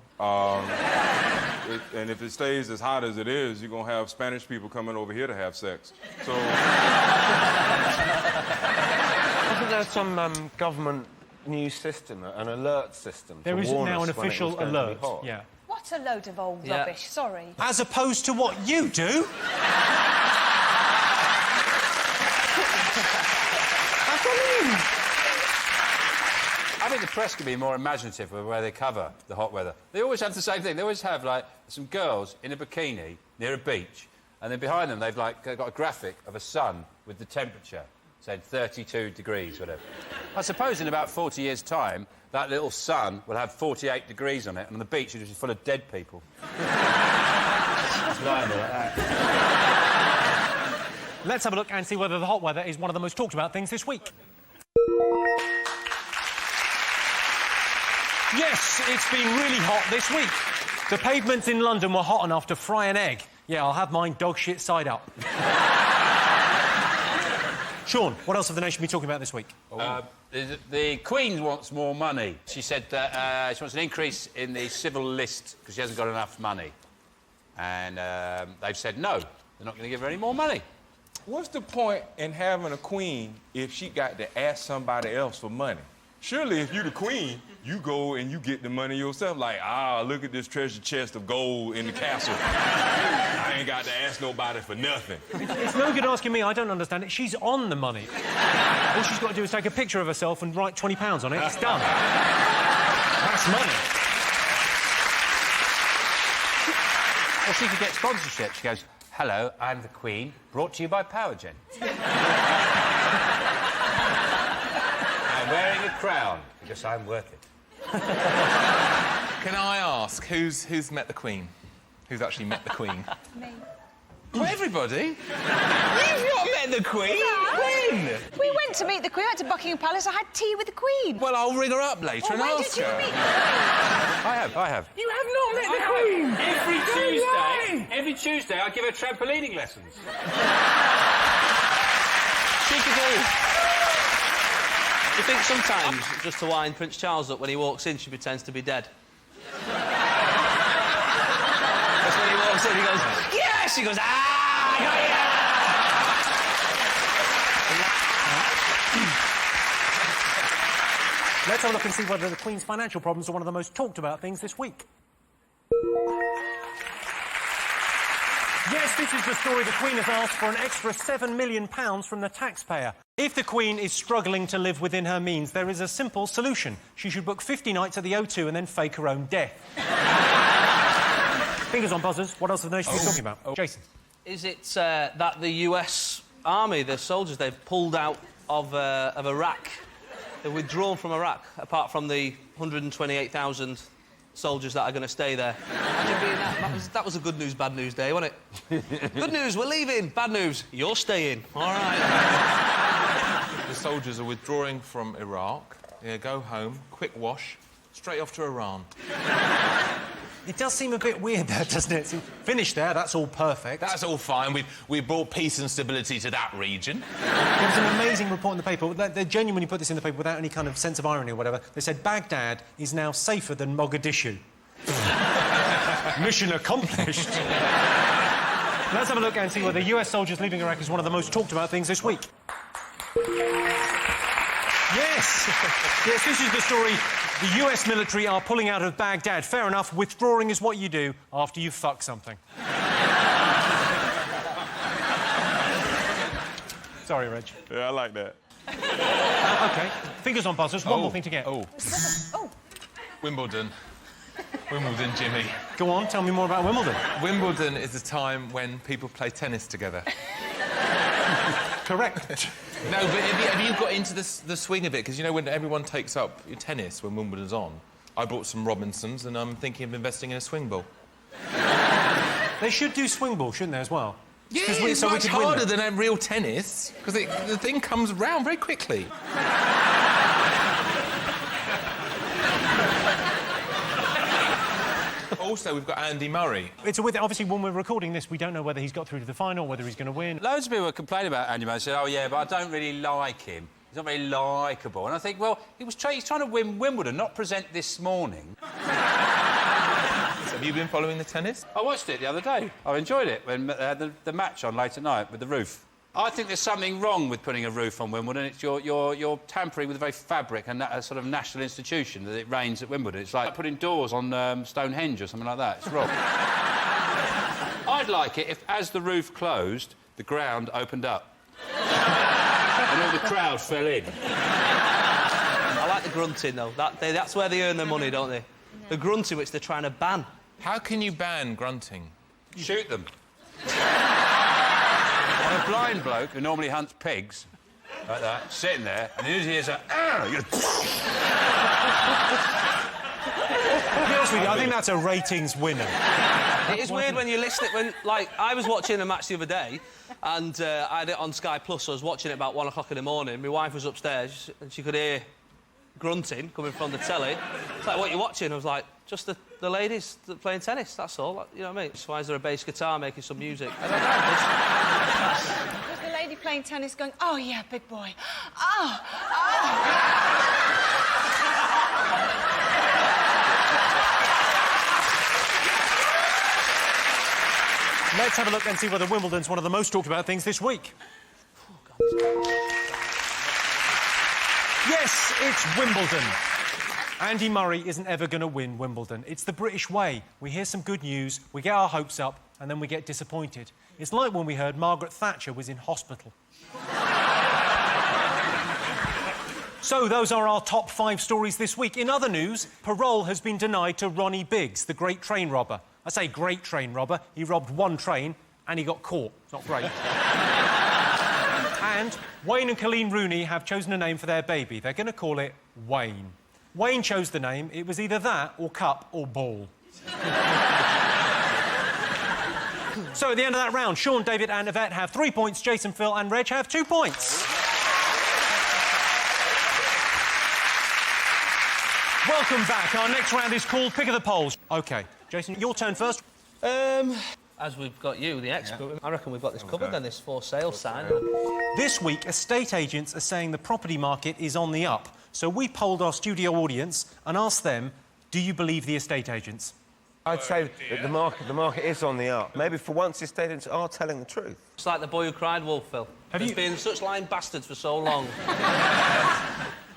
And if it stays as hot as it is, you're gonna have Spanish people coming over here to have sex. So... Isn't there some government new system, an alert system? There is now an official alert, yeah. What a load of old rubbish, sorry. As opposed to what you do. I think the press could be more imaginative with where they cover the hot weather. They always have the same thing. They always have, like, some girls in a bikini near a beach, and then behind them they've got a graphic of a sun with the temperature, saying 32 degrees, whatever. I suppose in about 40 years' time, that little sun will have 48 degrees on it, and on the beach it'll be full of dead people. Just lying there like that. Let's have a look and see whether the hot weather is one of the most talked about things this week. Yes, it's been really hot this week. The pavements in London were hot enough to fry an egg. Yeah, I'll have mine dog shit side up. Sean, what else have the nation been talking about this week? The Queen wants more money. She said she wants an increase in the civil list because she hasn't got enough money. And they've said no, they're not going to give her any more money. What's the point in having a queen if she got to ask somebody else for money? Surely, if you're the queen, you go and you get the money yourself. Like, look at this treasure chest of gold in the castle. I ain't got to ask nobody for nothing. It's no good asking me. I don't understand it. She's on the money. All she's got to do is take a picture of herself and write £20 on it. It's done. That's money. Or she could get sponsorship. She goes, hello, I'm the Queen, brought to you by Powergen. I'm wearing a crown because I'm worth it. Can I ask, who's met the Queen? Who's actually met the Queen? Me. Well, everybody. You've not met the Queen? When? We went to meet the Queen. I went to Buckingham Palace. I had tea with the Queen. Well, I'll ring her up later and where ask did you her. meet the Queen? I have. You have not met the Queen! Every Tuesday, I give her trampolining lessons. She could do. You think sometimes, just to wind Prince Charles up, when he walks in, she pretends to be dead? Because when he walks in, he goes, yes! She goes, Let's have a look and see whether the Queen's financial problems are one of the most talked about things this week. Yes, this is the story. The Queen has asked for an extra £7 million from the taxpayer. If the Queen is struggling to live within her means, there is a simple solution. She should book 50 nights at the O2 and then fake her own death. Fingers on buzzers. What else have the nation been talking about? Jason. Is it that the US Army, the soldiers, they've pulled out of Iraq? They've withdrawn from Iraq, apart from the 128,000 soldiers that are going to stay there. Imagine being that was a good news, bad news day, wasn't it? Good news, we're leaving. Bad news, you're staying. All right. The soldiers are withdrawing from Iraq. Yeah, go home, quick wash, straight off to Iran. It does seem a bit weird, though, doesn't it? Finished there, that's all perfect. That's all fine. We've brought peace and stability to that region. There was an amazing report in the paper. They genuinely put this in the paper without any kind of sense of irony or whatever. They said Baghdad is now safer than Mogadishu. Mission accomplished. Let's have a look and see whether US soldiers leaving Iraq is one of the most talked about things this week. Yes! Yes, this is the story. The US military are pulling out of Baghdad. Fair enough, withdrawing is what you do after you fuck something. Sorry, Reg. Yeah, I like that. OK, fingers on buzzers. One more thing to get. Wimbledon. Wimbledon, Jimmy. Go on, tell me more about Wimbledon. Wimbledon is a time when people play tennis together. Correct. No, but have you got into the swing of it? Because, you know, when everyone takes up tennis when Wimbledon's on, I bought some Robinsons and I'm thinking of investing in a swing ball. They should do swing ball, shouldn't they, as well? Yeah, it's much harder than real tennis, because the thing comes round very quickly. Also, we've got Andy Murray. Obviously, when we're recording this, we don't know whether he's got through to the final, whether he's going to win. Loads of people were complaining about Andy Murray. Said, oh, yeah, but I don't really like him. He's not very likeable. And I think, well, he's trying to win Wimbledon, not present this morning. Have you been following the tennis? I watched it the other day. I enjoyed it when they had the match on late at night with the roof. I think there's something wrong with putting a roof on Wimbledon. It's you're tampering with the very fabric and a sort of national institution that it rains at Wimbledon. It's like putting doors on Stonehenge or something like that. It's wrong. I'd like it if, as the roof closed, the ground opened up. And all the crowd fell in. I like the grunting, though. That's where they earn their money, don't they? The grunting, which they're trying to ban. How can you ban grunting? Shoot them. I'm a blind bloke who normally hunts pigs, like that, sitting there, and he hears a... To be honest with you, I think that's a ratings winner. It is weird when you listen... Like, I was watching a match the other day, and I had it on Sky Plus. I was watching it about 1 o'clock in the morning. My wife was upstairs, and she could hear grunting coming from the telly. It's like, what are you watching? I was like, just the ladies playing tennis, that's all. Like, you know what I mean? So why is there a bass guitar making some music? I don't know. Was the lady playing tennis going, oh, yeah, big boy. Oh, Let's have a look and see whether Wimbledon's one of the most talked about things this week. Yes, it's Wimbledon. Andy Murray isn't ever going to win Wimbledon. It's the British way. We hear some good news, we get our hopes up, and then we get disappointed. It's like when we heard Margaret Thatcher was in hospital. So, those are our top 5 stories this week. In other news, parole has been denied to Ronnie Biggs, the great train robber. I say great train robber. He robbed one train and he got caught. It's not great. And Wayne and Colleen Rooney have chosen a name for their baby. They're going to call it Wayne. Wayne chose the name. It was either that or cup or ball. So, at the end of that round, Sean, David and Yvette have 3 points. Jason, Phil and Reg have 2 points. Welcome back. Our next round is called Pick of the Polls. OK, Jason, your turn first. As we've got you, the expert, I reckon we've got this covered then, this for sale sign. This week, estate agents are saying the property market is on the up. So we polled our studio audience and asked them, do you believe the estate agents? I'd say that the market is on the up. Maybe for once the estate agents are telling the truth. It's like the boy who cried wolf, Phil. Have There's you been such lying bastards for so long.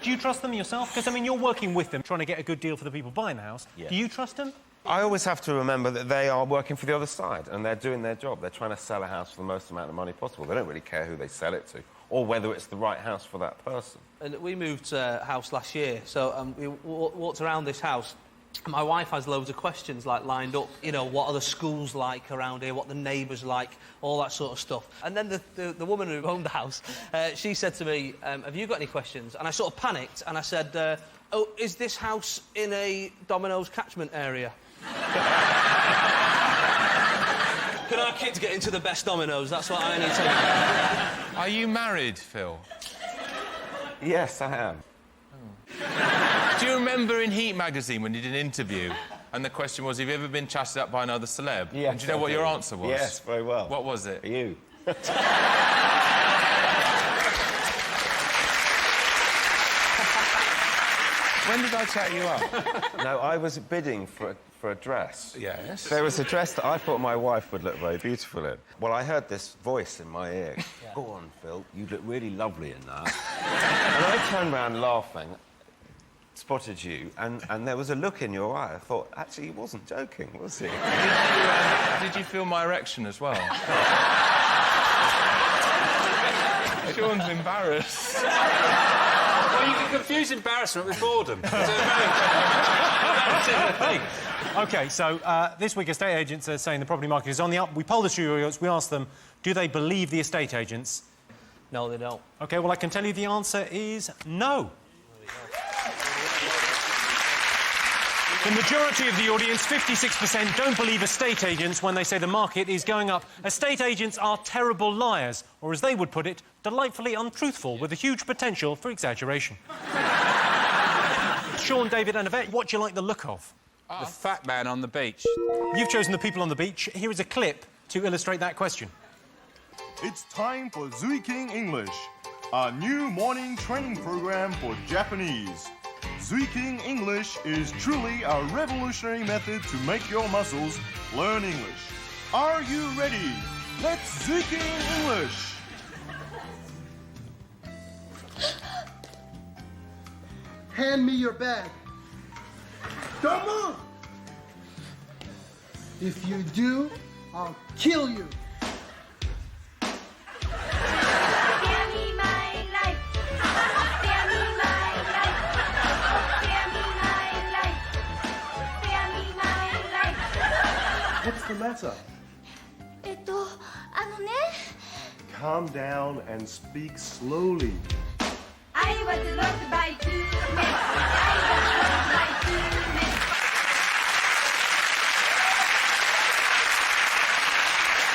Do you trust them yourself? Because, I mean, you're working with them, trying to get a good deal for the people buying the house. Yeah. Do you trust them? I always have to remember that they are working for the other side and they're doing their job. They're trying to sell a house for the most amount of money possible. They don't really care who they sell it to or whether it's the right house for that person. And we moved house last year, so we walked around this house. My wife has loads of questions, like, lined up. You know, what are the schools like around here, what the neighbours like, all that sort of stuff. And then the woman who owned the house, she said to me, have you got any questions? And I sort of panicked, and I said, oh, is this house in a Domino's catchment area? Can our kids get into the best Domino's? That's what I need to know. Are you married, Phil? Yes, I am. Do you remember in Heat magazine when you did an interview and the question was, have you ever been chatted up by another celeb? Yes. And do you know what your answer was? Yes, very well. What was it? You. When did I chat you up? No, I was bidding for a dress. Yes. There was a dress that I thought my wife would look very beautiful in. Well, I heard this voice in my ear. Yeah. Go on, Phil, you look really lovely in that. And I turned round laughing, spotted you, and there was a look in your eye. I thought, actually, he wasn't joking, was he? Did you feel my erection as well? Sean's embarrassed. Well, you can confuse embarrassment with boredom. It's a very embarrassing thing. OK, so this week estate agents are saying the property market is on the up. We polled the studio audience, we asked them, do they believe the estate agents? No, they don't. OK, well, I can tell you the answer is no. The majority of the audience, 56%, don't believe estate agents when they say the market is going up. Estate agents are terrible liars, or as they would put it, delightfully untruthful with a huge potential for exaggeration. Sean, David and Yvette, what do you like the look of? The fat man on the beach. You've chosen the people on the beach. Here is a clip to illustrate that question. It's time for Zui King English, a new morning training program for Japanese. Zui King English is truly a revolutionary method to make your muscles learn English. Are you ready? Let's Zui King English! Hand me your bag. Don't move! If you do, I'll kill you. What's the matter? Calm down and speak slowly. I was loved by 2 men. I was loved by 2 men.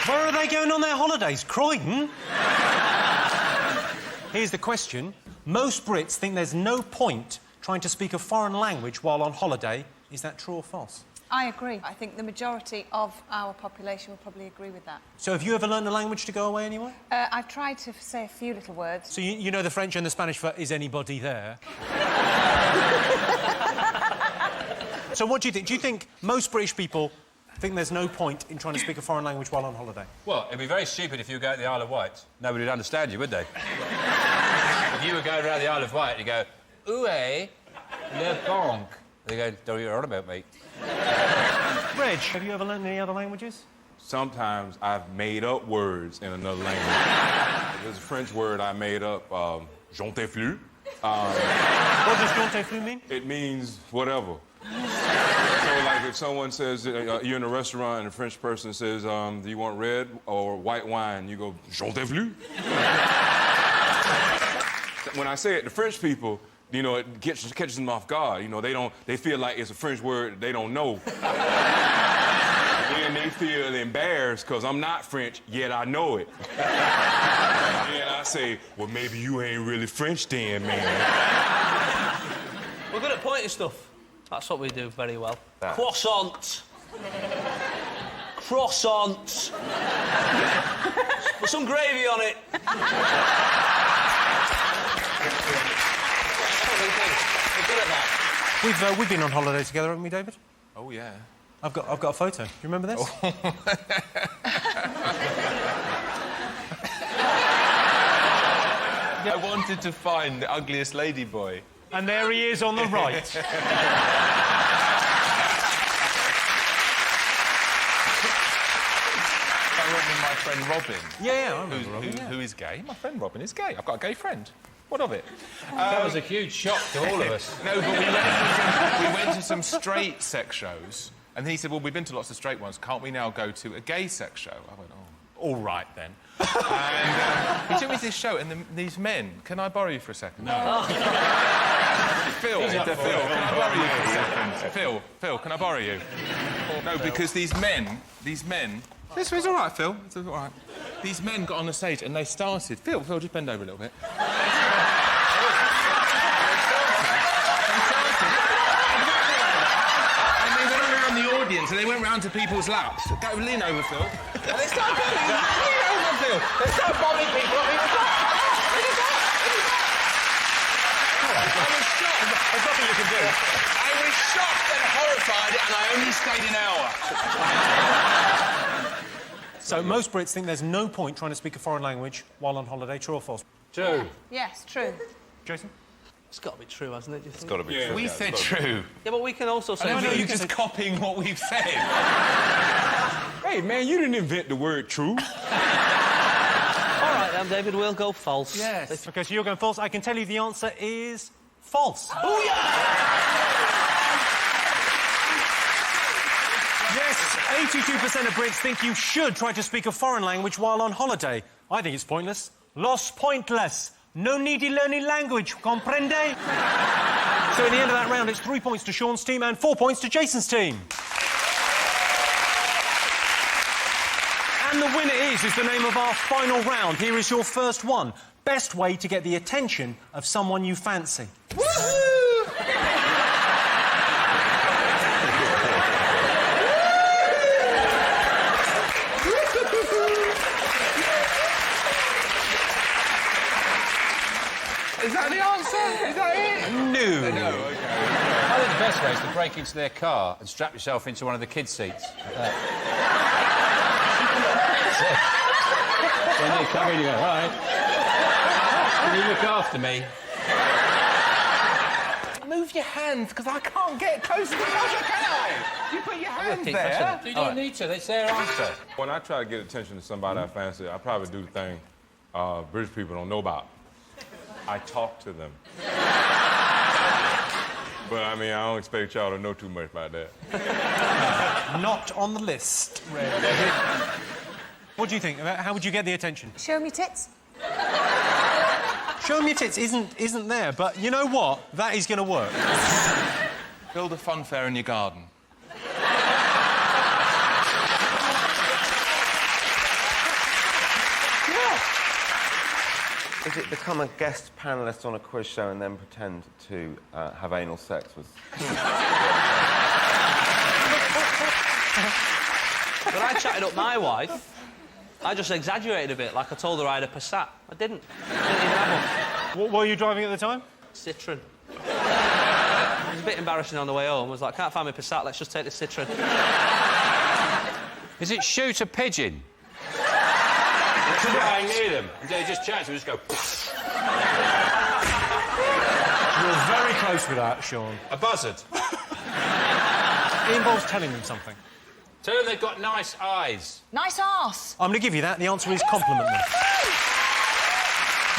Where are they going on their holidays? Croydon? Here's the question. Most Brits think there's no point trying to speak a foreign language while on holiday. Is that true or false? I agree. I think the majority of our population will probably agree with that. So have you ever learned a language to go away anywhere? I've tried to say a few little words. So you know the French and the Spanish for is anybody there? So what do you think? Do you think most British people think there's no point in trying to speak a foreign language while on holiday? Well, it'd be very stupid if you go to the Isle of Wight. Nobody would understand you, would they? If you were going around the Isle of Wight, you go, "Où est le banque?" They go, "Don't you on about, mate." Reg, have you ever learned any other languages? Sometimes I've made up words in another language. There's a French word I made up, j'en t'ai flou. What does j'en t'ai flou mean? It means whatever. So, like, if someone says, you're in a restaurant and a French person says, do you want red or white wine? You go, j'en t'ai flou. When I say it to French people, you know, it catches them off guard. You know, they feel like it's a French word they don't know. And they feel embarrassed because I'm not French, yet I know it. And I say, well, maybe you ain't really French then, man. We're good at pointing stuff. That's what we do very well. That. Croissant. Croissant. Put some gravy on it. We're good at that. We've been on holiday together, haven't we, David? Oh, yeah. I've got a photo. Do you remember this? I wanted to find the ugliest lady boy. And there he is on the right. I went with my friend Robin. Yeah, I remember Robin. Who is gay. My friend Robin is gay. I've got a gay friend. What of it? That was a huge shock to all of us. No, but we went to some straight sex shows, and he said, well, we've been to lots of straight ones. Can't we now go to a gay sex show? I went, oh, all right, then. And he took me to this show, and these men... Can I borrow you for a second? No. Phil, can I borrow you for a second? Phil, can I borrow you? No, because these men... This was all right, Phil. It's all right. These men got on the stage and they started... Phil, just bend over a little bit. And they went round to people's laps. Go, lean over, Phil. And they started going, lean over, Phil. They started bombing people. I was shocked. There's nothing you can do. I was shocked and horrified, and I only stayed an hour. So most Brits think there's no point trying to speak a foreign language while on holiday. True or false? True. Yes, true. Jason? It's got to be true, hasn't it? Do you think? It's got to be true. We said true. Yeah, but we can also say... I know you're just copying what we've said. Hey, man, you didn't invent the word true. All right, then, David, we'll go false. Yes. OK, so you're going false. I can tell you the answer is false. Oh, yeah! Yes, 82% of Brits think you should try to speak a foreign language while on holiday. I think it's pointless. Los pointless. No needy learning language, comprende? So at the end of that round, it's 3 points to Sean's team and 4 points to Jason's team. And the winner is the name of our final round. Here is your first one. Best way to get the attention of someone you fancy. Is that the answer? Is that it? No. No, OK. I think the best way is to break into their car and strap yourself into one of the kids' seats. When they come in, you go, all right. Can you look after me? Move your hands, because I can't get close to the buzzer, can I? You put your hands there. You don't need to, that's their answer. When I try to get attention to somebody I fancy, I probably do the thing British people don't know about. I talk to them. But, I mean, I don't expect y'all to know too much about that. Not on the list, Red. What do you think? How would you get the attention? Show me tits. Show me your tits isn't there, but you know what? That is going to work. Build a fun fair in your garden. Is it become a guest panellist on a quiz show and then pretend to have anal sex with... When I chatted up my wife, I just exaggerated a bit, like I told her I had a Passat. I didn't. I didn't even have one. What were you driving at the time? Citroen. It was a bit embarrassing on the way home. I was like, can't find my Passat, let's just take the Citroen. Is it shoot a pigeon? Flying near them. And they just chat to them, just go... You're very close with that, Sean. A buzzard. It involves telling them something. Tell them they've got nice eyes. Nice arse. I'm going to give you that. The answer is compliment them.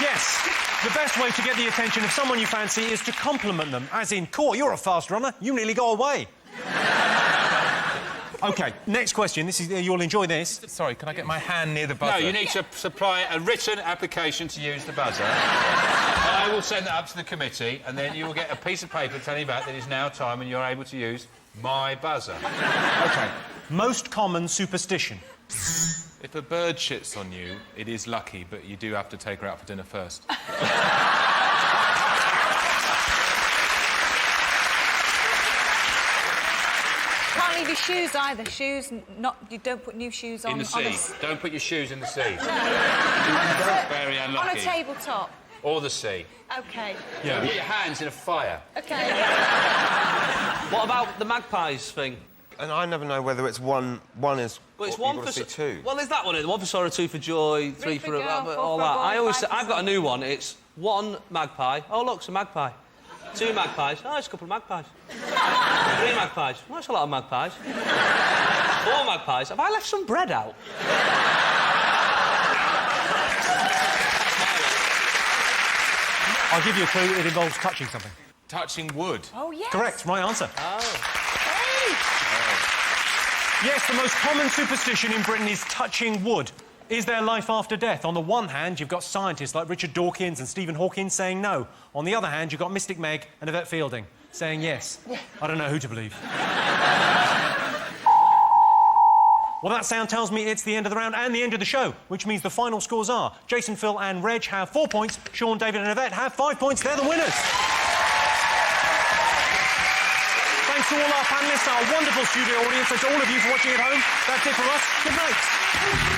Yes, the best way to get the attention of someone you fancy is to compliment them. As in, cool, you're a fast runner. You nearly got away. OK, next question. This is you'll enjoy this. Sorry, can I get my hand near the buzzer? No, you need to supply a written application to use the buzzer. I will send that up to the committee, and then you will get a piece of paper telling you back that it's now time and you're able to use my buzzer. OK. Most common superstition. If a bird shits on you, it is lucky, but you do have to take her out for dinner first. Can't leave your shoes either. Shoes, not... You don't put new shoes on... In the sea. Don't put your shoes in the sea. No. Very unlucky. On a tabletop. Or the sea. OK. Yeah. Put your hands in a fire. OK. What about the magpies thing? And I never know whether it's one is... Well, it's or one you've for... got to say two. Well, there's that one. One for sorrow, two for joy, three for... all that. I always say... I've got a new one. It's one magpie. Oh, look, it's a magpie. Two magpies. Oh, it's a couple of magpies. Three magpies. Oh, that's a lot of magpies. Four magpies. Have I left some bread out? I'll give you a clue. It involves touching something. Touching wood. Oh, yes. Correct. Right answer. Oh. Yes, the most common superstition in Britain is touching wood. Is there life after death? On the one hand, you've got scientists like Richard Dawkins and Stephen Hawking saying no. On the other hand, you've got Mystic Meg and Yvette Fielding saying yes. I don't know who to believe. Well, that sound tells me it's the end of the round and the end of the show, which means the final scores are Jason, Phil and Reg have 4 points, Sean, David and Yvette have 5 points. They're the winners. Thanks to all our panellists, our wonderful studio audience, and to all of you for watching at home. That's it from us. Good night.